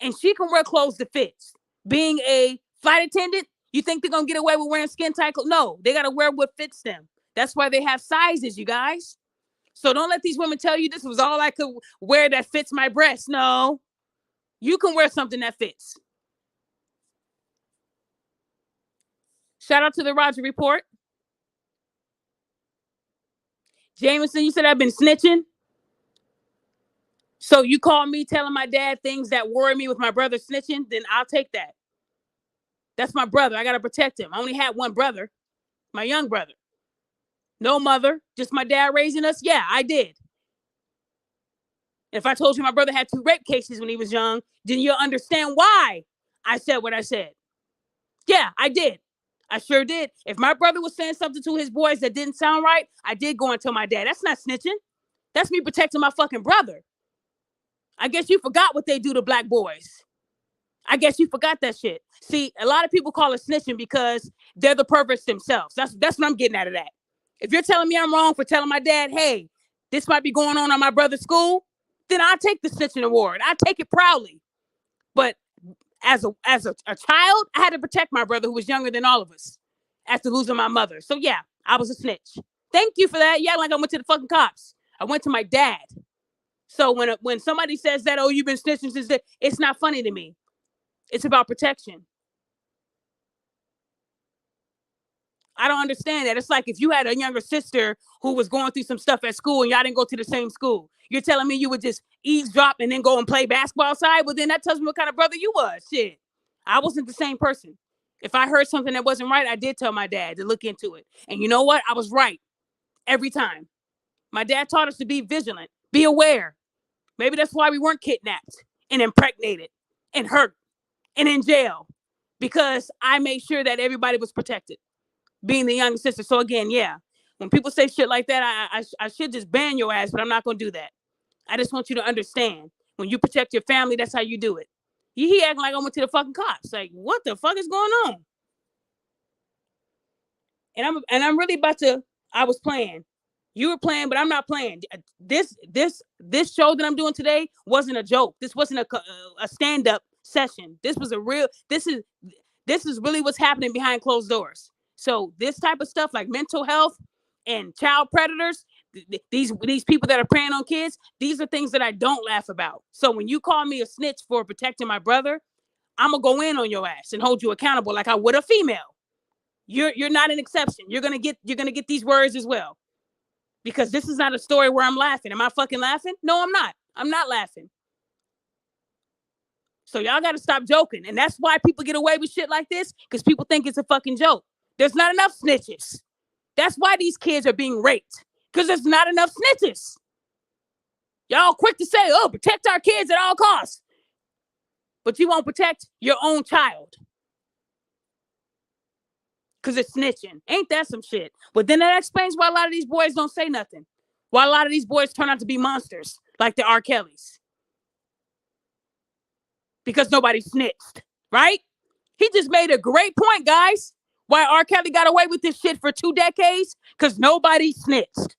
And she can wear clothes that fits. Being a flight attendant, you think they're going to get away with wearing skin tight clothes? No, they got to wear what fits them. That's why they have sizes, you guys. So don't let these women tell you this was all I could wear that fits my breast. No, you can wear something that fits. Shout out to the Roger Report. Jameson, you said I've been snitching. So you call me telling my dad things that worry me with my brother snitching, then I'll take that. That's my brother. I got to protect him. I only had one brother, my young brother. No mother, just my dad raising us. Yeah, I did. If I told you my brother had 2 rape cases when he was young, then you'll understand why I said what I said. Yeah, I did. I sure did. If my brother was saying something to his boys that didn't sound right, I did go and tell my dad. That's not snitching. That's me protecting my fucking brother. I guess you forgot what they do to black boys. I guess you forgot that shit. See, a lot of people call it snitching because they're the perverts themselves. That's what I'm getting out of that. If you're telling me I'm wrong for telling my dad, hey, this might be going on my brother's school, then I'll take the snitching award. I take it proudly. But as a child, I had to protect my brother who was younger than all of us after losing my mother. So yeah, I was a snitch. Thank you for that. Yeah, like I went to the fucking cops. I went to my dad. So when somebody says that, oh, you've been snitching since then, it's not funny to me. It's about protection. I don't understand that. It's like if you had a younger sister who was going through some stuff at school and y'all didn't go to the same school. You're telling me you would just eavesdrop and then go and play basketball outside? Well, then that tells me what kind of brother you was. Shit. I wasn't the same person. If I heard something that wasn't right, I did tell my dad to look into it. And you know what? I was right every time. My dad taught us to be vigilant, be aware. Maybe that's why we weren't kidnapped and impregnated and hurt and in jail, because I made sure that everybody was protected, being the young sister. So again, yeah, when people say shit like that, I should just ban your ass, but I'm not going to do that. I just want you to understand When you protect your family, that's how you do it. He acting like I went to the fucking cops. Like, what the fuck is going on? And I'm really about to. I was playing. You were playing, but I'm not playing. This show that I'm doing today wasn't a joke. This wasn't a stand-up session. This was a real. This is really what's happening behind closed doors. So this type of stuff, like mental health and child predators, these people that are preying on kids, these are things that I don't laugh about. So when you call me a snitch for protecting my brother, I'm gonna go in on your ass and hold you accountable like I would a female. You're not an exception. You're gonna get these words as well. Because this is not a story where I'm laughing. Am I fucking laughing? No, I'm not. I'm not laughing. So y'all got to stop joking. And that's why people get away with shit like this, because people think it's a fucking joke. There's not enough snitches. That's why these kids are being raped, because there's not enough snitches. Y'all quick to say, oh, protect our kids at all costs. But you won't protect your own child. Because it's snitching. Ain't that some shit? But then that explains why a lot of these boys don't say nothing. Why a lot of these boys turn out to be monsters, like the R. Kellys. Because nobody snitched, right? He just made a great point, guys. Why R. Kelly got away with this shit for 2 decades? Because nobody snitched.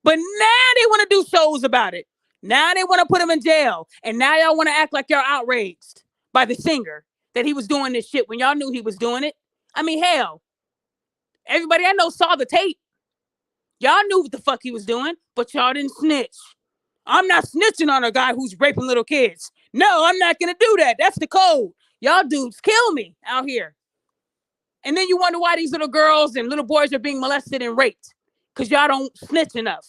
But now they want to do shows about it. Now they want to put him in jail. And now y'all want to act like y'all outraged by the singer that he was doing this shit when y'all knew he was doing it. I mean, hell. Everybody I know saw the tape. Y'all knew what the fuck he was doing, but y'all didn't snitch. I'm not snitching on a guy who's raping little kids. No, I'm not going to do that. That's the code. Y'all dudes kill me out here. And then you wonder why these little girls and little boys are being molested and raped. Because y'all don't snitch enough.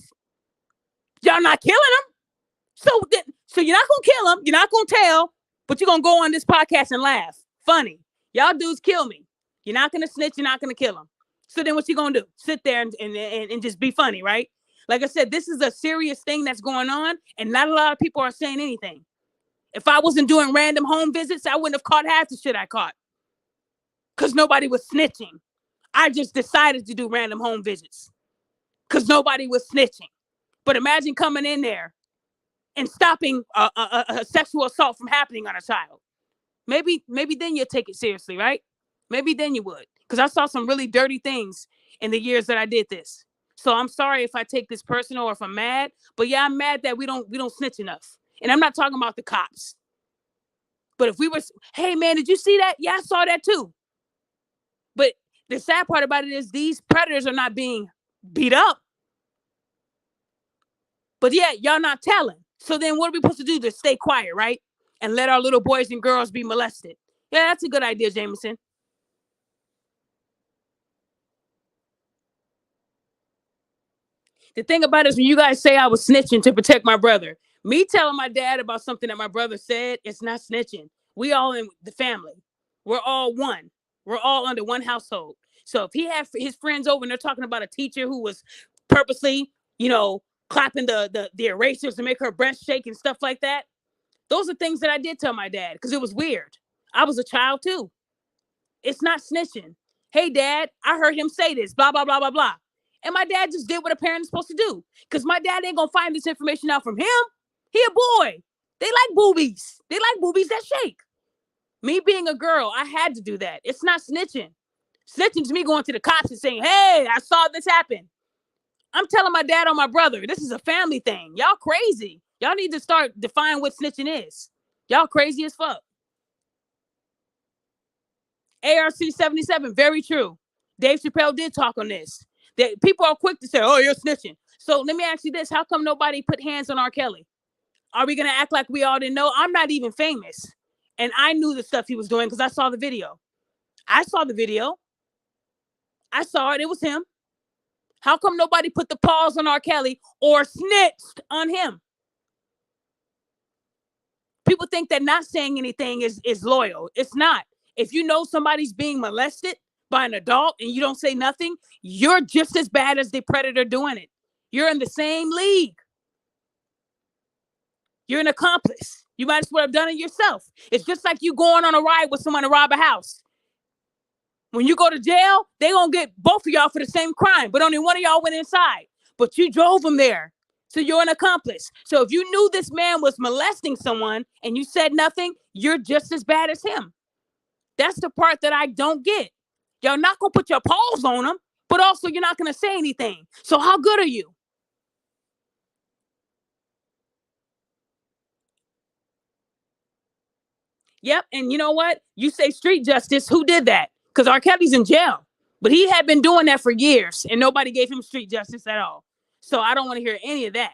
Y'all not killing them. So you're not going to kill them. You're not going to tell. But you're going to go on this podcast and laugh. Funny. Y'all dudes kill me. You're not going to snitch. You're not going to kill them. So then what you going to do? Sit there and just be funny, right? Like I said, this is a serious thing that's going on. And not a lot of people are saying anything. If I wasn't doing random home visits, I wouldn't have caught half the shit I caught. Because nobody was snitching. I just decided to do random home visits. Because nobody was snitching. But imagine coming in there and stopping a sexual assault from happening on a child. Maybe then you'll take it seriously, right? Maybe then you would. Because I saw some really dirty things in the years that I did this. So I'm sorry if I take this personal or if I'm mad. But yeah, I'm mad that we don't snitch enough. And I'm not talking about the cops. But if we were, hey man, did you see that? Yeah, I saw that too. But the sad part about it is these predators are not being beat up. But yeah, y'all not telling. So then what are we supposed to do? To stay quiet, right? And let our little boys and girls be molested. Yeah, that's a good idea, Jameson. The thing about it is when you guys say I was snitching to protect my brother, me telling my dad about something that my brother said, it's not snitching. We all in the family. We're all one. We're all under one household. So if he had his friends over and they're talking about a teacher who was purposely, clapping the erasers to make her breast shake and stuff like that, those are things that I did tell my dad because it was weird. I was a child too. It's not snitching. Hey, Dad, I heard him say this, blah, blah, blah, blah, blah. And my dad just did what a parent is supposed to do. Because my dad ain't going to find this information out from him. He a boy. They like boobies. They like boobies that shake. Me being a girl, I had to do that. It's not snitching. Snitching is me going to the cops and saying, hey, I saw this happen. I'm telling my dad or my brother, this is a family thing. Y'all crazy. Y'all need to start defining what snitching is. Y'all crazy as fuck. ARC 77, very true. Dave Chappelle did talk on this. That people are quick to say, oh, you're snitching. So let me ask you this. How come nobody put hands on R. Kelly? Are we going to act like we all didn't know? I'm not even famous. And I knew the stuff he was doing because I saw the video. I saw the video. I saw it. It was him. How come nobody put the paws on R. Kelly or snitched on him? People think that not saying anything is loyal. It's not. If you know somebody's being molested by an adult and you don't say nothing, you're just as bad as the predator doing it. You're in the same league. You're an accomplice. You might as well have done it yourself. It's just like you going on a ride with someone to rob a house. When you go to jail, they're going to get both of y'all for the same crime, but only one of y'all went inside. But you drove them there. So you're an accomplice. So if you knew this man was molesting someone and you said nothing, you're just as bad as him. That's the part that I don't get. You're not going to put your paws on him, but also you're not going to say anything. So how good are you? Yep. And you know what? You say street justice. Who did that? Because R. Kelly's in jail. But he had been doing that for years and nobody gave him street justice at all. So I don't want to hear any of that.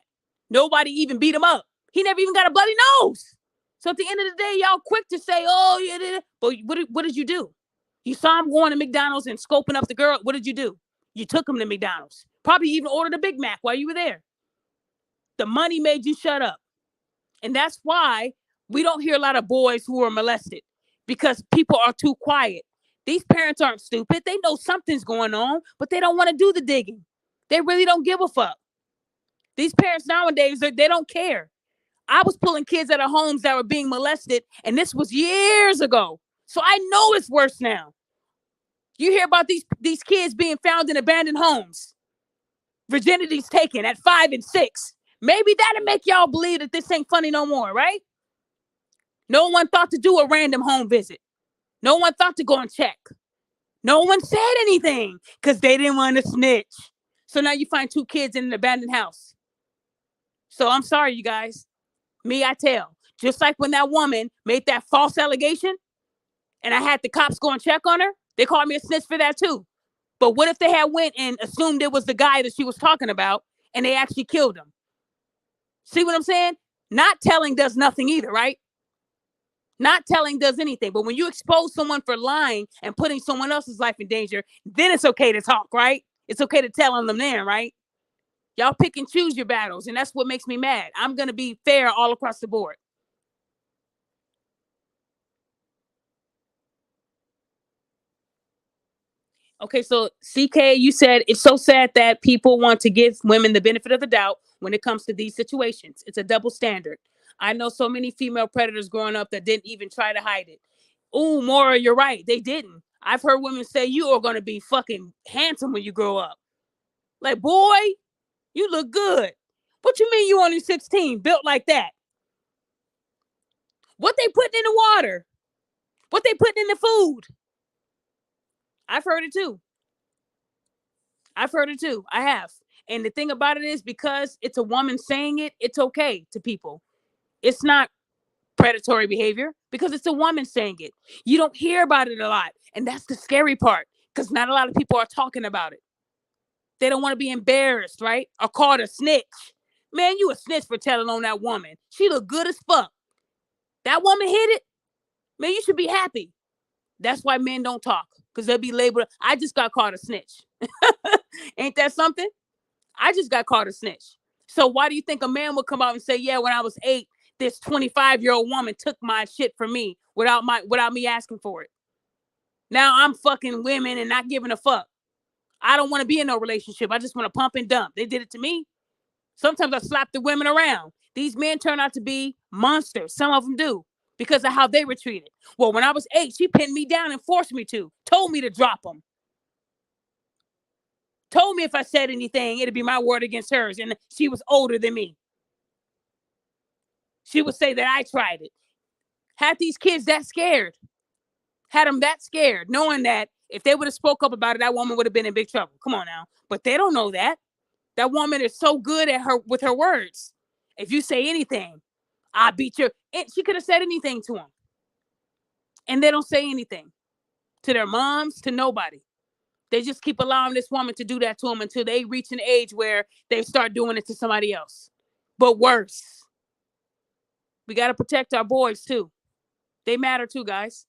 Nobody even beat him up. He never even got a bloody nose. So at the end of the day, y'all quick to say, oh, yeah. But what did you do? You saw him going to McDonald's and scoping up the girl. What did you do? You took him to McDonald's. Probably even ordered a Big Mac while you were there. The money made you shut up. And that's why we don't hear a lot of boys who are molested, because people are too quiet. These parents aren't stupid. They know something's going on, but they don't want to do the digging. They really don't give a fuck. These parents nowadays, they don't care. I was pulling kids out of homes that were being molested, and this was years ago. So I know it's worse now. You hear about these kids being found in abandoned homes. Virginity's taken at 5 and 6. Maybe that'll make y'all believe that this ain't funny no more, right? No one thought to do a random home visit. No one thought to go and check. No one said anything because they didn't want to snitch. So now you find 2 kids in an abandoned house. So I'm sorry, you guys. Me, I tell. Just like when that woman made that false allegation and I had the cops go and check on her, they called me a snitch for that too. But what if they had went and assumed it was the guy that she was talking about and they actually killed him? See what I'm saying? Not telling does nothing either, right? Not telling does anything. But when you expose someone for lying and putting someone else's life in danger, then it's okay to talk, right? It's okay to tell on them then, right? Y'all pick and choose your battles, and that's what makes me mad. I'm going to be fair all across the board. Okay, so CK, you said it's so sad that people want to give women the benefit of the doubt when it comes to these situations. It's a double standard. I know so many female predators growing up that didn't even try to hide it. Ooh, Maura, you're right. They didn't. I've heard women say you are going to be fucking handsome when you grow up. Like, boy, you look good. What you mean you only 16, built like that? What they putting in the water? What they putting in the food? I've heard it too. I've heard it too. I have. And the thing about it is, because it's a woman saying it, it's okay to people. It's not predatory behavior because it's a woman saying it. You don't hear about it a lot. And that's the scary part, because not a lot of people are talking about it. They don't want to be embarrassed, right? Or called a snitch. Man, you a snitch for telling on that woman. She look good as fuck. That woman hit it. Man, you should be happy. That's why men don't talk, because they'll be labeled. I just got called a snitch. Ain't that something? I just got called a snitch. So why do you think a man would come out and say, yeah, when I was 8, this 25-year-old woman took my shit from me without me asking for it? Now I'm fucking women and not giving a fuck. I don't want to be in no relationship. I just want to pump and dump. They did it to me. Sometimes I slap the women around. These men turn out to be monsters. Some of them do, because of how they were treated. Well, when I was 8, she pinned me down and forced me to. Told me to drop them. Told me if I said anything, it'd be my word against hers. And she was older than me. She would say that I tried it. Had these kids that scared. Had them that scared, knowing that if they would have spoke up about it, that woman would have been in big trouble. Come on now. But they don't know that. That woman is so good at her with her words. If you say anything, I beat you. And she could have said anything to them. And they don't say anything to their moms, to nobody. They just keep allowing this woman to do that to them until they reach an age where they start doing it to somebody else. But worse. We got to protect our boys too. They matter too, guys.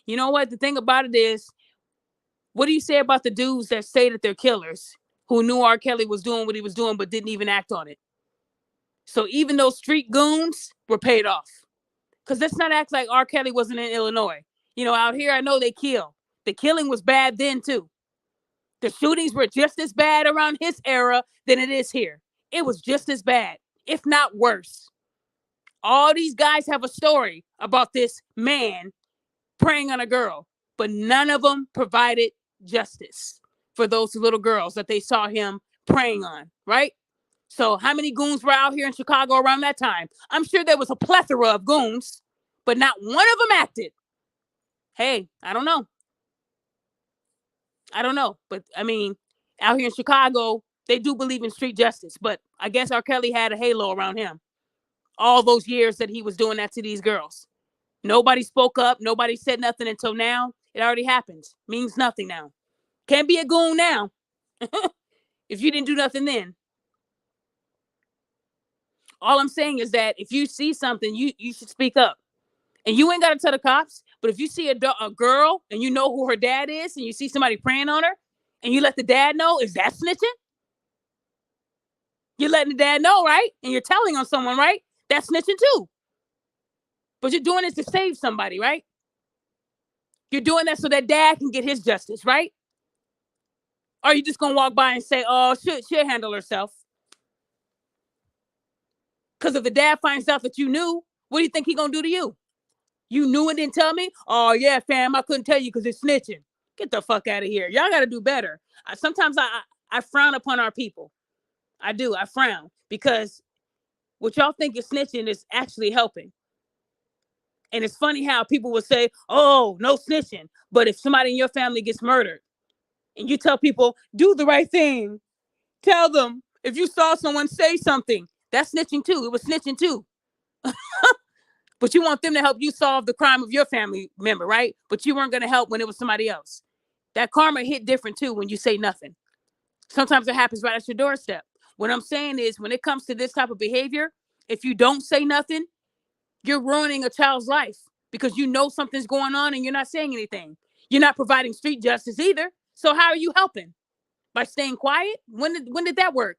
You know what? The thing about it is, what do you say about the dudes that say that they're killers, who knew R. Kelly was doing what he was doing but didn't even act on it? So even those street goons were paid off. Because let's not act like R. Kelly wasn't in Illinois. You know, out here, I know they kill. The killing was bad then too. The shootings were just as bad around his era than it is here. It was just as bad, if not worse. All these guys have a story about this man preying on a girl, but none of them provided justice for those little girls that they saw him preying on, right? So how many goons were out here in Chicago around that time? I'm sure there was a plethora of goons, but not one of them acted. Hey, I don't know. But I mean, out here in Chicago, they do believe in street justice, but I guess R. Kelly had a halo around him all those years that he was doing that to these girls. Nobody spoke up. Nobody said nothing until now. It already happened. Means nothing now. Can't be a goon now if you didn't do nothing then. All I'm saying is that if you see something, you should speak up. And you ain't got to tell the cops. But if you see a girl and you know who her dad is and you see somebody preying on her and you let the dad know, is that snitching? You're letting the dad know, right? And you're telling on someone, right? That's snitching too. But you're doing it to save somebody, right? You're doing that so that dad can get his justice, right? Or are you just going to walk by and say, oh, she'll handle herself? Because if the dad finds out that you knew, what do you think he's going to do to you? You knew and didn't tell me? Oh, yeah, fam, I couldn't tell you because it's snitching. Get the fuck out of here. Y'all got to do better. Sometimes I frown upon our people. I do. I frown because what y'all think is snitching is actually helping. And it's funny how people will say, oh, no snitching. But if somebody in your family gets murdered and you tell people, do the right thing, tell them if you saw someone say something, that's snitching too. It was snitching too. But you want them to help you solve the crime of your family member, right? But you weren't going to help when it was somebody else. That karma hit different too when you say nothing. Sometimes it happens right at your doorstep. What I'm saying is when it comes to this type of behavior, if you don't say nothing, you're ruining a child's life because you know something's going on and you're not saying anything. You're not providing street justice either. So how are you helping? By staying quiet? When did that work?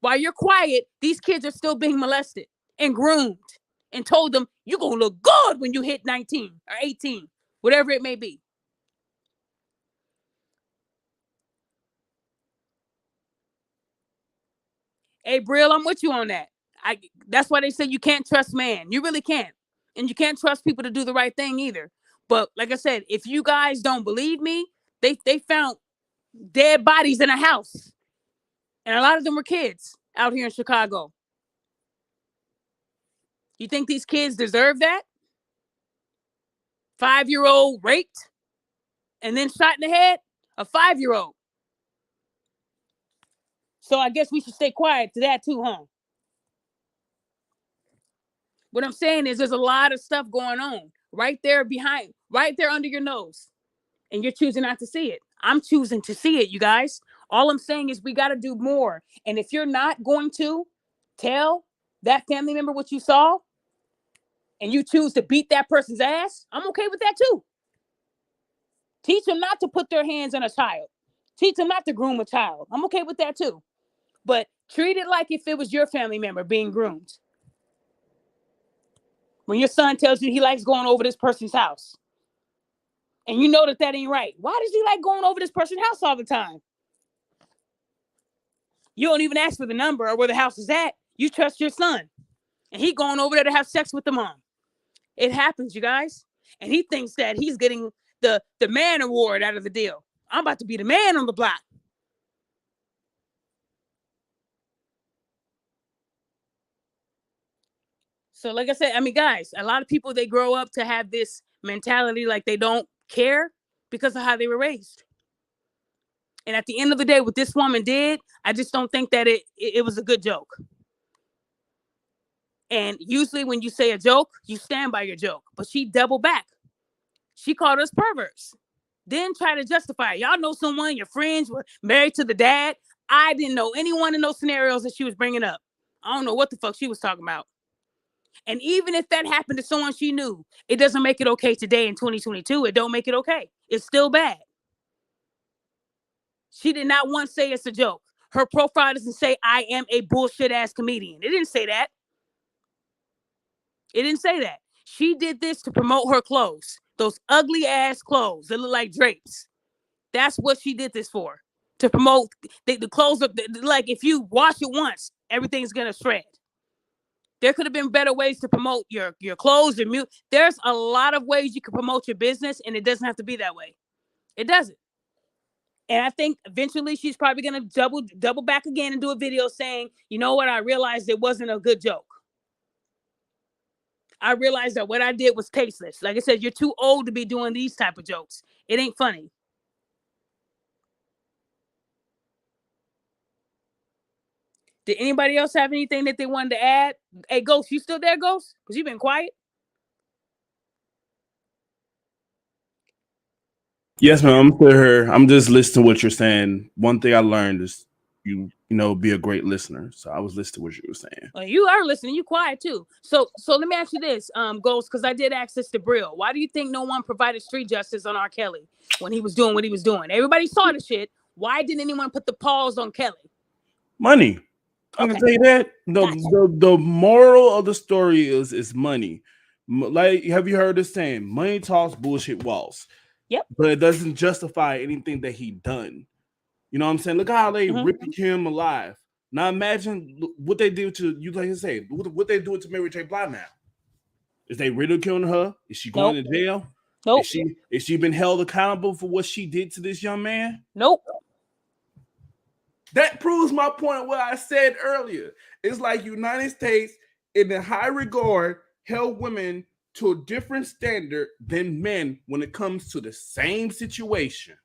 While you're quiet, these kids are still being molested and groomed and told them, you're going to look good when you hit 19 or 18, whatever it may be. Hey, Brill, I'm with you on that. That's why they say you can't trust man. You really can't. And you can't trust people to do the right thing either. But like I said, if you guys don't believe me, they found dead bodies in a house. And a lot of them were kids out here in Chicago. You think these kids deserve that? 5-year-old raped and then shot in the head? A 5-year-old. So I guess we should stay quiet to that too, huh? What I'm saying is there's a lot of stuff going on right there behind, right there under your nose. And you're choosing not to see it. I'm choosing to see it, you guys. All I'm saying is we got to do more. And if you're not going to tell that family member what you saw and you choose to beat that person's ass, I'm okay with that too. Teach them not to put their hands on a child. Teach them not to groom a child. I'm okay with that too. But treat it like if it was your family member being groomed. When your son tells you he likes going over this person's house and you know that ain't right. Why does he like going over this person's house all the time? You don't even ask for the number or where the house is at. You trust your son. And he going over there to have sex with the mom. It happens, you guys. And he thinks that he's getting the man award out of the deal. I'm about to be the man on the block. So like I said, I mean, guys, a lot of people, they grow up to have this mentality like they don't care because of how they were raised. And at the end of the day, what this woman did, I just don't think that it was a good joke. And usually when you say a joke, you stand by your joke. But she doubled back. She called us perverts. Then try to justify it. Y'all know someone, your friends were married to the dad. I didn't know anyone in those scenarios that she was bringing up. I don't know what the fuck she was talking about. And even if that happened to someone she knew, it doesn't make it okay today in 2022. It don't make it okay. It's still bad. She did not once say it's a joke. Her profile doesn't say I am a bullshit ass comedian. It didn't say that. It didn't say that. She did this to promote her clothes. Those ugly ass clothes that look like drapes. That's what she did this for. To promote the clothes. Like if you wash it once, everything's going to shred. There could have been better ways to promote your clothes, There's a lot of ways you can promote your business, and it doesn't have to be that way. It doesn't. And I think eventually she's probably gonna double back again and do a video saying, you know what, I realized it wasn't a good joke. I realized that what I did was tasteless. Like I said, you're too old to be doing these type of jokes. It ain't funny. Did anybody else have anything that they wanted to add? Hey, Ghost, you still there, Ghost? Because you've been quiet. Yes, ma'am. I'm still here. I'm just listening to what you're saying. One thing I learned is be a great listener. So I was listening to what you were saying. Well, you are listening. You quiet too. So let me ask you this, Ghost, because I did ask this to Brill. Why do you think no one provided street justice on R. Kelly when he was doing what he was doing? Everybody saw the shit. Why didn't anyone put the pause on Kelly? Money. I can tell you that. The moral of the story is money. Like, have you heard this saying? Money talks, bullshit walks. Yep. But it doesn't justify anything that he done. You know what I'm saying? Look how they ripped him alive. Now imagine what they do to you. Like I say, what they do to Mary J. Blige now? Is they ridiculing her? Is she going to jail? Nope. Is she been held accountable for what she did to this young man? Nope. That proves my point of what I said earlier. It's like United States, in the high regard, held women to a different standard than men when it comes to the same situation.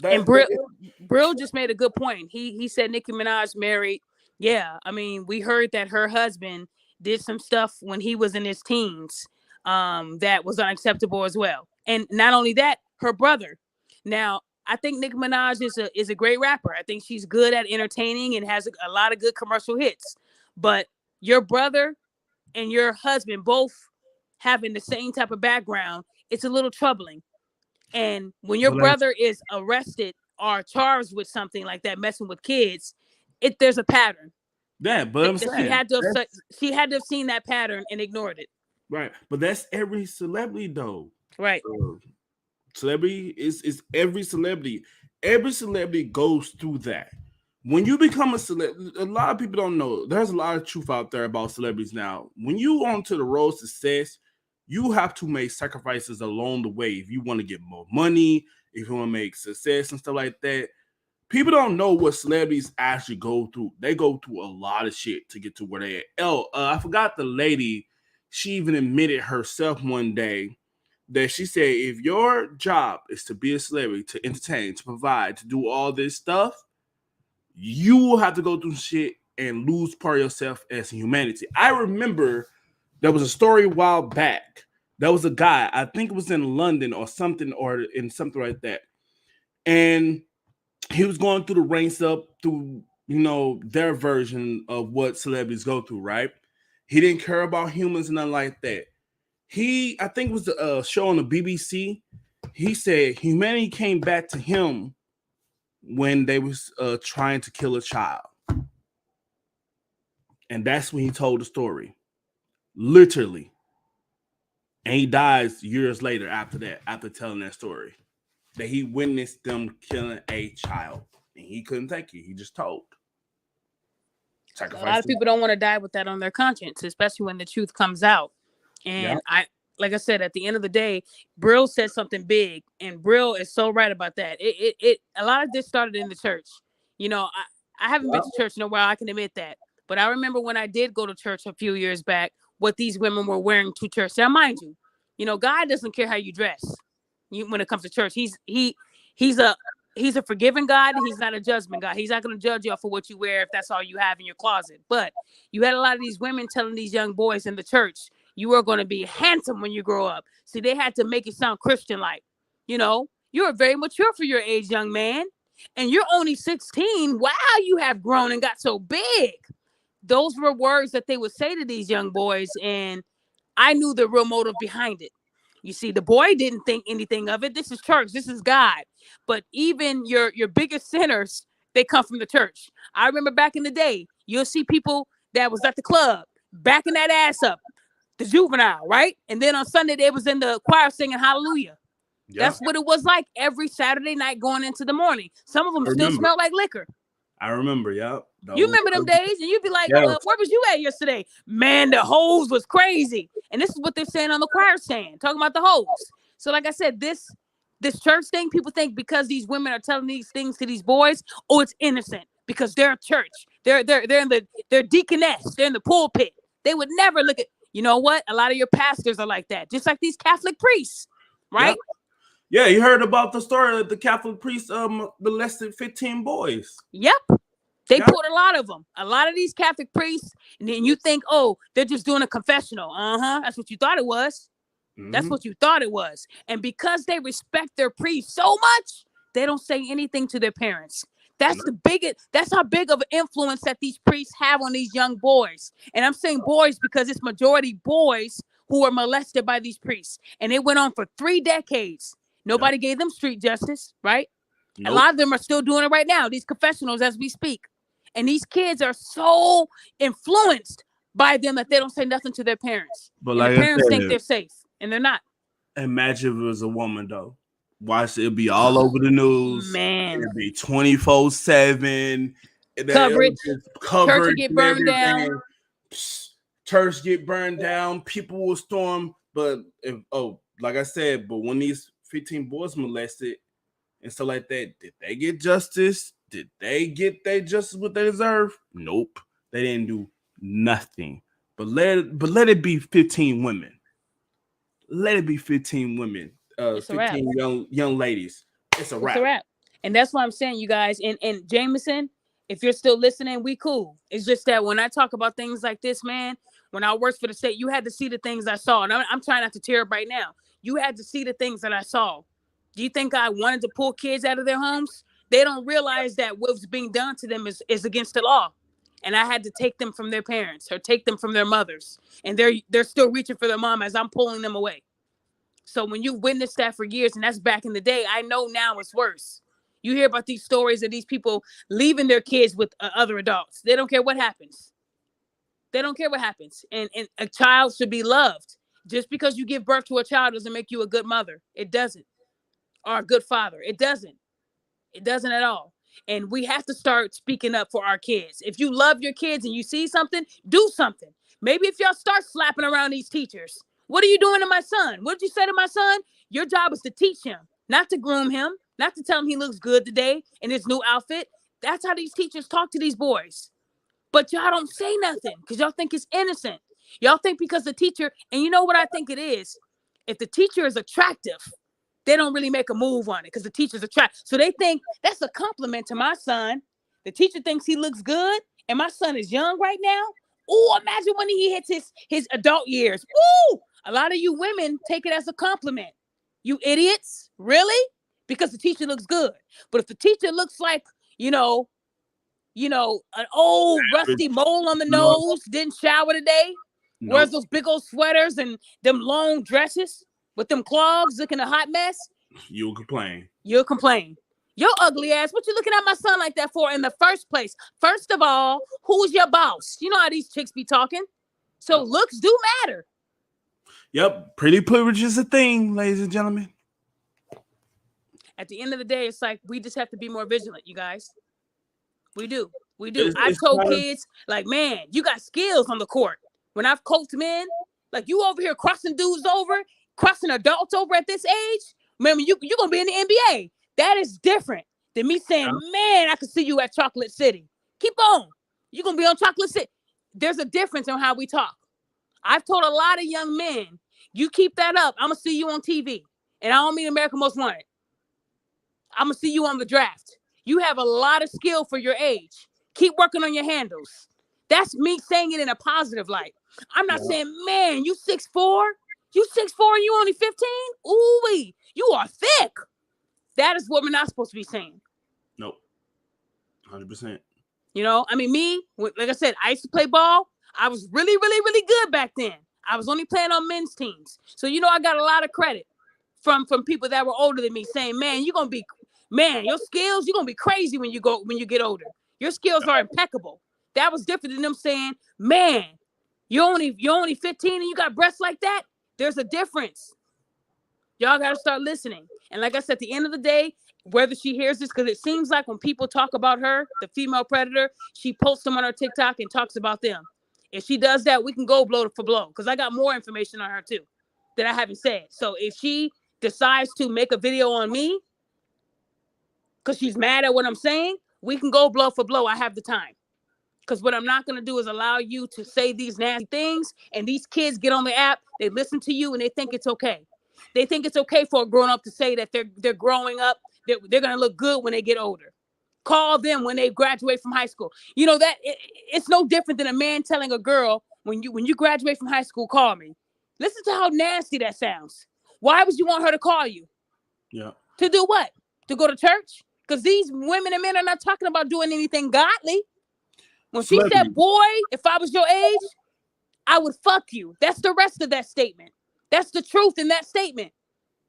And Brill just made a good point. He said Nicki Minaj married. Yeah, I mean, we heard that her husband did some stuff when he was in his teens that was unacceptable as well. And not only that, her brother. Now, I think Nicki Minaj is a great rapper. I think she's good at entertaining and has a lot of good commercial hits. But your brother and your husband both having the same type of background, it's a little troubling. And when your brother is arrested or charged with something like that, messing with kids, there's a pattern. Yeah, but I'm saying she had to have seen that pattern and ignored it. Right, but that's every celebrity though. Right. Celebrity is every celebrity. Every celebrity goes through that. When you become a celebrity, a lot of people don't know. There's a lot of truth out there about celebrities now. When you onto the road to success, you have to make sacrifices along the way. If you want to get more money, if you want to make success and stuff like that, people don't know what celebrities actually go through. They go through a lot of shit to get to where they at. I forgot the lady. She even admitted herself one day that she said, if your job is to be a celebrity, to entertain, to provide, to do all this stuff, you will have to go through shit and lose part of yourself as humanity. I remember there was a story a while back. There was a guy, I think it was in London or something like that. And he was going through the ranks up through, their version of what celebrities go through, right? He didn't care about humans and nothing like that. I think it was a show on the BBC. He said humanity came back to him when they was trying to kill a child. And that's when he told the story. Literally. And he dies years later after that, after telling that story. That he witnessed them killing a child. And he couldn't take it. He just told. A lot of people don't want to die with that on their conscience, especially when the truth comes out. And like I said, at the end of the day, Brill said something big, and Brill is so right about that. A lot of this started in the church. I haven't been to church in a while. I can admit that. But I remember when I did go to church a few years back, what these women were wearing to church. Now, mind you, God doesn't care how you dress. When it comes to church, he's a forgiving God. He's not a judgment God. He's not going to judge you for what you wear if that's all you have in your closet. But you had a lot of these women telling these young boys in the church, you are going to be handsome when you grow up. See, they had to make it sound Christian-like. You're very mature for your age, young man. And you're only 16. Wow, you have grown and got so big. Those were words that they would say to these young boys. And I knew the real motive behind it. You see, the boy didn't think anything of it. This is church. This is God. But even your biggest sinners, they come from the church. I remember back in the day, you'll see people that was at the club backing that ass up, the juvenile, right? And then on Sunday, they was in the choir singing hallelujah. Yeah. That's what it was like every Saturday night going into the morning. Some of them still smell like liquor. I remember, yeah. You remember them days, and you'd be like, where was you at yesterday? Man, the hose was crazy. And this is what they're saying on the choir stand, talking about the hose. So like I said, this This church thing, people think because these women are telling these things to these boys, oh, it's innocent because they're a church. They're in they're deaconess. They're in the pulpit. They would never look at. You know what? A lot of your pastors are like that, just like these Catholic priests, right? Yep. Yeah, you heard about the story that the Catholic priest molested 15 boys. Yep. They Yep. put a lot of them. A lot of these Catholic priests, and then you think, oh, they're just doing a confessional. That's what you thought it was. That's what you thought it was. And because they respect their priests so much, they don't say anything to their parents. That's that's how big of an influence that these priests have on these young boys. And I'm saying boys because it's majority boys who are molested by these priests. And it went on for 3 decades. Nobody gave them street justice, right? Nope. A lot of them are still doing it right now, these confessionals as we speak. And these kids are so influenced by them that they don't say nothing to their parents. But and like the parents I said, think they're safe, and they're not. Imagine if it was a woman, though. Watch it'd be all over the news. Man. It'd be 24/7. Coverage. Coverage Church get burned down. Church get burned down. People will storm. But like I said, but when these 15 boys molested and stuff like that, did they get justice? Did they get their justice what they deserve? Nope. They didn't do nothing. But let it be 15 women. Let it be 15 women. 15 young ladies. It's a wrap. And that's why I'm saying, you guys, and Jameson, if you're still listening, we cool. It's just that when I talk about things like this, man, when I worked for the state, you had to see the things I saw. And I'm trying not to tear up right now. You had to see the things that I saw. Do you think I wanted to pull kids out of their homes? They don't realize that what's being done to them is against the law. And I had to take them from their parents or take them from their mothers. And they're still reaching for their mom as I'm pulling them away. So when you witnessed that for years, and that's back in the day, I know now it's worse. You hear about these stories of these people leaving their kids with other adults. They don't care what happens. They don't care what happens. And a child should be loved. Just because you give birth to a child doesn't make you a good mother. It doesn't. Or a good father. It doesn't. It doesn't at all. And we have to start speaking up for our kids. If you love your kids and you see something, do something. Maybe if y'all start slapping around these teachers. What are you doing to my son? What did you say to my son? Your job is to teach him, not to groom him, not to tell him he looks good today in his new outfit. That's how these teachers talk to these boys. But y'all don't say nothing because y'all think it's innocent. Y'all think because the teacher, and you know what I think it is? If the teacher is attractive, they don't really make a move on it because the teacher's attractive. So they think that's a compliment to my son. The teacher thinks he looks good and my son is young right now. Oh, imagine when he hits his adult years. Ooh, a lot of you women take it as a compliment. You idiots, really? Because the teacher looks good. But if the teacher looks like, an old rusty mole on the nose, didn't shower today, wears those big old sweaters and them long dresses with them clogs looking a hot mess, you'll complain. You'll complain. Your ugly ass, what you looking at my son like that for in the first place? First of all, who's your boss? You know how these chicks be talking. So looks do matter. Yep, pretty privilege is a thing, ladies and gentlemen. At the end of the day, it's like we just have to be more vigilant, you guys. We do. I've told kids, like, man, you got skills on the court. When I've coached men, like you over here crossing dudes over, crossing adults over at this age, man, you're going to be in the NBA. That is different than me saying, man, I can see you at Chocolate City. Keep on. You're going to be on Chocolate City. There's a difference in how we talk. I've told a lot of young men, you keep that up, I'm going to see you on TV. And I don't mean America Most Wanted. I'm going to see you on the draft. You have a lot of skill for your age. Keep working on your handles. That's me saying it in a positive light. I'm not saying, man, you 6'4"? You 6'4" and you only 15? Ooh-wee, you are thick. That is what we're not supposed to be saying. Nope. 100%. Me, like I said, I used to play ball. I was really, really, really good back then. I was only playing on men's teams. So, I got a lot of credit from people that were older than me saying, man, your skills, you're going to be crazy when you get older. Your skills are impeccable. That was different than them saying, man, you're only 15 and you got breasts like that. There's a difference. Y'all got to start listening. And like I said, at the end of the day, whether she hears this, because it seems like when people talk about her, the female predator, she posts them on her TikTok and talks about them. If she does that, we can go blow for blow because I got more information on her too that I haven't said. So if she decides to make a video on me because she's mad at what I'm saying, we can go blow for blow. I have the time. Because what I'm not going to do is allow you to say these nasty things. And these kids get on the app, they listen to you, and they think it's okay. They think it's okay for a grown up to say that they're growing up, they're going to look good when they get older. Call them when they graduate from high school. You know that it's no different than a man telling a girl, when you graduate from high school, call me. Listen to how nasty that sounds. Why would you want her to call you? Yeah. To do what? To go to church? Because these women and men are not talking about doing anything godly. When she said, boy, if I was your age, I would fuck you. That's the rest of that statement. That's the truth in that statement.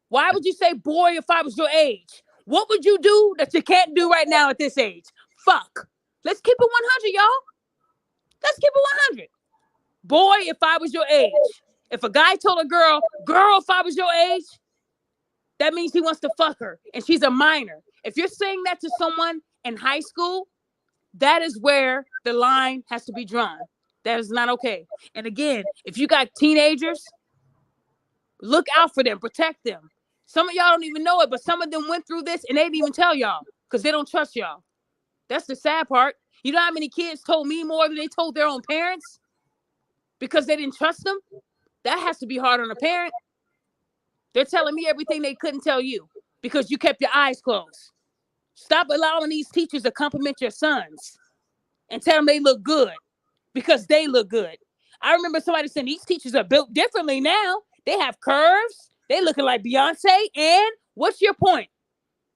Why would you say, boy, if I was your age? What would you do that you can't do right now at this age? Fuck. Let's keep it 100, y'all. Let's keep it 100. Boy, if I was your age. If a guy told a girl, if I was your age, that means he wants to fuck her and she's a minor. If you're saying that to someone in high school, that is where the line has to be drawn. That is not okay. And again, if you got teenagers, look out for them, protect them. Some of y'all don't even know it, but some of them went through this and they didn't even tell y'all because they don't trust y'all. That's the sad part. You know how many kids told me more than they told their own parents because they didn't trust them? That has to be hard on a parent. They're telling me everything they couldn't tell you because you kept your eyes closed. Stop allowing these teachers to compliment your sons and tell them they look good because they look good. I remember somebody saying these teachers are built differently now. They have curves. They looking like Beyonce. And what's your point?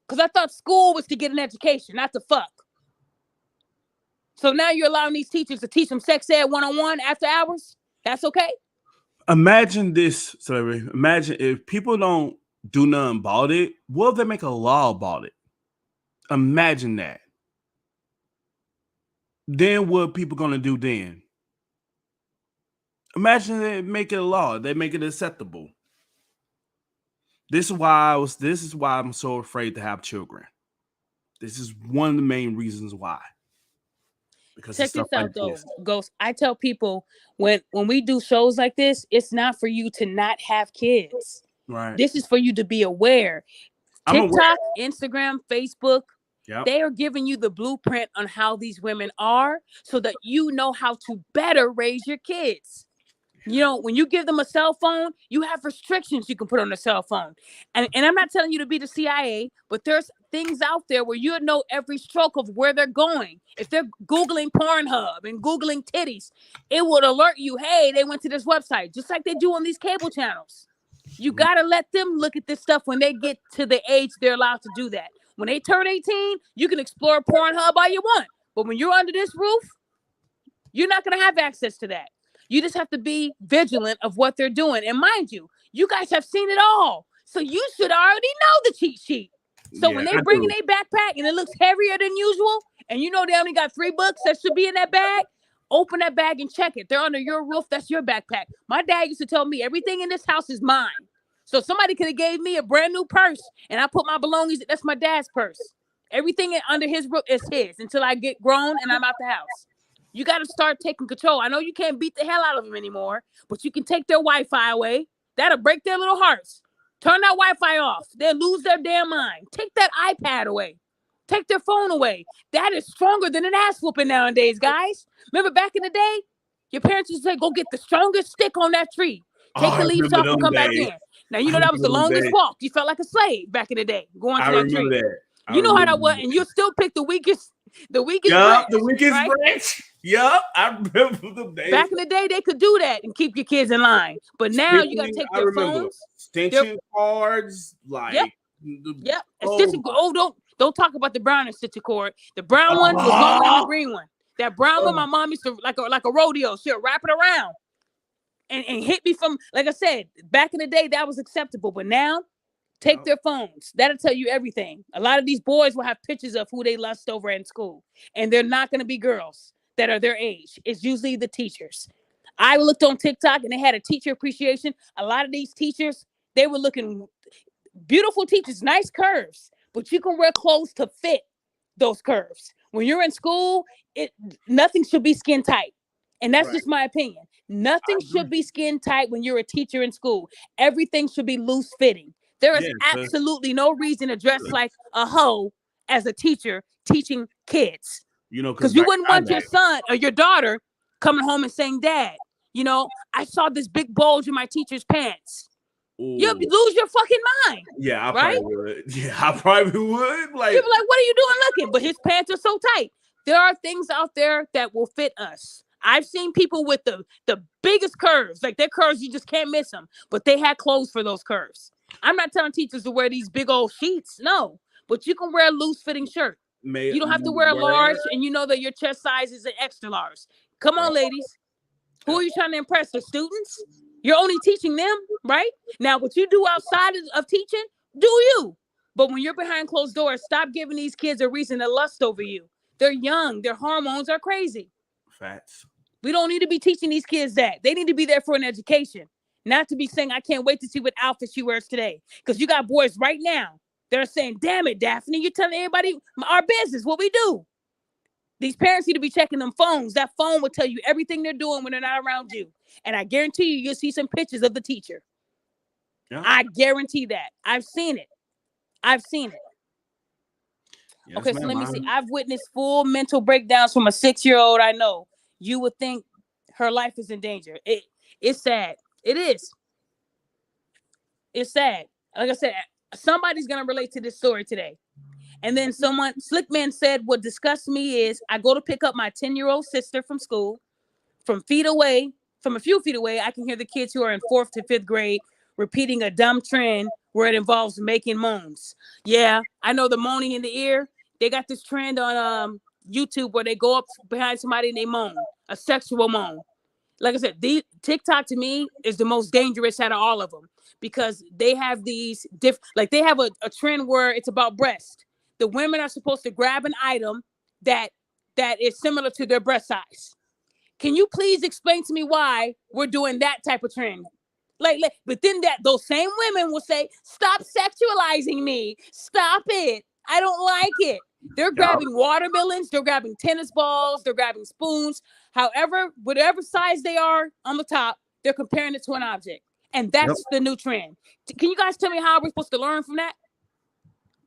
Because I thought school was to get an education, not to fuck. So now you're allowing these teachers to teach them sex ed 101 after hours? That's okay? Imagine this, CelebriD. Imagine if people don't do nothing about it, what if they make a law about it? Imagine that. Then what are people going to do then? Imagine they make it a law. They make it acceptable. This is why I'm so afraid to have children. This is one of the main reasons why. Because check this out, though, Ghost. I tell people when we do shows like this, it's not for you to not have kids. Right. This is for you to be aware. TikTok, Instagram, Facebook, they are giving you the blueprint on how these women are so that you know how to better raise your kids. You know, when you give them a cell phone, you have restrictions you can put on the cell phone. And I'm not telling you to be the CIA, but there's things out there where you know every stroke of where they're going. If they're Googling Pornhub and Googling titties, it would alert you, hey, they went to this website, just like they do on these cable channels. You got to let them look at this stuff when they get to the age they're allowed to do that. When they turn 18, you can explore Pornhub all you want. But when you're under this roof, you're not going to have access to that. You just have to be vigilant of what they're doing. And mind you, you guys have seen it all. So you should already know the cheat sheet. So when they bring in a backpack and it looks heavier than usual, and you know they only got 3 books that should be in that bag, open that bag and check it. They're under your roof. That's your backpack. My dad used to tell me everything in this house is mine. So somebody could have gave me a brand new purse and I put my belongings. That's my dad's purse. Everything under his roof is his until I get grown and I'm out the house. You got to start taking control. I know you can't beat the hell out of them anymore, but you can take their Wi-Fi away. That'll break their little hearts. Turn that Wi-Fi off. They'll lose their damn mind. Take that iPad away. Take their phone away. That is stronger than an ass whooping nowadays, guys. Remember back in the day, your parents used to say, go get the strongest stick on that tree. Take the leaves off and come back in. Now, you know that was the longest walk. You felt like a slave back in the day going to that tree. You know how that was, and you still pick the weakest branch. The weakest branch. Yup, I remember them days. Back in the day, they could do that and keep your kids in line. But now you gotta take their phones. Extension cards, like yep. Don't talk about the brown extension cord. The brown one was longer than the green one. That brown one, my mom used to like a rodeo. She'll wrap it around and hit me from, like I said, back in the day, that was acceptable. But now, take their phones. That'll tell you everything. A lot of these boys will have pictures of who they lust over in school. And they're not going to be girls that are their age. It's usually the teachers. I looked on TikTok and they had a teacher appreciation. A lot of these teachers, they were looking beautiful teachers, nice curves. But you can wear clothes to fit those curves. When you're in school, nothing should be skin tight. And that's just my opinion. Nothing should be skin tight when you're a teacher in school. Everything should be loose fitting. There is Yeah, absolutely no reason to dress like a hoe as a teacher teaching kids. because Because you back wouldn't in my want your day, son or your daughter coming home and saying, Dad, I saw this big bulge in my teacher's pants. You'll ooh, lose your fucking mind, yeah, I right? probably would. Yeah, I probably would. Like, People are like, what are you doing looking? But his pants are so tight. There are things out there that will fit us. I've seen people with the biggest curves, like their curves, you just can't miss them. But they had clothes for those curves. I'm not telling teachers to wear these big old sheets, no. But you can wear a loose fitting shirt. You don't have to wear a large, and you know that your chest size is an extra large. Come on, ladies. Who are you trying to impress? The students? You're only teaching them, right? Now, what you do outside of teaching, do you. But when you're behind closed doors, stop giving these kids a reason to lust over you. They're young. Their hormones are crazy. facts. We don't need to be teaching these kids that. They need to be there for an education, not to be saying, I can't wait to see what outfit she wears today. Because you got boys right now that are saying, damn it, Daphne, you're telling everybody our business, what we do. These parents need to be checking them phones. That phone will tell you everything they're doing when they're not around you. And I guarantee you'll see some pictures of the teacher. Yeah. I guarantee that. I've seen it. I've seen it. Yes, Okay, so ma'am. let me see. I've witnessed full mental breakdowns from a 6-year-old I know. You would think her life is in danger. It's sad. It is. It's sad. Like I said, somebody's going to relate to this story today. And then Slick Man said, what disgusts me is I go to pick up my 10-year-old sister from school. From a few feet away, I can hear the kids who are in 4th to 5th grade repeating a dumb trend where it involves making moans. Yeah, I know the moaning in the ear. They got this trend on YouTube where they go up behind somebody and they moan, a sexual moan. Like I said, the TikTok to me is the most dangerous out of all of them because they have these like they have a trend where it's about breast. The women are supposed to grab an item that is similar to their breast size. Can you please explain to me why we're doing that type of trend? But then those same women will say, "Stop sexualizing me. Stop it. I don't like it." They're Yeah. grabbing watermelons. They're grabbing tennis balls. They're grabbing spoons. However, whatever size they are on the top, they're comparing it to an object, and that's the new trend. Can you guys tell me how we're supposed to learn from that?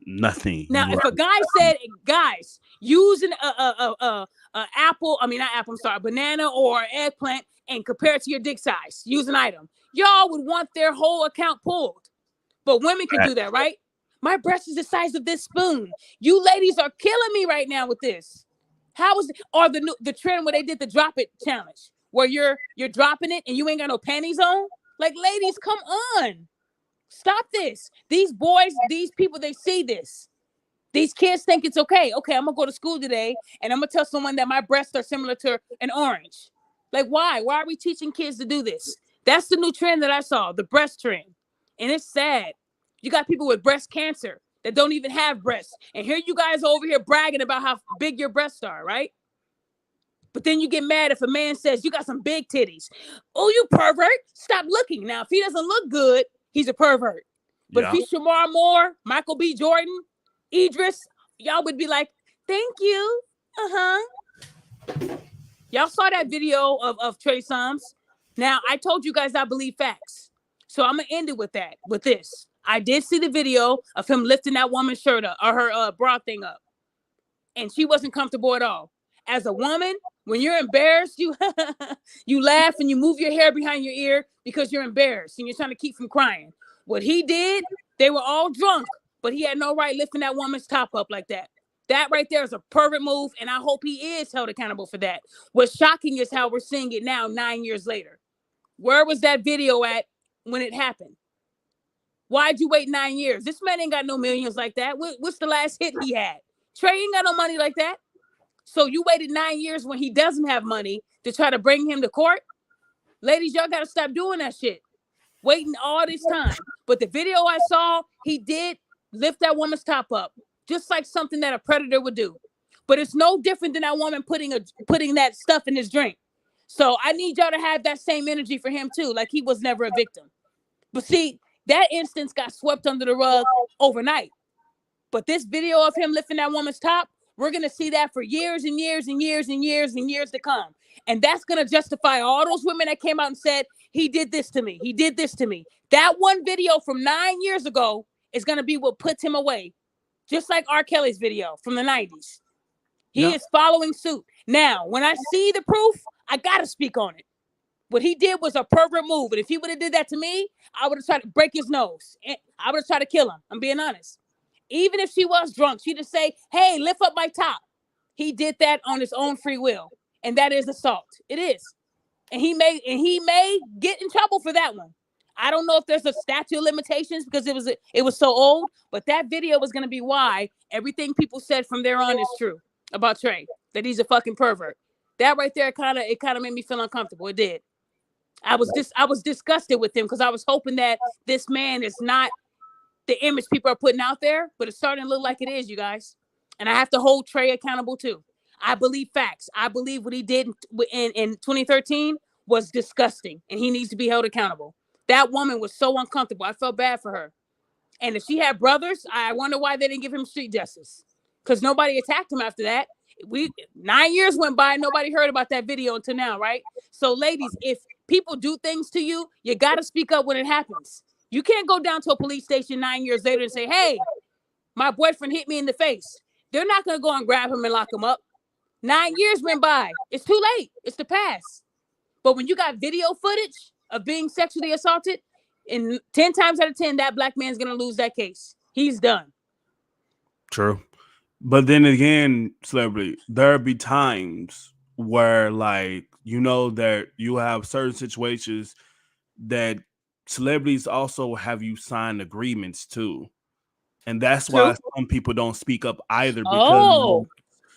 Nothing. Now, if a guy said, "Guys, use an apple, I mean not apple, I'm sorry, banana or eggplant, and compare it to your dick size, use an item," y'all would want their whole account pulled. But women can do that, right? My breast is the size of this spoon. You ladies are killing me right now with this. How is it? Or the trend where they did the drop it challenge, where you're dropping it and you ain't got no panties on? Like, ladies, come on. Stop this. These boys, these people, they see this. These kids think it's okay. Okay, I'm gonna go to school today and I'm gonna tell someone that my breasts are similar to an orange. Like, why? Why are we teaching kids to do this? That's the new trend that I saw, the breast trend. And it's sad. You got people with breast cancer that don't even have breasts. And here you guys over here bragging about how big your breasts are, right? But then you get mad if a man says, you got some big titties. Oh, you pervert. Stop looking. Now, if he doesn't look good, he's a pervert. But if he's Shamar Moore, Michael B. Jordan, Idris, y'all would be like, thank you. Y'all saw that video of Trey Songz. Now, I told you guys I believe facts. So I'm going to end it with this. I did see the video of him lifting that woman's shirt up, or her bra thing up. And she wasn't comfortable at all. As a woman, when you're embarrassed, you you laugh and you move your hair behind your ear because you're embarrassed and you're trying to keep from crying. What he did, they were all drunk, but he had no right lifting that woman's top up like that. That right there is a pervert move, and I hope he is held accountable for that. What's shocking is how we're seeing it now, 9 years later. Where was that video at when it happened? Why'd you wait 9 years? This man ain't got no millions like that. What's the last hit he had? Trey ain't got no money like that. So you waited 9 years when he doesn't have money to try to bring him to court? Ladies, y'all got to stop doing that shit. Waiting all this time. But the video I saw, he did lift that woman's top up, just like something that a predator would do. But it's no different than that woman putting that stuff in his drink. So I need y'all to have that same energy for him too, like he was never a victim. But see, that instance got swept under the rug overnight. But this video of him lifting that woman's top, We're going to see that for years and years and years and years and years to come. And that's going to justify all those women that came out and said, he did this to me. He did this to me. That one video from 9 years ago is going to be what puts him away. Just like R. Kelly's video from the 90s. He is following suit. Now, when I see the proof, I got to speak on it. What he did was a pervert move. And if he would have did that to me, I would have tried to break his nose. I would have tried to kill him. I'm being honest. Even if she was drunk, she'd just say, hey, lift up my top. He did that on his own free will. And that is assault. It is. And he may get in trouble for that one. I don't know if there's a statute of limitations because it was so old, but that video was going to be why everything people said from there on is true about Trey, that he's a fucking pervert. That right there kind of made me feel uncomfortable. It did. I was disgusted with him because I was hoping that this man is not the image people are putting out there, but it's starting to look like it is, you guys. And I have to hold Trey accountable too. I believe facts. I believe what he did in 2013 was disgusting, and he needs to be held accountable. That woman was so uncomfortable. I felt bad for her. And if she had brothers, I wonder why they didn't give him street justice. Because nobody attacked him after that. 9 years went by, nobody heard about that video until now, right? So, ladies, if people do things to you, you got to speak up when it happens. You can't go down to a police station 9 years later and say, hey, my boyfriend hit me in the face. They're not going to go and grab him and lock him up. 9 years went by. It's too late. It's the past. But when you got video footage of being sexually assaulted, and 10 times out of 10, that black man's going to lose that case. He's done. True. But then again, CelebriD, there'll be times where, like, you know, that you have certain situations that celebrities also have you sign agreements too. And that's why some people don't speak up either. Because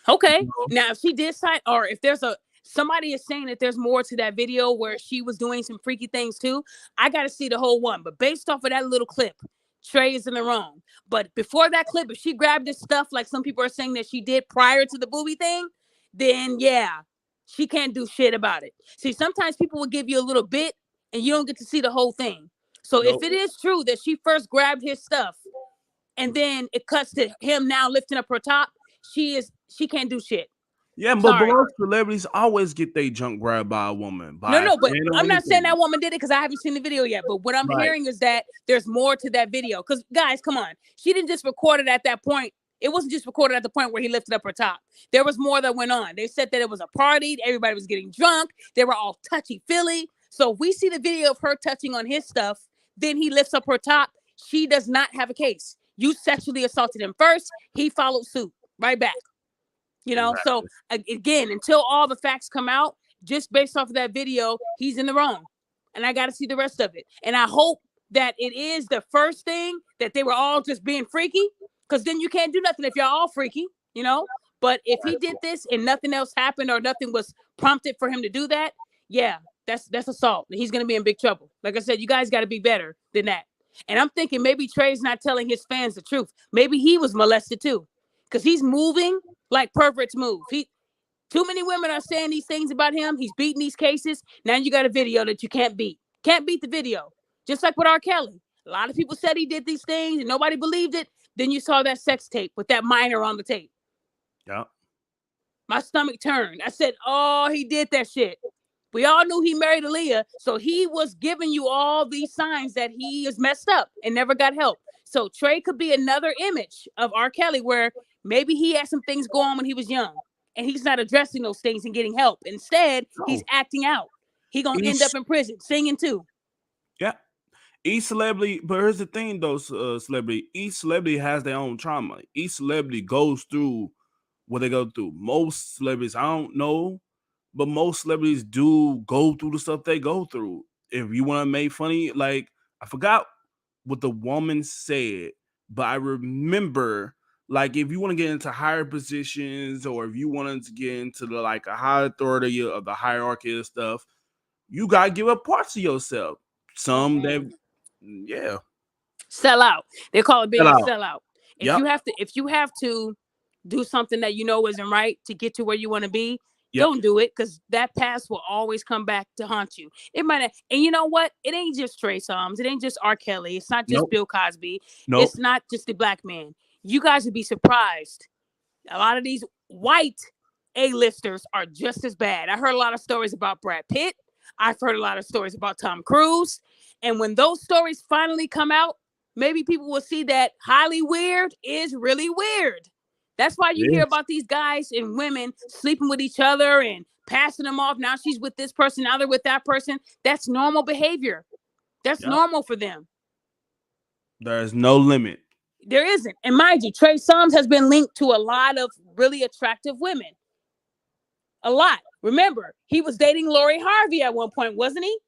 okay. Now, if she did sign, or if there's somebody is saying that there's more to that video where she was doing some freaky things too, I got to see the whole one. But based off of that little clip, Trey is in the wrong. But before that clip, if she grabbed this stuff like some people are saying that she did prior to the booby thing, then yeah, she can't do shit about it. See, sometimes people will give you a little bit and you don't get to see the whole thing. So if it is true that she first grabbed his stuff and then it cuts to him now lifting up her top, she can't do shit. Yeah, but most celebrities always get their junk grabbed by a woman. No, but I'm not saying that woman did it because I haven't seen the video yet. But what I'm hearing is that there's more to that video. Because, guys, come on. She didn't just record it at that point. It wasn't just recorded at the point where he lifted up her top. There was more that went on. They said that it was a party. Everybody was getting drunk. They were all touchy-feely. So if we see the video of her touching on his stuff, then he lifts up her top. She does not have a case. You sexually assaulted him first. He followed suit right back. You know, so again, until all the facts come out, just based off of that video, he's in the wrong. And I got to see the rest of it. And I hope that it is the first thing that they were all just being freaky, because then you can't do nothing if you're all freaky, you know. But if he did this and nothing else happened or nothing was prompted for him to do that, yeah, that's assault. He's going to be in big trouble. Like I said, you guys got to be better than that. And I'm thinking maybe Trey's not telling his fans the truth. Maybe he was molested too. Because he's moving like perverts move. Too many women are saying these things about him. He's beating these cases. Now you got a video that you can't beat. Can't beat the video. Just like with R. Kelly. A lot of people said he did these things and nobody believed it. Then you saw that sex tape with that minor on the tape. Yeah. My stomach turned. I said, oh, he did that shit. We all knew he married Aaliyah. So he was giving you all these signs that he is messed up and never got help. So Trey could be another image of R. Kelly where maybe he had some things go on when he was young and he's not addressing those things and getting help. Instead, he's acting out. He's going to end up in prison singing too. Yeah. Each celebrity, but here's the thing though, celebrity, each celebrity has their own trauma. Each celebrity goes through what they go through. Most celebrities, I don't know, but most celebrities do go through the stuff they go through. If you want to make funny, like, I forgot what the woman said, but I remember, like, if you want to get into higher positions or if you wanted to get into the, like, a high authority of the hierarchy of stuff, you got to give up parts of yourself. Some that, yeah. Sell out. They call it being a sellout. If you have to do something that you know isn't right to get to where you want to be, don't do it, because that past will always come back to haunt you. It might, and you know what? It ain't just Trey Songz. It ain't just R. Kelly. It's not just Bill Cosby. It's not just the black man. You guys would be surprised A lot of these white A-listers are just as bad. I heard a lot of stories about Brad Pitt. I've heard a lot of stories about Tom Cruise. And when those stories finally come out, maybe people will see that highly weird is really weird. That's why you hear Yes. about these guys and women sleeping with each other and passing them off. Now she's with this person, now they're with that person. That's normal behavior. That's Yep. normal for them. There's no limit. There isn't. And mind you, Trey Songz has been linked to a lot of really attractive women. A lot. Remember, he was dating Lori Harvey at one point, wasn't he?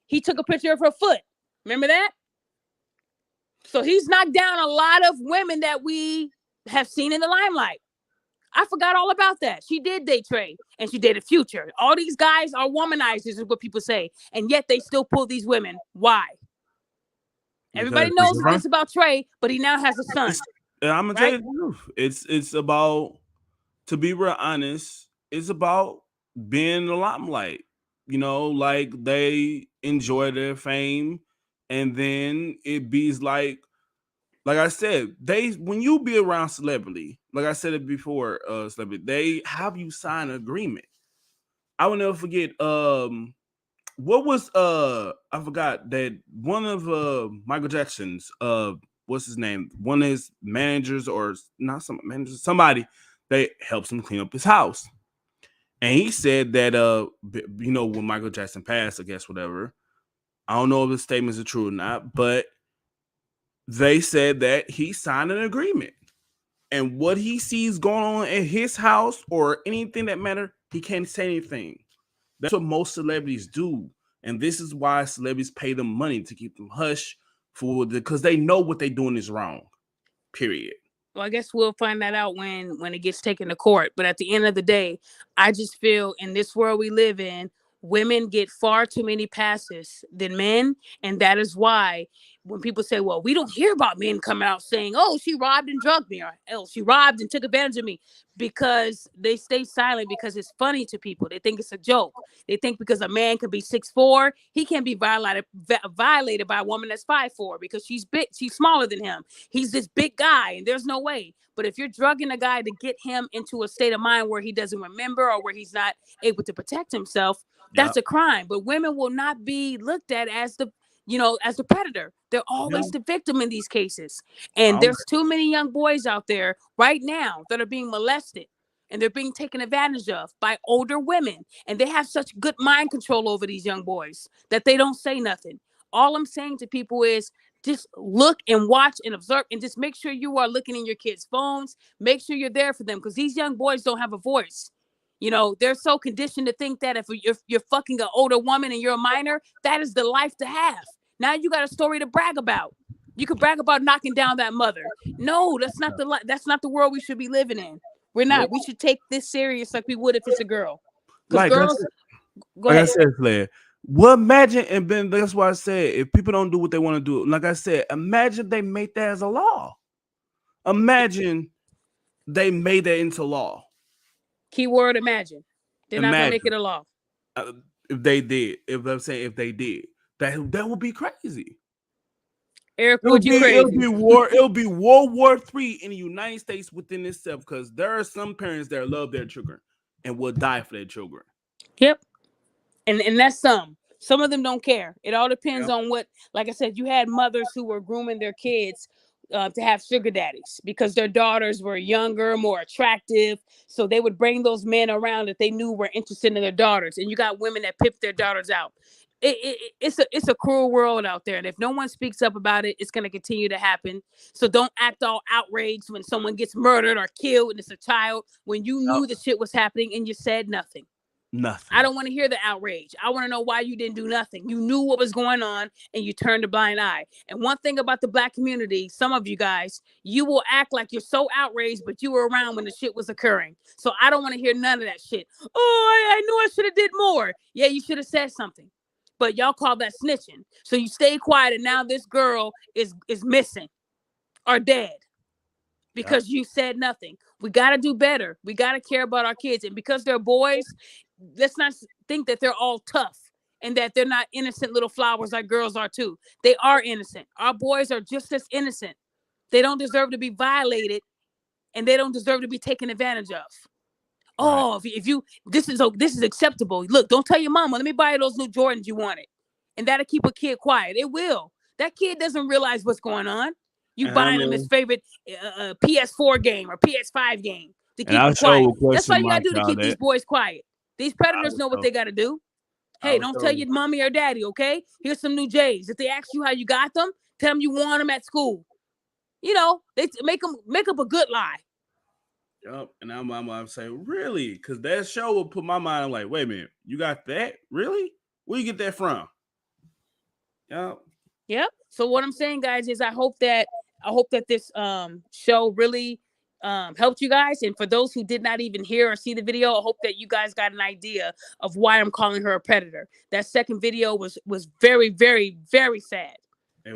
He took a picture of her foot. Remember that? So he's knocked down a lot of women that we have seen in the limelight. I forgot all about that. She did date Trey and she dated Future. All these guys are womanizers, is what people say. And yet they still pull these women. Why? Everybody Because knows this about Trey, but he now has a son. I'm gonna tell you the truth. It's about, to be real honest, it's about being in the limelight. You know, like they enjoy their fame, and then it be like I said, they when you be around celebrity, like I said it before, celebrity, they have you sign an agreement. I will never forget. What was I forgot that one of Michael Jackson's what's his name? One of his managers, or not some managers, somebody that helps him clean up his house. And he said that you know, when Michael Jackson passed, I guess whatever. I don't know if the statements are true or not, but they said that he signed an agreement. And what he sees going on at his house or anything that matter, he can't say anything. That's what most celebrities do. And this is why celebrities pay them money to keep them hush because they know what they're doing is wrong. Period. Well, I guess we'll find that out when it gets taken to court. But at the end of the day, I just feel in this world we live in, women get far too many passes than men, and that is why when people say, "Well, we don't hear about men coming out saying, oh, she robbed and drugged me," or "Oh, she robbed and took advantage of me," because they stay silent because it's funny to people. They think it's a joke. They think because a man could be 6'4", he can't be violated by a woman that's 5'4" because she's big, she's smaller than him. He's this big guy, and there's no way. But if you're drugging a guy to get him into a state of mind where he doesn't remember or where he's not able to protect himself, that's Yep. a crime. But women will not be looked at as the predator. They're always Yep. the victim in these cases. And Um, there's too many young boys out there right now that are being molested and they're being taken advantage of by older women. And they have such good mind control over these young boys that they don't say nothing. All I'm saying to people is just look and watch and observe and just make sure you are looking in your kids' phones. Make sure you're there for them because these young boys don't have a voice. You know, they're so conditioned to think that if you're fucking an older woman and you're a minor, that is the life to have. Now you got a story to brag about. You could brag about knocking down that mother. No, that's not the world we should be living in. We're nope. not. We should take this serious like we would if it's a girl. Because Like I girls, said, go ahead. Flair. Well, imagine, and then that's why I said if people don't do what they want to do, like I said, imagine they made that as a law. Imagine they made that into law. Keyword imagine. They're not gonna make Imagine it a law. uh, if they did. If I'm saying if they did, that would be crazy. Eric, It'll would you be it'll crazy? be war. It'll be World War III in the United States within itself because there are some parents that love their children and will die for their children. Yep. And that's some of them don't care. It all depends Yep. on what, like I said, you had mothers who were grooming their kids to have sugar daddies because their daughters were younger, more attractive, so they would bring those men around that they knew were interested in their daughters. And you got women that pip their daughters out. It's a cruel world out there, and if no one speaks up about it, it's going to continue to happen. So don't act all outraged when someone gets murdered or killed and it's a child when you Yep. knew the shit was happening and you said nothing. Nothing. I don't want to hear the outrage. I want to know why you didn't do nothing. You knew what was going on and you turned a blind eye. And one thing about the black community, some of you guys, you will act like you're so outraged, but you were around when the shit was occurring. So I don't want to hear none of that shit. Oh, I knew I should have did more. Yeah, you should have said something. But y'all call that snitching. So you stay quiet and now this girl is missing or dead because you said nothing. We got to do better. We got to care about our kids. And because they're boys, let's not think that they're all tough and that they're not innocent little flowers like girls are too. They are innocent. Our boys are just as innocent. They don't deserve to be violated and they don't deserve to be taken advantage of. Right. Oh, if you this is acceptable. Look, don't tell your mama. Let me buy you those new Jordans you wanted, and that'll keep a kid quiet. It will. That kid doesn't realize what's going on. You And I buying him his mean, favorite PS4 game or PS5 game to and keep I him sure quiet. will That's all question you gotta Mike do to all keep these that. boys quiet. These I predators was know what they gotta do. I Hey, was don't tell so your mommy or daddy, okay? Here's some new J's. If they ask you how you got them, tell them you won them at school. You know, they make up a good lie. Yep. And I'm saying, really? Because that show will put my mind like, wait a minute, you got that? Really? Where you get that from? Yep. Yep. So what I'm saying, guys, is I hope that this show really helped you guys. And for those who did not even hear or see the video, I hope that you guys got an idea of why I'm calling her a predator. That second video was very, very, very sad.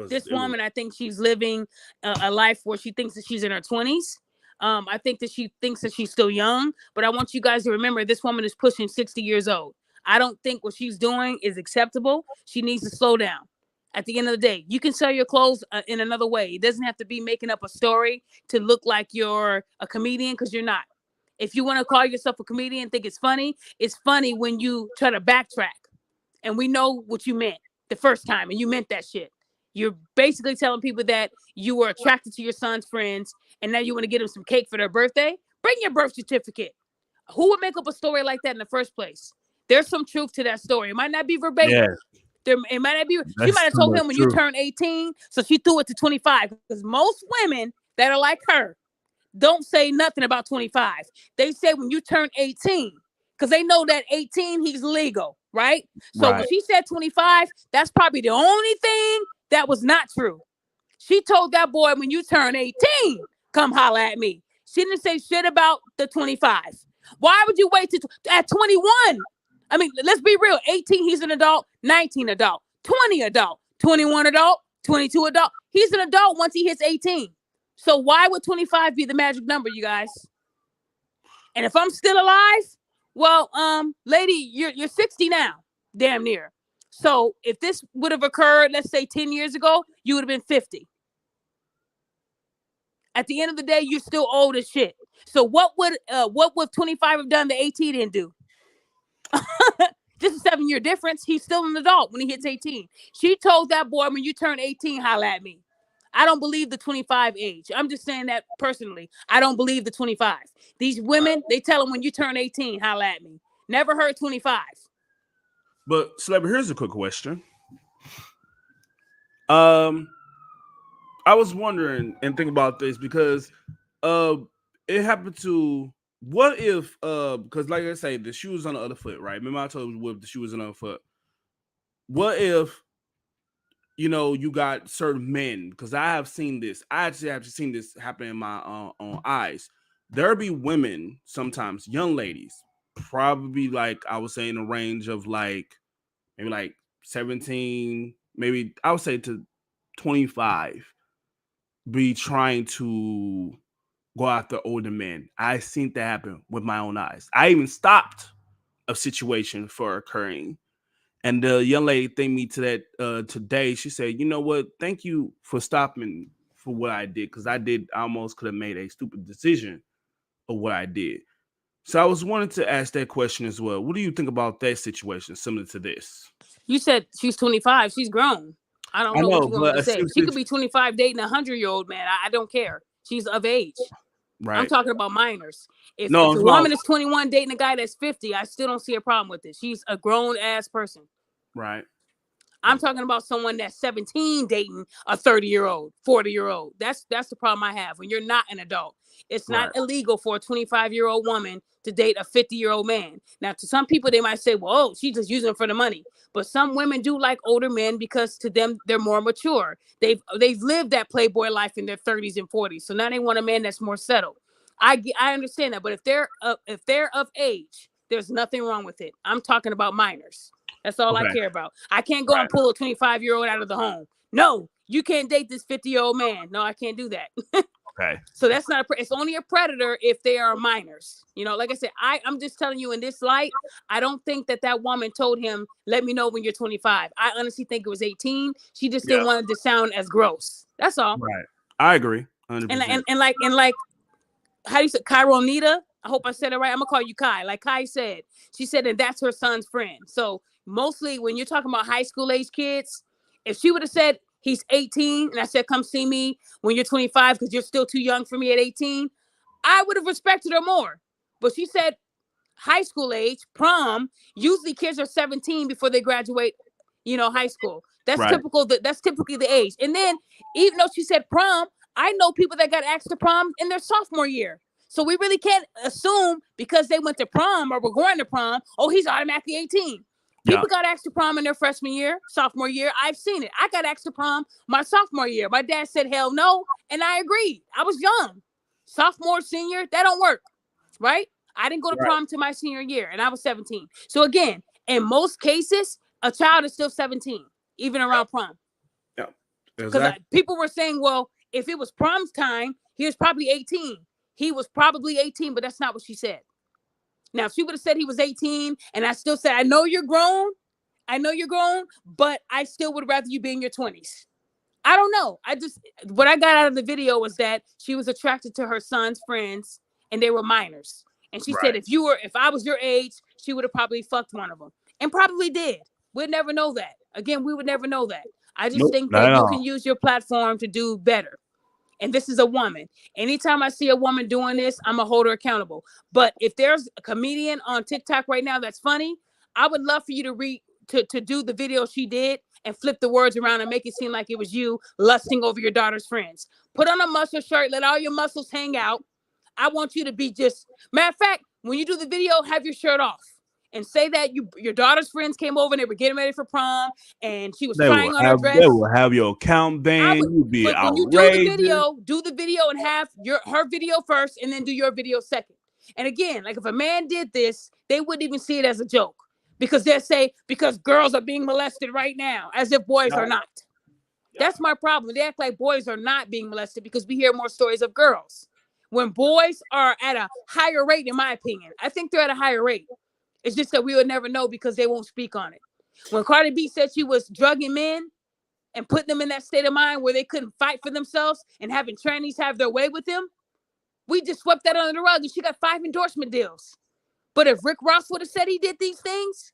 This It was woman, I think she's living a life where she thinks that she's in her 20s. I think that she thinks that she's still young, but I want you guys to remember this woman is pushing 60 years old. I don't think what she's doing is acceptable. She needs to slow down. At the end of the day, you can sell your clothes in another way. It doesn't have to be making up a story to look like you're a comedian, because you're not. If you want to call yourself a comedian, think it's funny when you try to backtrack. And we know what you meant the first time, and you meant that shit. You're basically telling people that you were attracted to your son's friends, and now you want to get them some cake for their birthday. Bring your birth certificate. Who would make up a story like that in the first place? There's some truth to that story. It might not be verbatim. yeah, It might not be. She that's might have too told much him when you truth. turn 18, so she threw it to 25. Because most women that are like her don't say nothing about 25. They say when you turn 18, because they know that 18 he's legal, right? So when Right. she said 25, that's probably the only thing that was not true. She told that boy, when you turn 18, come holla at me. She didn't say shit about the 25. Why would you wait at 21? I mean, let's be real. 18, he's an adult. 19, adult. 20, adult. 21, adult. 22, adult. He's an adult once he hits 18. So why would 25 be the magic number, you guys? And if I'm still alive, well, lady, you're 60 now, damn near. So if this would have occurred, let's say 10 years ago, you would have been 50. At the end of the day, you're still old as shit. So what would 25 have done that 18 didn't do? Just a 7-year difference. He's still an adult when he hits 18. She told that boy, when you turn 18, holla at me. I don't believe the 25 age. I'm just saying that personally. I don't believe the 25. These women, they tell them when you turn 18, holla at me. Never heard 25. But Celebrity, here's a quick question. I was wondering and thinking about this because it happened to, what if because like I say, the shoe was on the other foot, right? Remember I told you the shoe was on the other foot. What if you got certain men, because I have seen this. I actually have seen this happen in my own eyes. There be women, sometimes young ladies, probably like I would say in a range of like maybe like 17, maybe I would say to 25, be trying to go after older men. I seen that happen with my own eyes. I even stopped a situation for occurring. And the young lady thanked me to that today. She said, "You know what? Thank you for stopping for what I did, because I almost could have made a stupid decision of what I did." So I was wanting to ask that question as well. What do you think about that situation, similar to this? You said she's 25. She's grown. I don't I know what know, you want me but to say. She could be 25 dating a 100-year-old man. I don't care. She's of age. I'm right? talking about minors. If No, a it's woman about is 21 dating a guy that's 50, I still don't see a problem with it. She's a grown ass person. right. I'm talking about someone that's 17 dating a 30-year-old, 40-year-old. That's the problem I have when you're not an adult. It's not Right. illegal for a 25-year-old woman to date a 50-year-old man. Now, to some people, they might say, well, she's just using it for the money. But some women do like older men because to them, they're more mature. They've lived that playboy life in their 30s and 40s. So now they want a man that's more settled. I understand that. But if they're of age, there's nothing wrong with it. I'm talking about minors. That's all I Okay. care about. I can't go Right. and pull a 25-year-old out of the home. No, you can't date this 50-year-old man. No, I can't do that. Okay. So that's not it's only a predator if they are minors. Like I said, I'm just telling you in this light, I don't think that woman told him, let me know when you're 25. I honestly think it was 18. She just Yeah. didn't want it to sound as gross. That's all. Right. I agree. 100%. And like how do you say Chironita? I hope I said it right. I'm gonna call you Kai. Like Kai said, she said, and that's her son's friend. So mostly when you're talking about high school age kids, if she would have said he's 18 and I said, come see me when you're 25 because you're still too young for me at 18, I would have respected her more. But she said high school age, prom, usually kids are 17 before they graduate, high school. That's Right. typical. That's typically the age. And then even though she said prom, I know people that got asked to prom in their sophomore year. So we really can't assume because they went to prom or were going to prom, oh, he's automatically 18. Yeah. People got asked to prom in their freshman year, sophomore year. I've seen it. I got asked to prom my sophomore year. My dad said, hell no. And I agreed. I was young. Sophomore, senior, that don't work. Right? I didn't go to Right. prom to my senior year and I was 17. So again, in most cases, a child is still 17, even around prom. Yeah. Because Exactly. people were saying, well, if it was prom's time, he was probably 18. He was probably 18, but that's not what she said. Now, if she would have said he was 18, and I still said, I know you're grown, but I still would rather you be in your 20s. I don't know. What I got out of the video was that she was attracted to her son's friends and they were minors. And she said, Right. if I was your age, she would have probably fucked one of them and probably did. We'd never know that. Again, we would never know that. I just Nope. think Not that at you all. can use your platform to do better. And this is a woman. Anytime I see a woman doing this, I'm going to hold her accountable. But if there's a comedian on TikTok right now that's funny, I would love for you to do the video she did and flip the words around and make it seem like it was you lusting over your daughter's friends. Put on a muscle shirt, let all your muscles hang out. I want you to be just, matter of fact, when you do the video, have your shirt off and say that your daughter's friends came over and they were getting ready for prom and she was trying on her They dress. will have your account I would, banned. You be but when you do outrageous. the video and have her video first and then do your video second. And again, like if a man did this, they wouldn't even see it as a joke because they'll say, because girls are being molested right now, as if boys are not. That's my problem. They act like boys are not being molested because we hear more stories of girls. When boys are at a higher rate, in my opinion, I think they're at a higher rate. It's just that we would never know because they won't speak on it. When Cardi B said she was drugging men and putting them in that state of mind where they couldn't fight for themselves and having trannies have their way with them, we just swept that under the rug and she got 5 endorsement deals. But if Rick Ross would have said he did these things,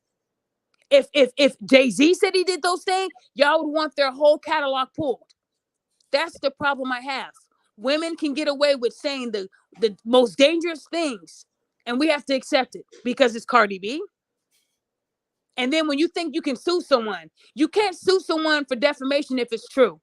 if Jay-Z said he did those things, y'all would want their whole catalog pulled. That's the problem I have. Women can get away with saying the most dangerous things, and we have to accept it because it's Cardi B. And then when you think you can sue someone, you can't sue someone for defamation if it's true.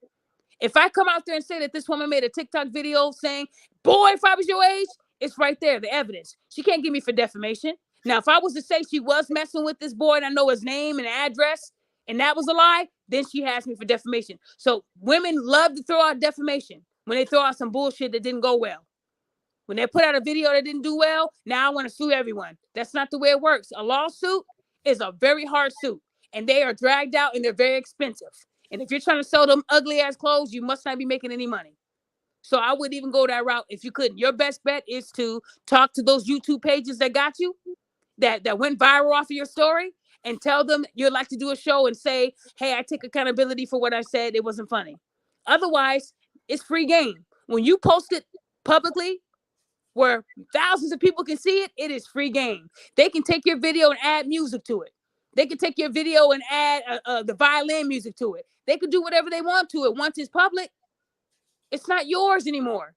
If I come out there and say that this woman made a TikTok video saying, boy, if I was your age, it's right there, the evidence. She can't get me for defamation. Now, if I was to say she was messing with this boy and I know his name and address, and that was a lie, then she has me for defamation. So women love to throw out defamation when they throw out some bullshit that didn't go well. When they put out a video that didn't do well, now I want to sue everyone. That's not the way it works. A lawsuit is a very hard suit, and they are dragged out and they're very expensive. And if you're trying to sell them ugly ass clothes, you must not be making any money. So I wouldn't even go that route if you couldn't. Your best bet is to talk to those YouTube pages that got you, that went viral off of your story, and tell them you'd like to do a show and say, hey, I take accountability for what I said. It wasn't funny. Otherwise, it's free game. When you post it publicly, where thousands of people can see it, it is free game. They can take your video and add music to it. They can take your video and add the violin music to it. They could do whatever they want to it. Once it's public, it's not yours anymore.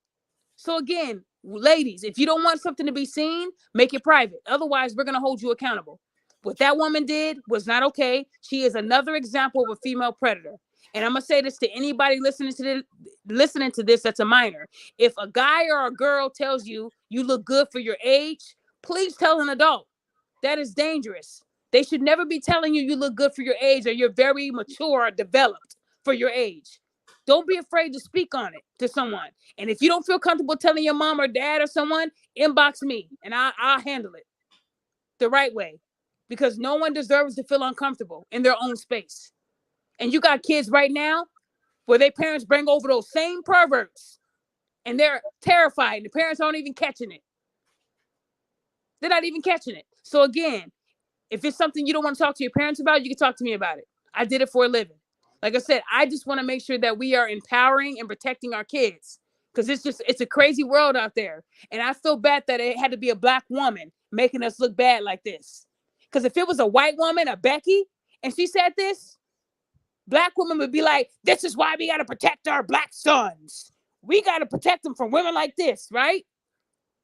So again, ladies, if you don't want something to be seen, make it private. Otherwise, we're going to hold you accountable. What that woman did was not okay. She is another example of a female predator. And I'm going to say this to anybody listening to this that's a minor. If a guy or a girl tells you you look good for your age, please tell an adult. That is dangerous. They should never be telling you look good for your age or you're very mature or developed for your age. Don't be afraid to speak on it to someone. And if you don't feel comfortable telling your mom or dad or someone, inbox me and I'll handle it the right way. Because no one deserves to feel uncomfortable in their own space. And you got kids right now where their parents bring over those same perverts and they're terrified. The parents aren't even catching it. They're not even catching it. So again, if it's something you don't want to talk to your parents about, you can talk to me about it. I did it for a living. Like I said, I just want to make sure that we are empowering and protecting our kids. because it's a crazy world out there. And I feel bad that it had to be a black woman making us look bad like this. Because if it was a white woman, a Becky, and she said this, black women would be like, this is why we got to protect our black sons. We got to protect them from women like this, right?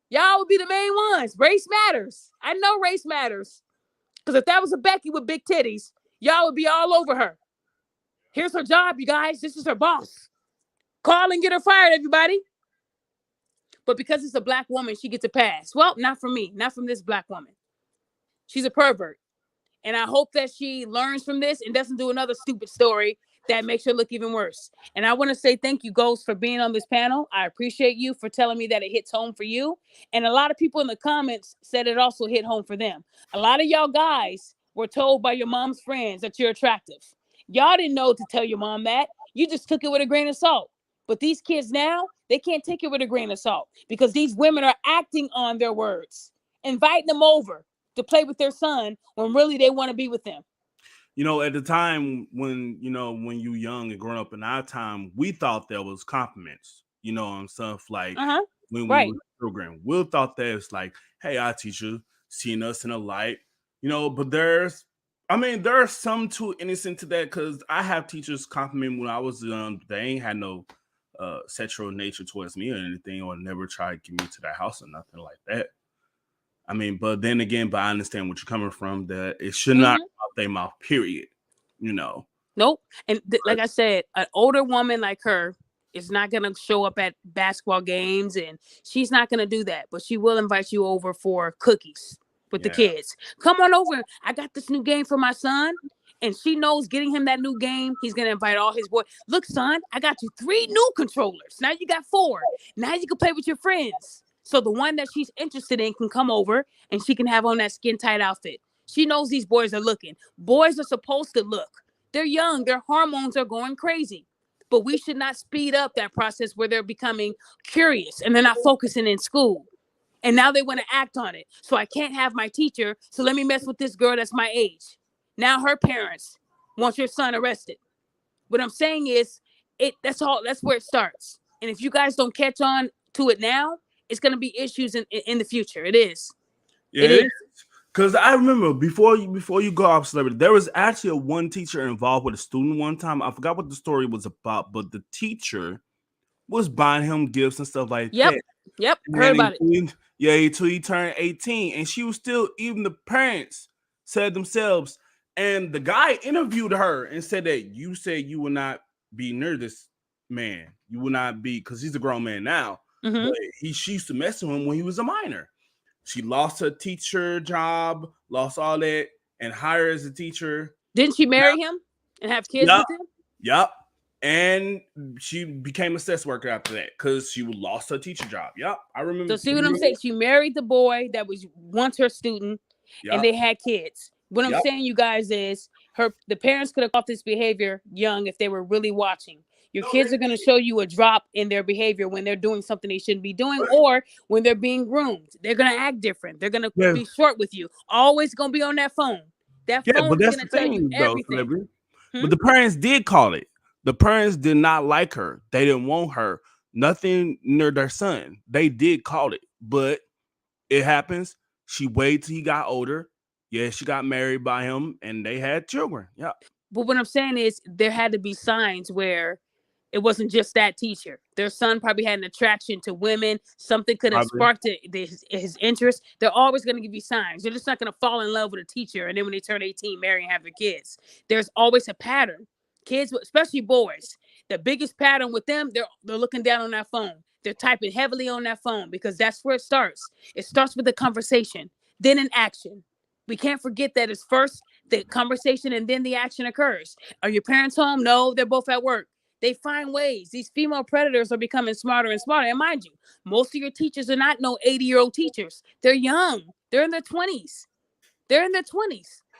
Y'all would be the main ones. Race matters. I know race matters. Because if that was a Becky with big titties, y'all would be all over her. Here's her job, you guys. This is her boss. Call and get her fired, everybody. But because it's a black woman, she gets a pass. Well, not from me. Not from this black woman. She's a pervert. And I hope that she learns from this and doesn't do another stupid story that makes her look even worse. And I want to say thank you, Ghost, for being on this panel. I appreciate you for telling me that it hits home for you. And a lot of people in the comments said it also hit home for them. A lot of y'all guys were told by your mom's friends that you're attractive. Y'all didn't know to tell your mom that. You just took it with a grain of salt. But these kids now, they can't take it with a grain of salt because these women are acting on their words, inviting them over to play with their son when really they want to be with them. You know, at the time when, you know, when you young and growing up in our time, we thought there was compliments, you know, and stuff like when we Right. were children. We thought that it's like, hey, our teacher seeing us in a light, you know, but there's some too innocent to that because I have teachers compliment when I was young. They ain't had no sexual nature towards me or anything, or never tried to get me to their house or nothing like that. I mean, but then again, but I understand what you're coming from, that it should not out their mouth, period. You know. Nope. And like I said, an older woman like her is not going to show up at basketball games, and she's not going to do that. But she will invite you over for cookies with the kids. Come on over. I got this new game for my son. And she knows getting him that new game, he's going to invite all his boys. Look, son, I got you 3 new controllers. Now you got 4. Now you can play with your friends. So the one that she's interested in can come over and she can have on that skin tight outfit. She knows these boys are looking. Boys are supposed to look. They're young. Their hormones are going crazy. But we should not speed up that process where they're becoming curious and they're not focusing in school. And now they want to act on it. So I can't have my teacher. So let me mess with this girl that's my age. Now her parents want your son arrested. What I'm saying is, that's where it starts. And if you guys don't catch on to it now, it's going to be issues in the future. It is. Yeah, it is. Because I remember before you go off CelebriD, there was actually a one teacher involved with a student one time. I forgot what the story was about, but the teacher was buying him gifts and stuff like that. Yep. Heard about it. Yeah, until he turned 18. And she was still, even the parents said themselves, and the guy interviewed her and said that you said you will not be near this man. You will not be, because he's a grown man now. Mm-hmm. But she used to mess with him when he was a minor. She lost her teacher job, lost all that, and hired as a teacher. Didn't she marry him and have kids with him? Yep. And she became a sex worker after that because she lost her teacher job. Yep. I remember. So see what I'm saying? She married the boy that was once her student, and they had kids. What I'm saying, you guys, is the parents could have caught this behavior young if they were really watching. Your kids are going to show you a drop in their behavior when they're doing something they shouldn't be doing, or when they're being groomed. They're going to act different. They're going to be short with you. Always going to be on that phone. That phone is going to tell you everything. But the parents did call it. The parents did not like her. They didn't want her. Nothing near their son. They did call it, but it happens. She waited till he got older. Yeah, she got married by him, and they had children. Yeah. But what I'm saying is, there had to be signs where it wasn't just that teacher. Their son probably had an attraction to women. Something could have sparked his interest. They're always going to give you signs. You're just not going to fall in love with a teacher, and then when they turn 18, marry and have their kids. There's always a pattern. Kids, especially boys, the biggest pattern with them, they're looking down on that phone. They're typing heavily on that phone because that's where it starts. It starts with the conversation, then an action. We can't forget that it's first the conversation and then the action occurs. Are your parents home? No, they're both at work. They find ways. These female predators are becoming smarter and smarter. And mind you, most of your teachers are not no 80-year-old teachers. They're young. They're in their 20s.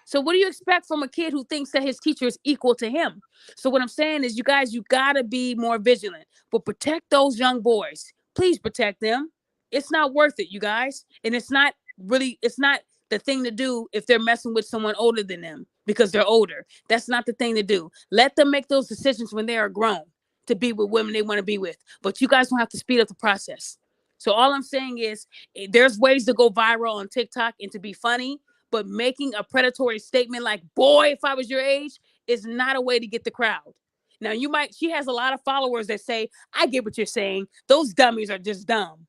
So what do you expect from a kid who thinks that his teacher is equal to him? So what I'm saying is, you guys, you got to be more vigilant. But protect those young boys. Please protect them. It's not worth it, you guys. And it's not the thing to do if they're messing with someone older than them because they're older. That's not the thing to do. Let them make those decisions when they are grown. to be with women they want to be with. But you guys don't have to speed up the process. So all I'm saying is there's ways to go viral on TikTok and to be funny, but making a predatory statement like, boy, if I was your age, is not a way to get the crowd. Now she has a lot of followers that say, I get what you're saying. Those dummies are just dumb.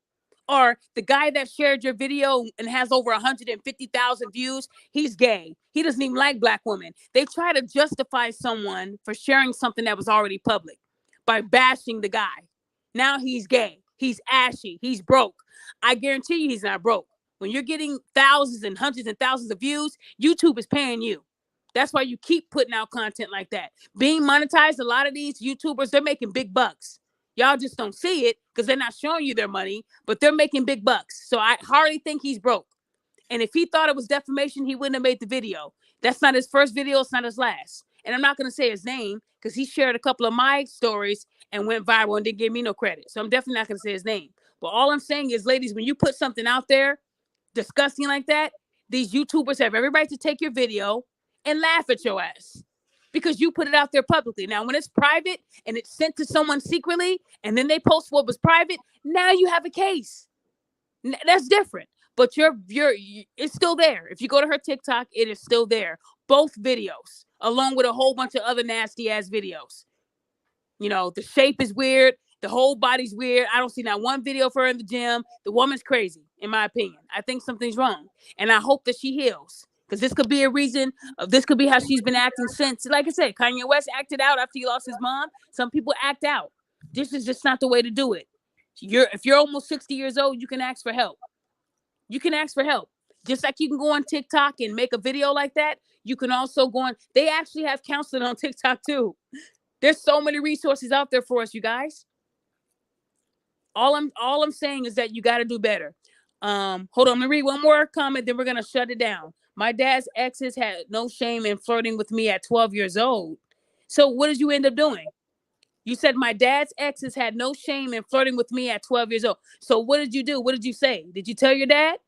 Or the guy that shared your video and has over 150,000 views, he's gay. He doesn't even like black women. They try to justify someone for sharing something that was already public by bashing the guy. Now he's gay. He's ashy. He's broke. I guarantee you he's not broke. When you're getting thousands and hundreds and thousands of views, YouTube is paying you. That's why you keep putting out content like that. Being monetized, a lot of these YouTubers, they're making big bucks. Y'all just don't see it because they're not showing you their money, but they're making big bucks. So I hardly think he's broke. And if he thought it was defamation, he wouldn't have made the video. That's not his first video. It's not his last. And I'm not going to say his name because he shared a couple of my stories and went viral and didn't give me no credit. So I'm definitely not going to say his name. But all I'm saying is, ladies, when you put something out there disgusting like that, these YouTubers have every right to take your video and laugh at your ass because you put it out there publicly. Now, when it's private and it's sent to someone secretly and then they post what was private, now you have a case. That's different. But it's still there. If you go to her TikTok, it is still there. Both videos, along with a whole bunch of other nasty ass videos. You know, the shape is weird. The whole body's weird. I don't see not one video for her in the gym. The woman's crazy, in my opinion. I think something's wrong. And I hope that she heals. Because this could be a reason. This could be how she's been acting since. Like I said, Kanye West acted out after he lost his mom. Some people act out. This is just not the way to do it. If you're almost 60 years old, you can ask for help. You can ask for help. Just like you can go on TikTok and make a video like that, you can also go on. They actually have counseling on TikTok too. There's so many resources out there for us, you guys. All I'm saying is that you got to do better. Hold on, let me read one more comment, then we're gonna shut it down. My dad's exes had no shame in flirting with me at 12 years old. So what did you end up doing? You said my dad's exes had no shame in flirting with me at 12 years old. So what did you do? What did you say? Did you tell your dad?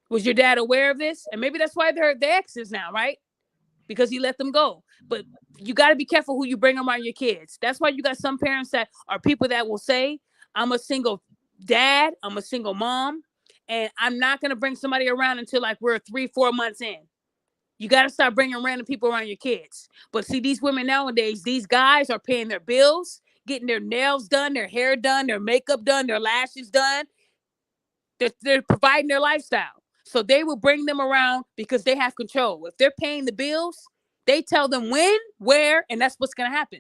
Was your dad aware of this? And maybe that's why they're exes now, right? Because he let them go. But you got to be careful who you bring around your kids. That's why you got some parents that are people that will say, I'm a single dad, I'm a single mom, and I'm not going to bring somebody around until like we're 3-4 months in. You got to start bringing random people around your kids. But see, these women nowadays, these guys are paying their bills, getting their nails done, their hair done, their makeup done, their lashes done. They're providing their lifestyle. So they will bring them around because they have control. If they're paying the bills, they tell them when, where, and that's what's going to happen.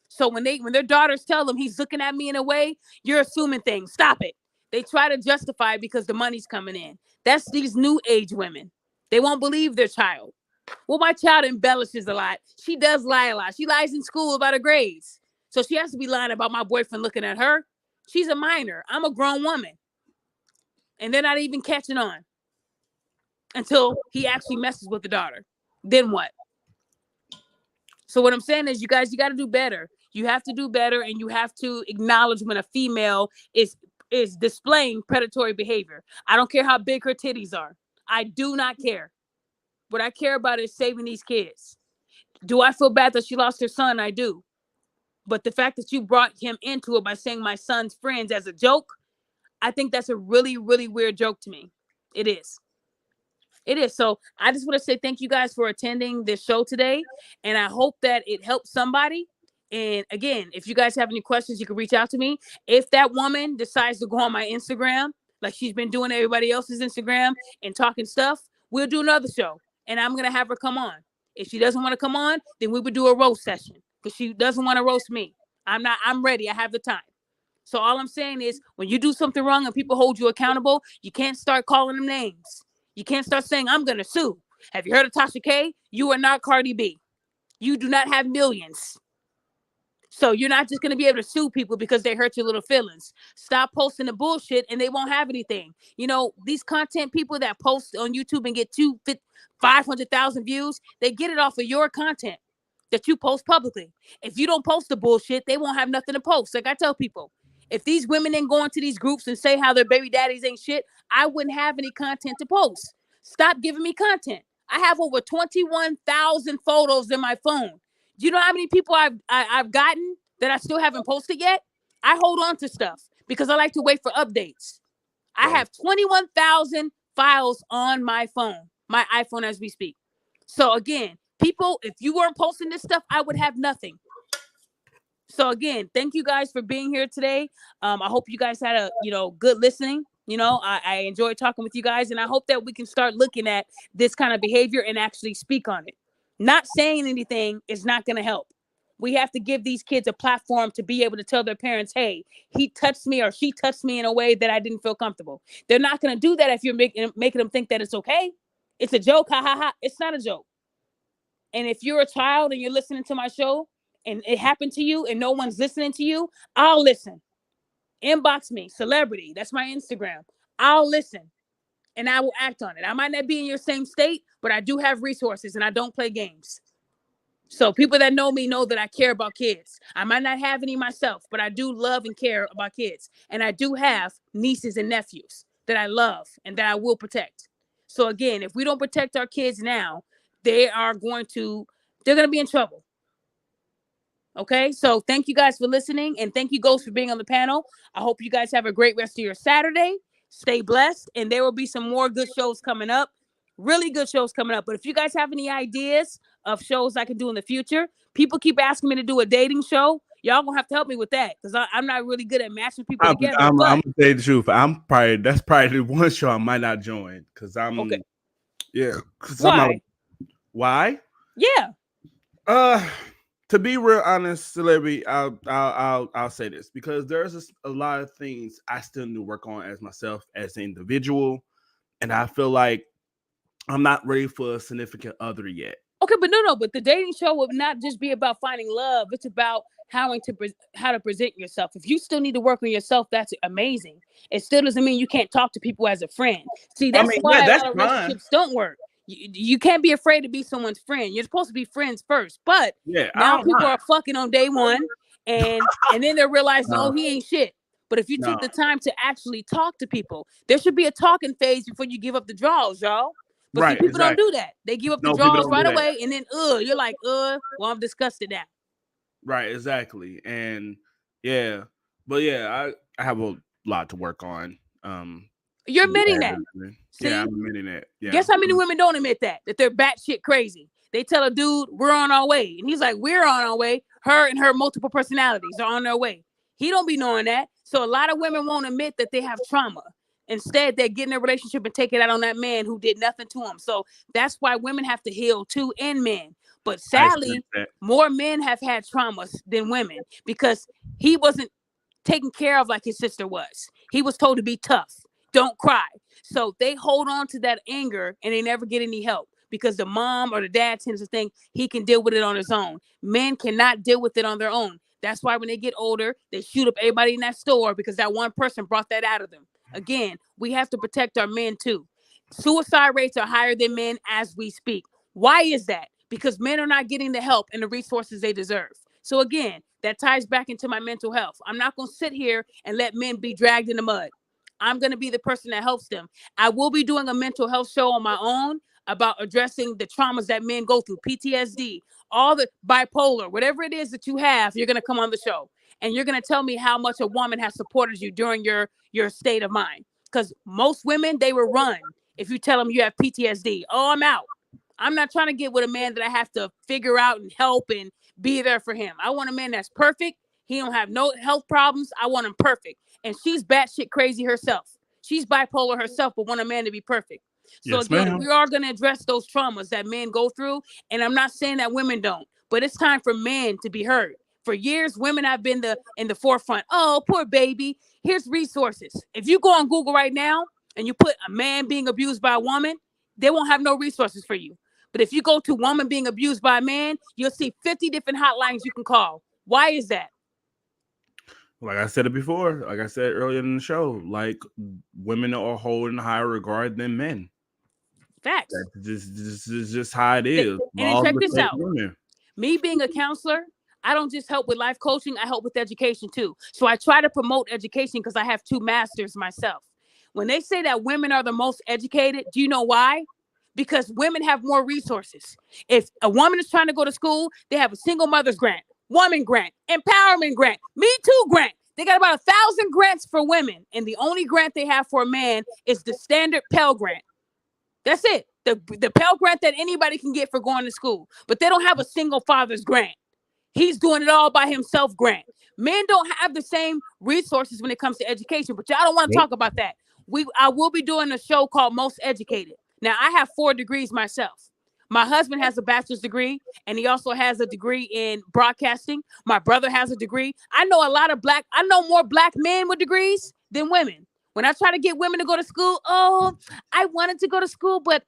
So when their daughters tell them he's looking at me in a way, you're assuming things. Stop it. They try to justify it because the money's coming in. That's these new age women. They won't believe their child. Well, my child embellishes a lot. She does lie a lot. She lies in school about her grades. So she has to be lying about my boyfriend looking at her. She's a minor. I'm a grown woman. And they're not even catching on until he actually messes with the daughter. Then what? So what I'm saying is, you guys, you got to do better. You have to do better, and you have to acknowledge when a female is displaying predatory behavior. I don't care how big her titties are. I do not care. What I care about is saving these kids. Do I feel bad that she lost her son? I do. But the fact that you brought him into it by saying my son's friends as a joke, I think that's a really, really weird joke to me. It is. It is. So I just want to say thank you guys for attending this show today. And I hope that it helps somebody. And again, if you guys have any questions, you can reach out to me. If that woman decides to go on my Instagram, like she's been doing everybody else's Instagram and talking stuff, we'll do another show. And I'm going to have her come on. If she doesn't want to come on, then we would do a roast session because she doesn't want to roast me. I'm ready. I have the time. So all I'm saying is, when you do something wrong and people hold you accountable, you can't start calling them names. You can't start saying, I'm going to sue. Have you heard of Tasha K? You are not Cardi B. You do not have millions. So you're not just going to be able to sue people because they hurt your little feelings. Stop posting the bullshit and they won't have anything. You know, these content people that post on YouTube and get 500,000 views, they get it off of your content that you post publicly. If you don't post the bullshit, they won't have nothing to post. Like I tell people, if these women didn't go into these groups and say how their baby daddies ain't shit, I wouldn't have any content to post. Stop giving me content. I have over 21,000 photos in my phone. Do you know how many people I've gotten that I still haven't posted yet. I hold on to stuff because I like to wait for updates. I have 21,000 files on my phone, my iPhone as we speak. So again, people, if you weren't posting this stuff, I would have nothing. So again, thank you guys for being here today. I hope you guys had a good listening. I enjoyed talking with you guys, and I hope that we can start looking at this kind of behavior and actually speak on it. Not saying anything is not going to help. We have to give these kids a platform to be able to tell their parents, hey, he touched me or she touched me in a way that I didn't feel comfortable. They're not going to do that if you're making them think that it's okay. It's a joke. Ha ha ha. It's not a joke. And if you're a child and you're listening to my show and it happened to you and no one's listening to you, I'll listen. Inbox me, CelebriD. That's my Instagram. I'll listen and I will act on it. I might not be in your same state, but I do have resources and I don't play games. So people that know me know that I care about kids. I might not have any myself, but I do love and care about kids. And I do have nieces and nephews that I love and that I will protect. So again, if we don't protect our kids now, they're going to be in trouble. Okay, so thank you guys for listening, and thank you, Ghost, for being on the panel. I hope you guys have a great rest of your Saturday. Stay blessed, and there will be some more good shows coming up, really good shows coming up. But if you guys have any ideas of shows I can do in the future, people keep asking me to do a dating show. Y'all gonna have to help me with that because I'm not really good at matching people together. I'm gonna say the truth. That's probably the one show I might not join because I'm okay. Yeah. Why? Why? Yeah. To be real honest, CelebriD, I'll say this because there's a lot of things I still need to work on as myself as an individual, and I feel like I'm not ready for a significant other yet. Okay, but no, but the dating show would not just be about finding love. It's about how to present yourself. If you still need to work on yourself, that's amazing. It still doesn't mean you can't talk to people as a friend. See, that's why a lot of relationships don't work. You can't be afraid to be someone's friend. You're supposed to be friends first. But now people are fucking on day one, and then they're realizing, oh, he ain't shit. But if you took the time to actually talk to people, there should be a talking phase before you give up the draws, y'all. But see, people don't do that. They give up the draws right away, and then you're like, well, I'm disgusted now. Right, exactly. And yeah, but yeah, I have a lot to work on. You're admitting that. See? Yeah, I'm admitting that. Yeah. Guess how many women don't admit that they're batshit crazy? They tell a dude, we're on our way. And he's like, we're on our way. Her and her multiple personalities are on their way. He don't be knowing that. So a lot of women won't admit that they have trauma. Instead, they get in a relationship and take it out on that man who did nothing to them. So that's why women have to heal too, and men. But sadly, more men have had traumas than women because he wasn't taken care of like his sister was. He was told to be tough. Don't cry. So they hold on to that anger and they never get any help because the mom or the dad tends to think he can deal with it on his own. Men cannot deal with it on their own. That's why when they get older, they shoot up everybody in that store because that one person brought that out of them. Again, we have to protect our men too. Suicide rates are higher than men as we speak. Why is that? Because men are not getting the help and the resources they deserve. So again, that ties back into my mental health. I'm not going to sit here and let men be dragged in the mud. I'm going to be the person that helps them. I will be doing a mental health show on my own about addressing the traumas that men go through, PTSD, all the bipolar, whatever it is that you have, you're going to come on the show. And you're going to tell me how much a woman has supported you during your state of mind. Because most women, they will run if you tell them you have PTSD. Oh, I'm out. I'm not trying to get with a man that I have to figure out and help and be there for him. I want a man that's perfect. He don't have no health problems. I want him perfect. And she's batshit crazy herself. She's bipolar herself, but want a man to be perfect. So yes, again, we are going to address those traumas that men go through. And I'm not saying that women don't, but it's time for men to be heard. For years, women have been in the forefront. Oh, poor baby. Here's resources. If you go on Google right now and you put a man being abused by a woman, they won't have no resources for you. But if you go to woman being abused by a man, you'll see 50 different hotlines you can call. Why is that? Like I said it before, like I said earlier in the show, like women are holding higher regard than men. Facts. This is just how it is. And check this out. Women. Me being a counselor, I don't just help with life coaching, I help with education too. So I try to promote education because I have 2 masters myself. When they say that women are the most educated, do you know why? Because women have more resources. If a woman is trying to go to school, they have a single mother's grant. woman grant, empowerment grant, Me Too grant. They got about 1,000 grants for women, and the only grant they have for a man is the standard Pell Grant. That's it. The Pell Grant that anybody can get for going to school, but they don't have a single father's grant. He's doing it all by himself grant. Men don't have the same resources when it comes to education, but y'all don't want to talk about that. I will be doing a show called Most Educated. Now, I have 4 degrees myself. My husband has a bachelor's degree, and he also has a degree in broadcasting. My brother has a degree. I know more black men with degrees than women. When I try to get women to go to school, oh, I wanted to go to school, but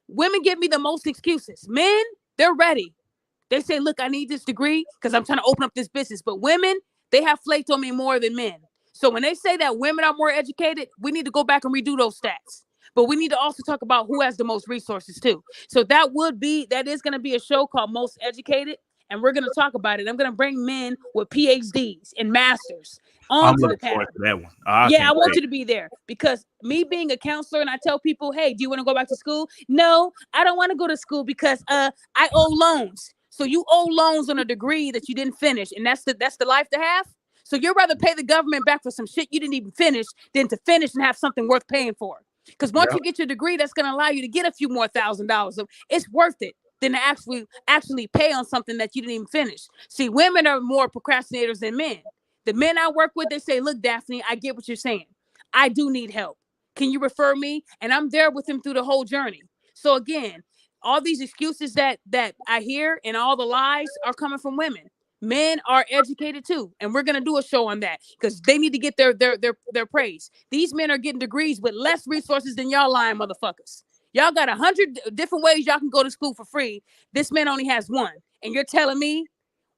women give me the most excuses. Men, they're ready. They say, look, I need this degree because I'm trying to open up this business. But women, they have flaked on me more than men. So when they say that women are more educated, we need to go back and redo those stats. But we need to also talk about who has the most resources too. So that is going to be a show called Most Educated. And we're going to talk about it. I'm going to bring men with PhDs and masters onto the panel. That one. I want you to be there because me being a counselor, and I tell people, hey, do you want to go back to school? No, I don't want to go to school because I owe loans. So you owe loans on a degree that you didn't finish, and that's the life to have. So you'd rather pay the government back for some shit you didn't even finish than to finish and have something worth paying for. Because once you get your degree, that's going to allow you to get a few more $1,000. So it's worth it than to actually pay on something that you didn't even finish. See, women are more procrastinators than men. The men I work with, they say, look, Daphne, I get what you're saying. I do need help. Can you refer me? And I'm there with him through the whole journey. So again, all these excuses that I hear and all the lies are coming from women. Men are educated too, and we're gonna do a show on that because they need to get their praise. These men are getting degrees with less resources than y'all lying motherfuckers. Y'all got 100 different ways y'all can go to school for free. This man only has one, and you're telling me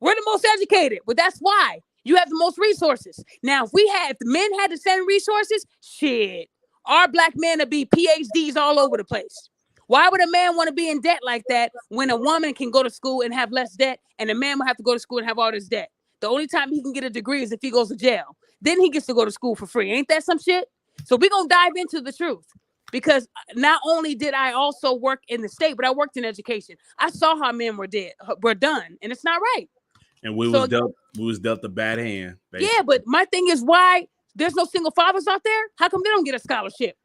we're the most educated. Well, that's why you have the most resources. Now, if the men had the same resources, shit, our black men would be PhDs all over the place. Why would a man want to be in debt like that when a woman can go to school and have less debt and a man will have to go to school and have all this debt? The only time he can get a degree is if he goes to jail. Then he gets to go to school for free. Ain't that some shit? So we're going to dive into the truth because not only did I also work in the state, but I worked in education. I saw how men were done, and it's not right. And we was dealt a bad hand. Basically. Yeah, but my thing is why there's no single fathers out there? How come they don't get a scholarship?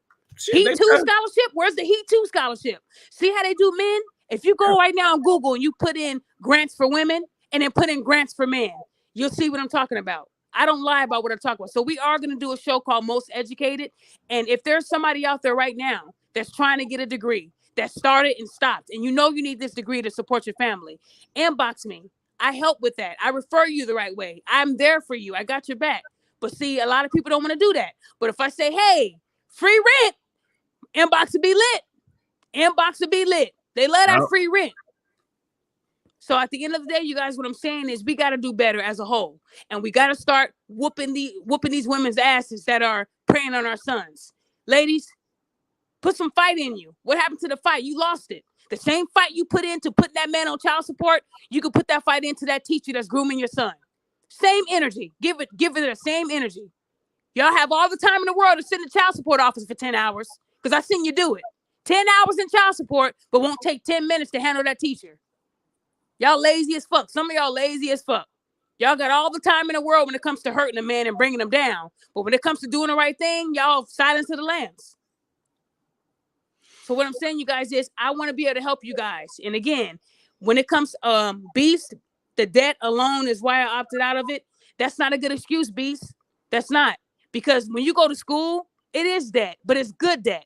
Heat 2 scholarship? Where's the Heat 2 scholarship? See how they do men? If you go right now on Google and you put in grants for women and then put in grants for men, you'll see what I'm talking about. I don't lie about what I talk about. So we are going to do a show called Most Educated. And if there's somebody out there right now that's trying to get a degree, that started and stopped, and you know you need this degree to support your family, inbox me. I help with that. I refer you the right way. I'm there for you. I got your back. But see, a lot of people don't want to do that. But if I say, hey, free rent, inbox will be lit. Inbox will be lit. They let out free rent. So at the end of the day, you guys, what I'm saying is we got to do better as a whole. And we got to start whooping these women's asses that are preying on our sons. Ladies, put some fight in you. What happened to the fight? You lost it. The same fight you put into putting that man on child support, you can put that fight into that teacher that's grooming your son. Same energy. Give it the same energy. Y'all have all the time in the world to sit in the child support office for 10 hours because I seen you do it. 10 hours in child support, but won't take 10 minutes to handle that teacher. Y'all lazy as fuck. Some of y'all lazy as fuck. Y'all got all the time in the world when it comes to hurting a man and bringing him down. But when it comes to doing the right thing, y'all silence to the lambs. So what I'm saying, you guys, is I want to be able to help you guys. And again, when it comes Beast, the debt alone is why I opted out of it. That's not a good excuse, Beast. That's not. Because when you go to school, it is debt, but it's good debt.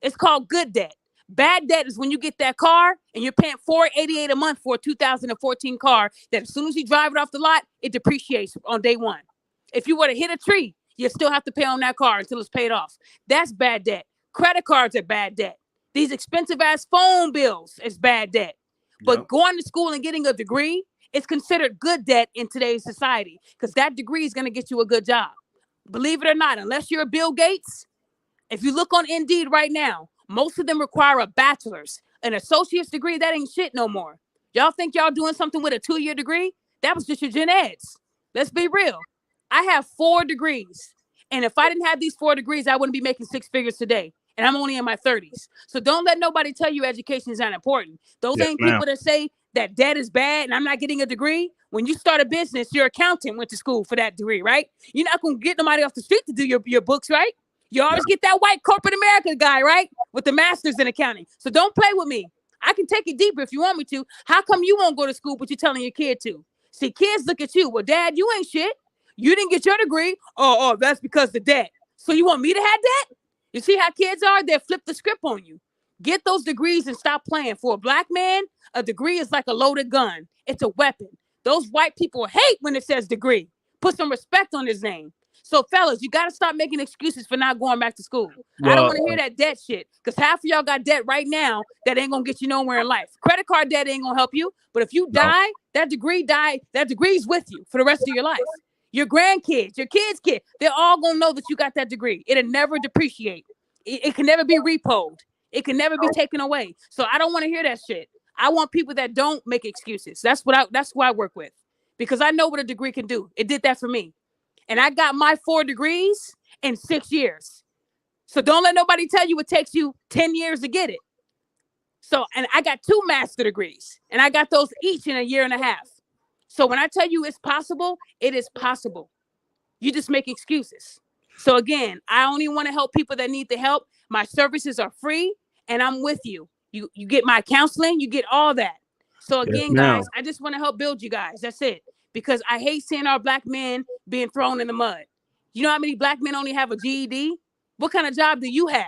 It's called good debt. Bad debt is when you get that car and you're paying $488 a month for a 2014 car that as soon as you drive it off the lot, it depreciates on day one. If you were to hit a tree, you still have to pay on that car until it's paid off. That's bad debt. Credit cards are bad debt. These expensive ass phone bills is bad debt. But going to school and getting a degree is considered good debt in today's society because that degree is going to get you a good job. Believe it or not, unless you're a Bill Gates, if you look on Indeed right now, most of them require a bachelor's. An associate's degree, that ain't shit no more. Y'all think y'all doing something with a 2-year degree? That was just your gen eds. Let's be real. I have 4 degrees. And if I didn't have these 4 degrees, I wouldn't be making 6 figures today. And I'm only in my 30s. So don't let nobody tell you education is not important. Those same people that say that debt is bad and I'm not getting a degree. When you start a business, your accountant went to school for that degree, right? You're not going to get nobody off the street to do your books, right? You always get that white corporate America guy, right? With the master's in accounting. So don't play with me. I can take it deeper if you want me to. How come you won't go to school, but you're telling your kid to? See, kids look at you. Well, Dad, you ain't shit. You didn't get your degree. Oh, that's because the debt. So you want me to have debt? You see how kids are? They'll flip the script on you. Get those degrees and stop playing. For a black man, a degree is like a loaded gun. It's a weapon. Those white people hate when it says degree. Put some respect on his name. So, fellas, you got to stop making excuses for not going back to school. I don't want to hear that debt shit, because half of y'all got debt right now that ain't going to get you nowhere in life. Credit card debt ain't going to help you. But if you die, that degree's with you for the rest of your life. Your grandkids, your kids' kids, they're all going to know that you got that degree. It'll never depreciate. It can never be repoed. It can never be taken away. So I don't want to hear that shit. I want people that don't make excuses. That's who I work with, because I know what a degree can do. It did that for me. And I got my 4 degrees in 6 years. So don't let nobody tell you it takes you 10 years to get it. So, and I got 2 master degrees, and I got those each in a year and a half. So when I tell you it's possible, it is possible. You just make excuses. So again, I only want to help people that need the help. My services are free, and I'm with you. You get my counseling, you get all that. So again, guys, I just want to help build you guys. That's it. Because I hate seeing our black men being thrown in the mud. You know how many black men only have a GED? What kind of job do you have?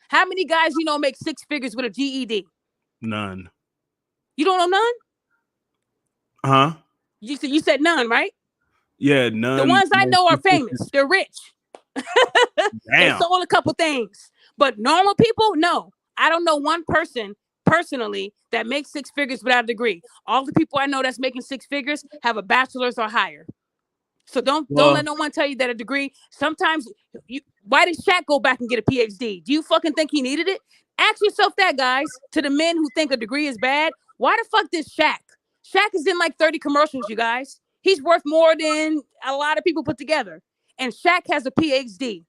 How many guys you know make 6 figures with a GED? None. You don't know none? Huh? You said none, right? Yeah, none. The ones I know are famous. They're rich. They sold a couple things. But normal people, no. I don't know one person personally that makes 6 figures without a degree. All the people I know that's making 6 figures have a bachelor's or higher. So don't let no one tell you that a degree. Sometimes why did Shaq go back and get a PhD? Do you fucking think he needed it? Ask yourself that, guys. To the men who think a degree is bad, why the fuck did Shaq? Shaq is in like 30 commercials, you guys. He's worth more than a lot of people put together. And Shaq has a PhD.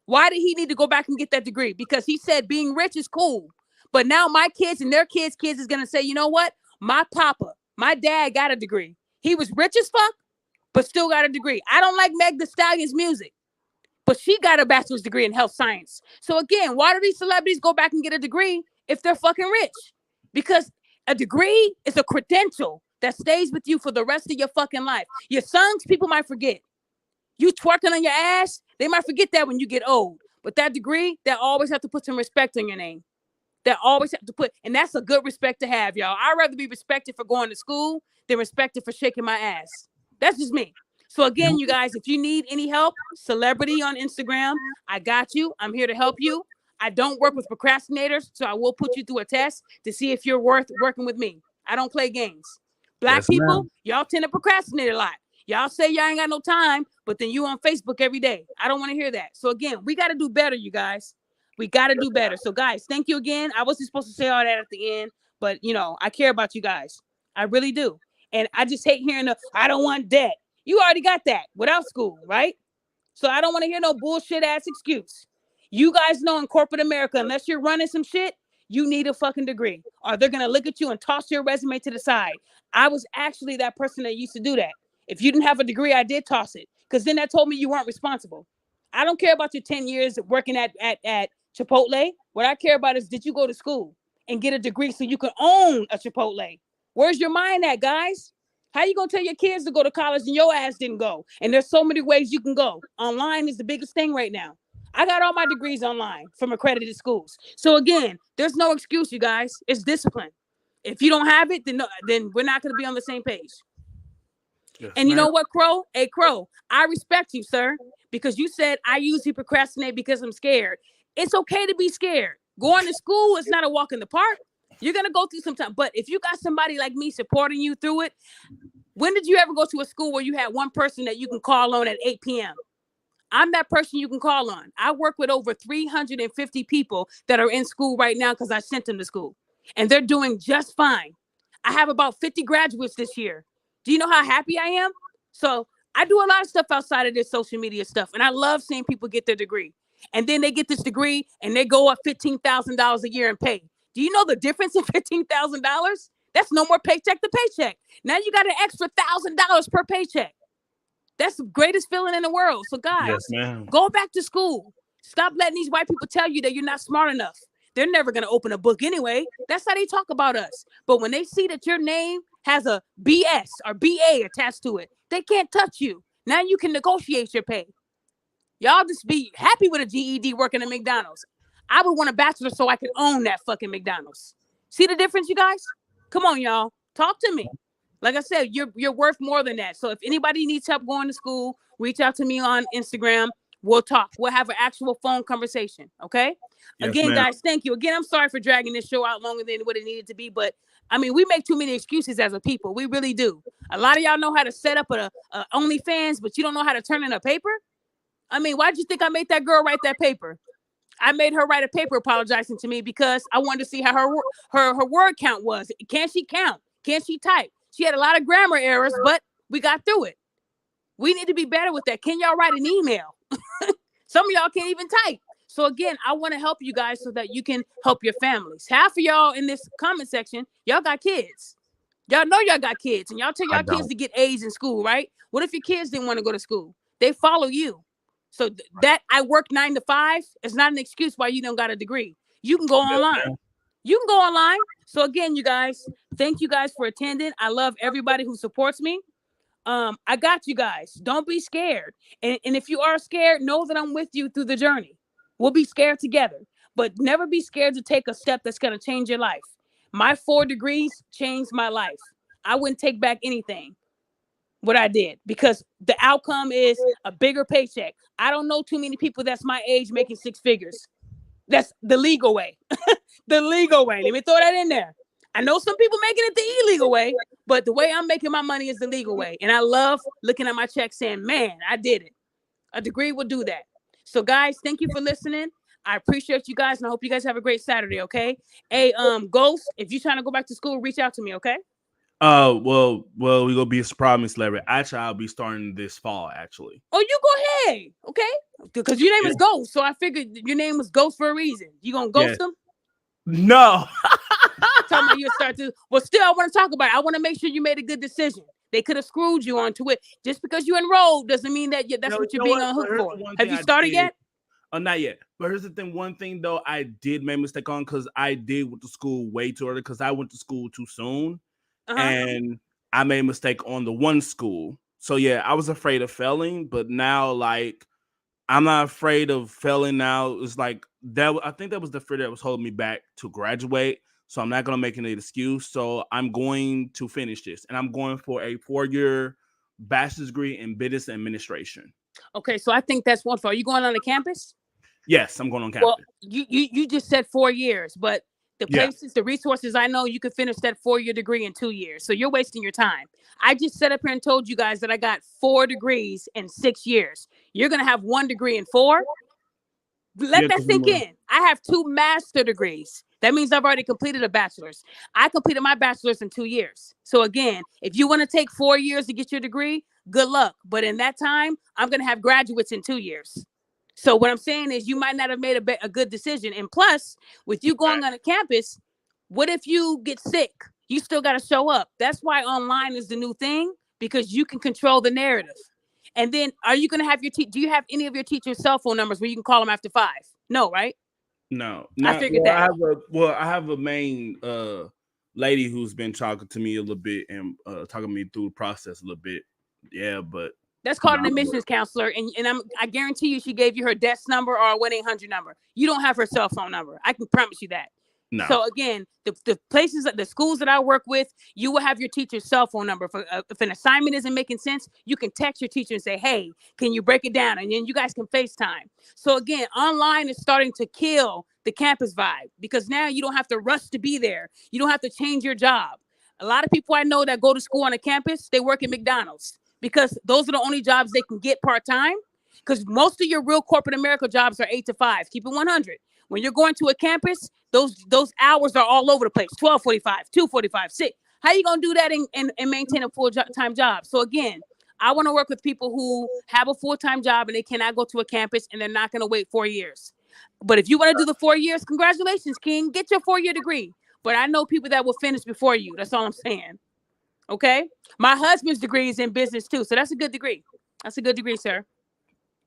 Why did he need to go back and get that degree? Because he said being rich is cool. But now my kids and their kids' kids is going to say, you know what? My dad got a degree. He was rich as fuck, but still got a degree. I don't like Meg Thee Stallion's music, but she got a bachelor's degree in health science. So again, why do these celebrities go back and get a degree if they're fucking rich? Because a degree is a credential that stays with you for the rest of your fucking life. Your sons, people might forget. You twerking on your ass, they might forget that when you get old. But that degree, they always have to put some respect on your name. That always have to put, and that's a good respect to have, y'all. I'd rather be respected for going to school than respected for shaking my ass. That's just me. So again, you guys, if you need any help, CelebriD on Instagram, I got you. I'm here to help you. I don't work with procrastinators, so I will put you through a test to see if you're worth working with me. I don't play games. Black people, y'all tend to procrastinate a lot. Y'all say y'all ain't got no time, but then you on Facebook every day. I don't want to hear that. So again, we got to do better, you guys. We got to do better. So guys, thank you again. I wasn't supposed to say all that at the end, but you know, I care about you guys. I really do. And I just hate hearing I don't want debt. You already got that without school, right? So I don't want to hear no bullshit ass excuse. You guys know in corporate America, unless you're running some shit, you need a fucking degree, or they're going to look at you and toss your resume to the side. I was actually that person that used to do that. If you didn't have a degree, I did toss it, because then that told me you weren't responsible. I don't care about your 10 years working at Chipotle. What I care about is, did you go to school and get a degree so you can own a Chipotle? Where's your mind at, guys? How you gonna tell your kids to go to college and your ass didn't go? And there's so many ways you can go. Online is the biggest thing right now. I got all my degrees online from accredited schools. So again, there's no excuse, you guys. It's discipline. If you don't have it, then we're not gonna be on the same page. Yes, and you know what, Crow? Hey, Crow, I respect you, sir, because you said I usually procrastinate because I'm scared. It's okay to be scared. Going to school is not a walk in the park. You're going to go through some time. But if you got somebody like me supporting you through it, when did you ever go to a school where you had one person that you can call on at 8 p.m.? I'm that person you can call on. I work with over 350 people that are in school right now because I sent them to school. And they're doing just fine. I have about 50 graduates this year. Do you know how happy I am? So I do a lot of stuff outside of this social media stuff. And I love seeing people get their degree. And then they get this degree and they go up $15,000 a year in pay. Do you know the difference in $15,000? That's no more paycheck to paycheck. Now you got an extra $1,000 per paycheck. That's the greatest feeling in the world. So Yes, guys, ma'am. go back to school. Stop letting these white people tell you that you're not smart enough. They're never going to open a book anyway. That's how they talk about us. But when they see that your name has a BS or BA attached to it, they can't touch you. Now you can negotiate your pay. Y'all just be happy with a GED working at McDonald's. I would want a bachelor so I could own that fucking McDonald's. See the difference, you guys? Come on, y'all. Talk to me. Like I said, you're worth more than that. So if anybody needs help going to school, reach out to me on Instagram. We'll talk. We'll have an actual phone conversation. Okay. Yes, Again, ma'am. guys, thank you. Again, I'm sorry for dragging this show out longer than what it needed to be, but I mean, we make too many excuses as a people. We really do. A lot of y'all know how to set up a OnlyFans, but you don't know how to turn in a paper. I mean, why'd you think I made that girl write that paper? I made her write a paper apologizing to me because I wanted to see how her word count was. Can she count? Can she type? She had a lot of grammar errors, but we got through it. We need to be better with that. Can y'all write an email? Some of y'all can't even type. So again, I want to help you guys so that you can help your families. Half of y'all in this comment section, y'all got kids. Y'all know y'all got kids, and y'all tell y'all kids to get A's in school, right? What if your kids didn't want to go to school? They follow you. So that I work 9 to 5 is not an excuse why you don't got a degree. You can go online. You can go online. So again, you guys, thank you guys for attending. I love everybody who supports me. I got you guys. Don't be scared. And if you are scared, know that I'm with you through the journey. We'll be scared together, but never be scared to take a step that's going to change your life. My 4 degrees changed my life. I wouldn't take back anything what I did because the outcome is a bigger paycheck. I don't know too many people that's my age making 6 figures. That's the legal way. The legal way. Let me throw that in there. I know some people making it the illegal way, but the way I'm making my money is the legal way. And I love looking at my check saying, man, I did it. A degree will do that. So guys, thank you for listening. I appreciate you guys and I hope you guys have a great Saturday, okay? Hey, Ghost, if you're trying to go back to school, reach out to me, okay? Well, we gonna be a surprise, Miss Larry. Actually, I'll be starting this fall. Actually. Oh, you go ahead, okay? Because your name is Ghost, so I figured your name was Ghost for a reason. You gonna ghost them? No. Talking about you start to. Well, still, I want to talk about it. I want to make sure you made a good decision. They could have screwed you onto it. Just because you enrolled doesn't mean that that's what you're being on hook for. Have you started yet? Not yet. But here's the thing. One thing though, I did make a mistake on because I did went to school way too early because I went to school too soon. And I made a mistake on the one school. So yeah, I was afraid of failing, but now like I'm not afraid of failing now. It's like that. I think that was the fear that was holding me back to graduate. So I'm not gonna make any excuse. So I'm going to finish this, and I'm going for a 4-year bachelor's degree in business administration. Okay, so I think that's wonderful. Are you going on the campus? Yes, I'm going on campus. Well, you just said 4 years, but the places, the resources I know, you could finish that 4-year degree in 2 years. So you're wasting your time. I just sat up here and told you guys that I got 4 degrees in 6 years. You're going to have 1 degree in 4. Let that sink in. I have 2 master degrees. That means I've already completed a bachelor's. I completed my bachelor's in 2 years. So again, if you want to take 4 years to get your degree, good luck. But in that time, I'm going to have graduates in 2 years. So what I'm saying is you might not have made a good decision. And plus, with you going on a campus, what if you get sick? You still got to show up. That's why online is the new thing, because you can control the narrative. And then are you going to have do you have any of your teachers' cell phone numbers where you can call them after 5? No, right? No. I figured that. I have a main lady who's been talking to me a little bit and talking me through the process a little bit. Yeah, but that's called an admissions counselor, and I guarantee you she gave you her desk number or a 1-800 number. You don't have her cell phone number. I can promise you that. No. So again, the places, the schools that I work with, you will have your teacher's cell phone number. If an assignment isn't making sense, you can text your teacher and say, hey, can you break it down? And then you guys can FaceTime. So again, online is starting to kill the campus vibe because now you don't have to rush to be there. You don't have to change your job. A lot of people I know that go to school on a campus, they work at McDonald's because those are the only jobs they can get part-time. Because most of your real corporate America jobs are 8 to 5. Keep it 100. When you're going to a campus, those hours are all over the place. 12:45, 2:45, 6. How you gonna do that and maintain a full-time job? So again, I want to work with people who have a full-time job and they cannot go to a campus and they're not going to wait 4 years. But if you want to do the 4 years, congratulations, King. Get your 4-year degree. but I know people that will finish before you. That's all I'm saying. Okay. My husband's degree is in business too, so that's a good degree. That's a good degree, sir.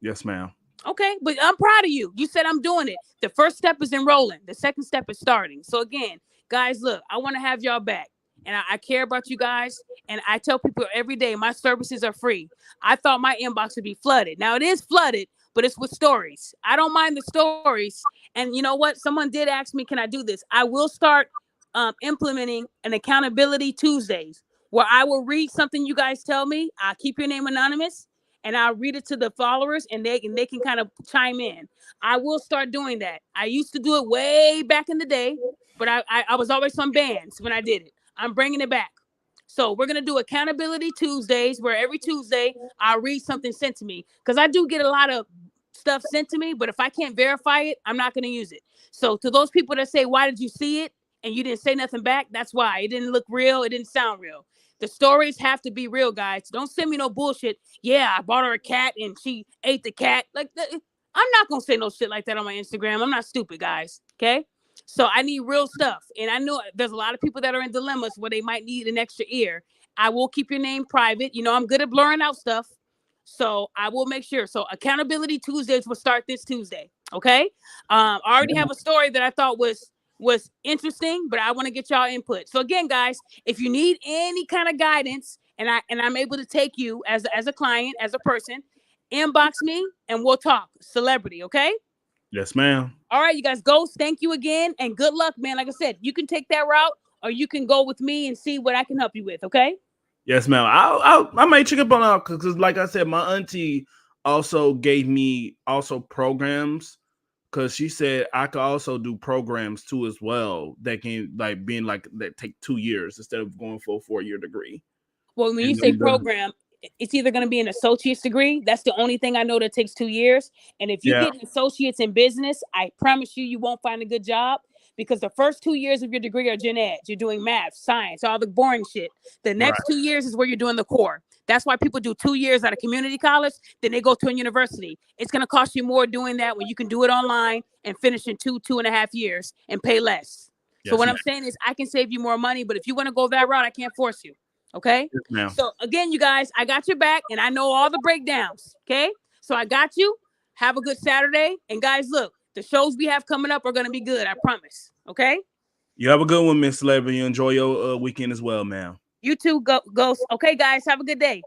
Yes, ma'am. Okay, but I'm proud of you. You said I'm doing it. The first step is enrolling. The second step is starting. So again, guys, look, I want to have y'all back. And I care about you guys. And I tell people every day my services are free. I thought my inbox would be flooded. Now it is flooded, but it's with stories. I don't mind the stories. And you know what? Someone did ask me, can I do this? I will start implementing an accountability Tuesdays where I will read something you guys tell me. I'll keep your name anonymous and I'll read it to the followers and they can kind of chime in. I will start doing that. I used to do it way back in the day, but I was always on bans when I did it. I'm bringing it back. So we're gonna do accountability Tuesdays, where every Tuesday I'll read something sent to me because I do get a lot of stuff sent to me, but if I can't verify it, I'm not gonna use it. So to those people that say, "Why did you see it?" and you didn't say nothing back, that's why it didn't look real. It didn't sound real. The stories have to be real, guys. Don't send me no bullshit. Yeah, I bought her a cat and she ate the cat. I'm not gonna say no shit like that on my Instagram. I'm not stupid, guys. Okay. So I need real stuff. And I know there's a lot of people that are in dilemmas where they might need an extra ear. I will keep your name private. You know, I'm good at blurring out stuff. So I will make sure. So accountability Tuesdays will start this Tuesday. Okay. I already have a story that I thought was interesting, but I want to get y'all input. So again, guys, if you need any kind of guidance and I'm able to take you as a client, as a person, inbox me and we'll talk. CelebriD, okay? Yes, ma'am. All right, you guys, Ghost, thank you again and good luck, man. Like I said, you can take that route or you can go with me and see what I can help you with, okay? Yes, ma'am. I might check up on that because, like I said, my auntie also gave me also programs because she said I could also do programs too as well that can like being like that take 2 years instead of going for a 4-year degree. Well, when you And say program, it's either going to be an associate's degree. That's the only thing I know that takes 2 years. And if you yeah, get an associate's in business, I promise you won't find a good job because the first 2 years of your degree are gen ed. You're doing math, science, all the boring shit. The right. next 2 years is where you're doing the core. That's why people do 2 years at a community college, then they go to a university. It's going to cost you more doing that when you can do it online and finish in 2.5 years and pay less. So Yes, what ma'am. I'm saying is I can save you more money, but if you want to go that route, I can't force you. Okay. Yes, ma'am. So again, you guys, I got your back and I know all the breakdowns. Okay. So I got you. Have a good Saturday. And guys, look, the shows we have coming up are going to be good. I promise. Okay. You have a good one, Miss Celebrity. Enjoy your weekend as well, ma'am. You too, Ghost. Okay, guys, have a good day.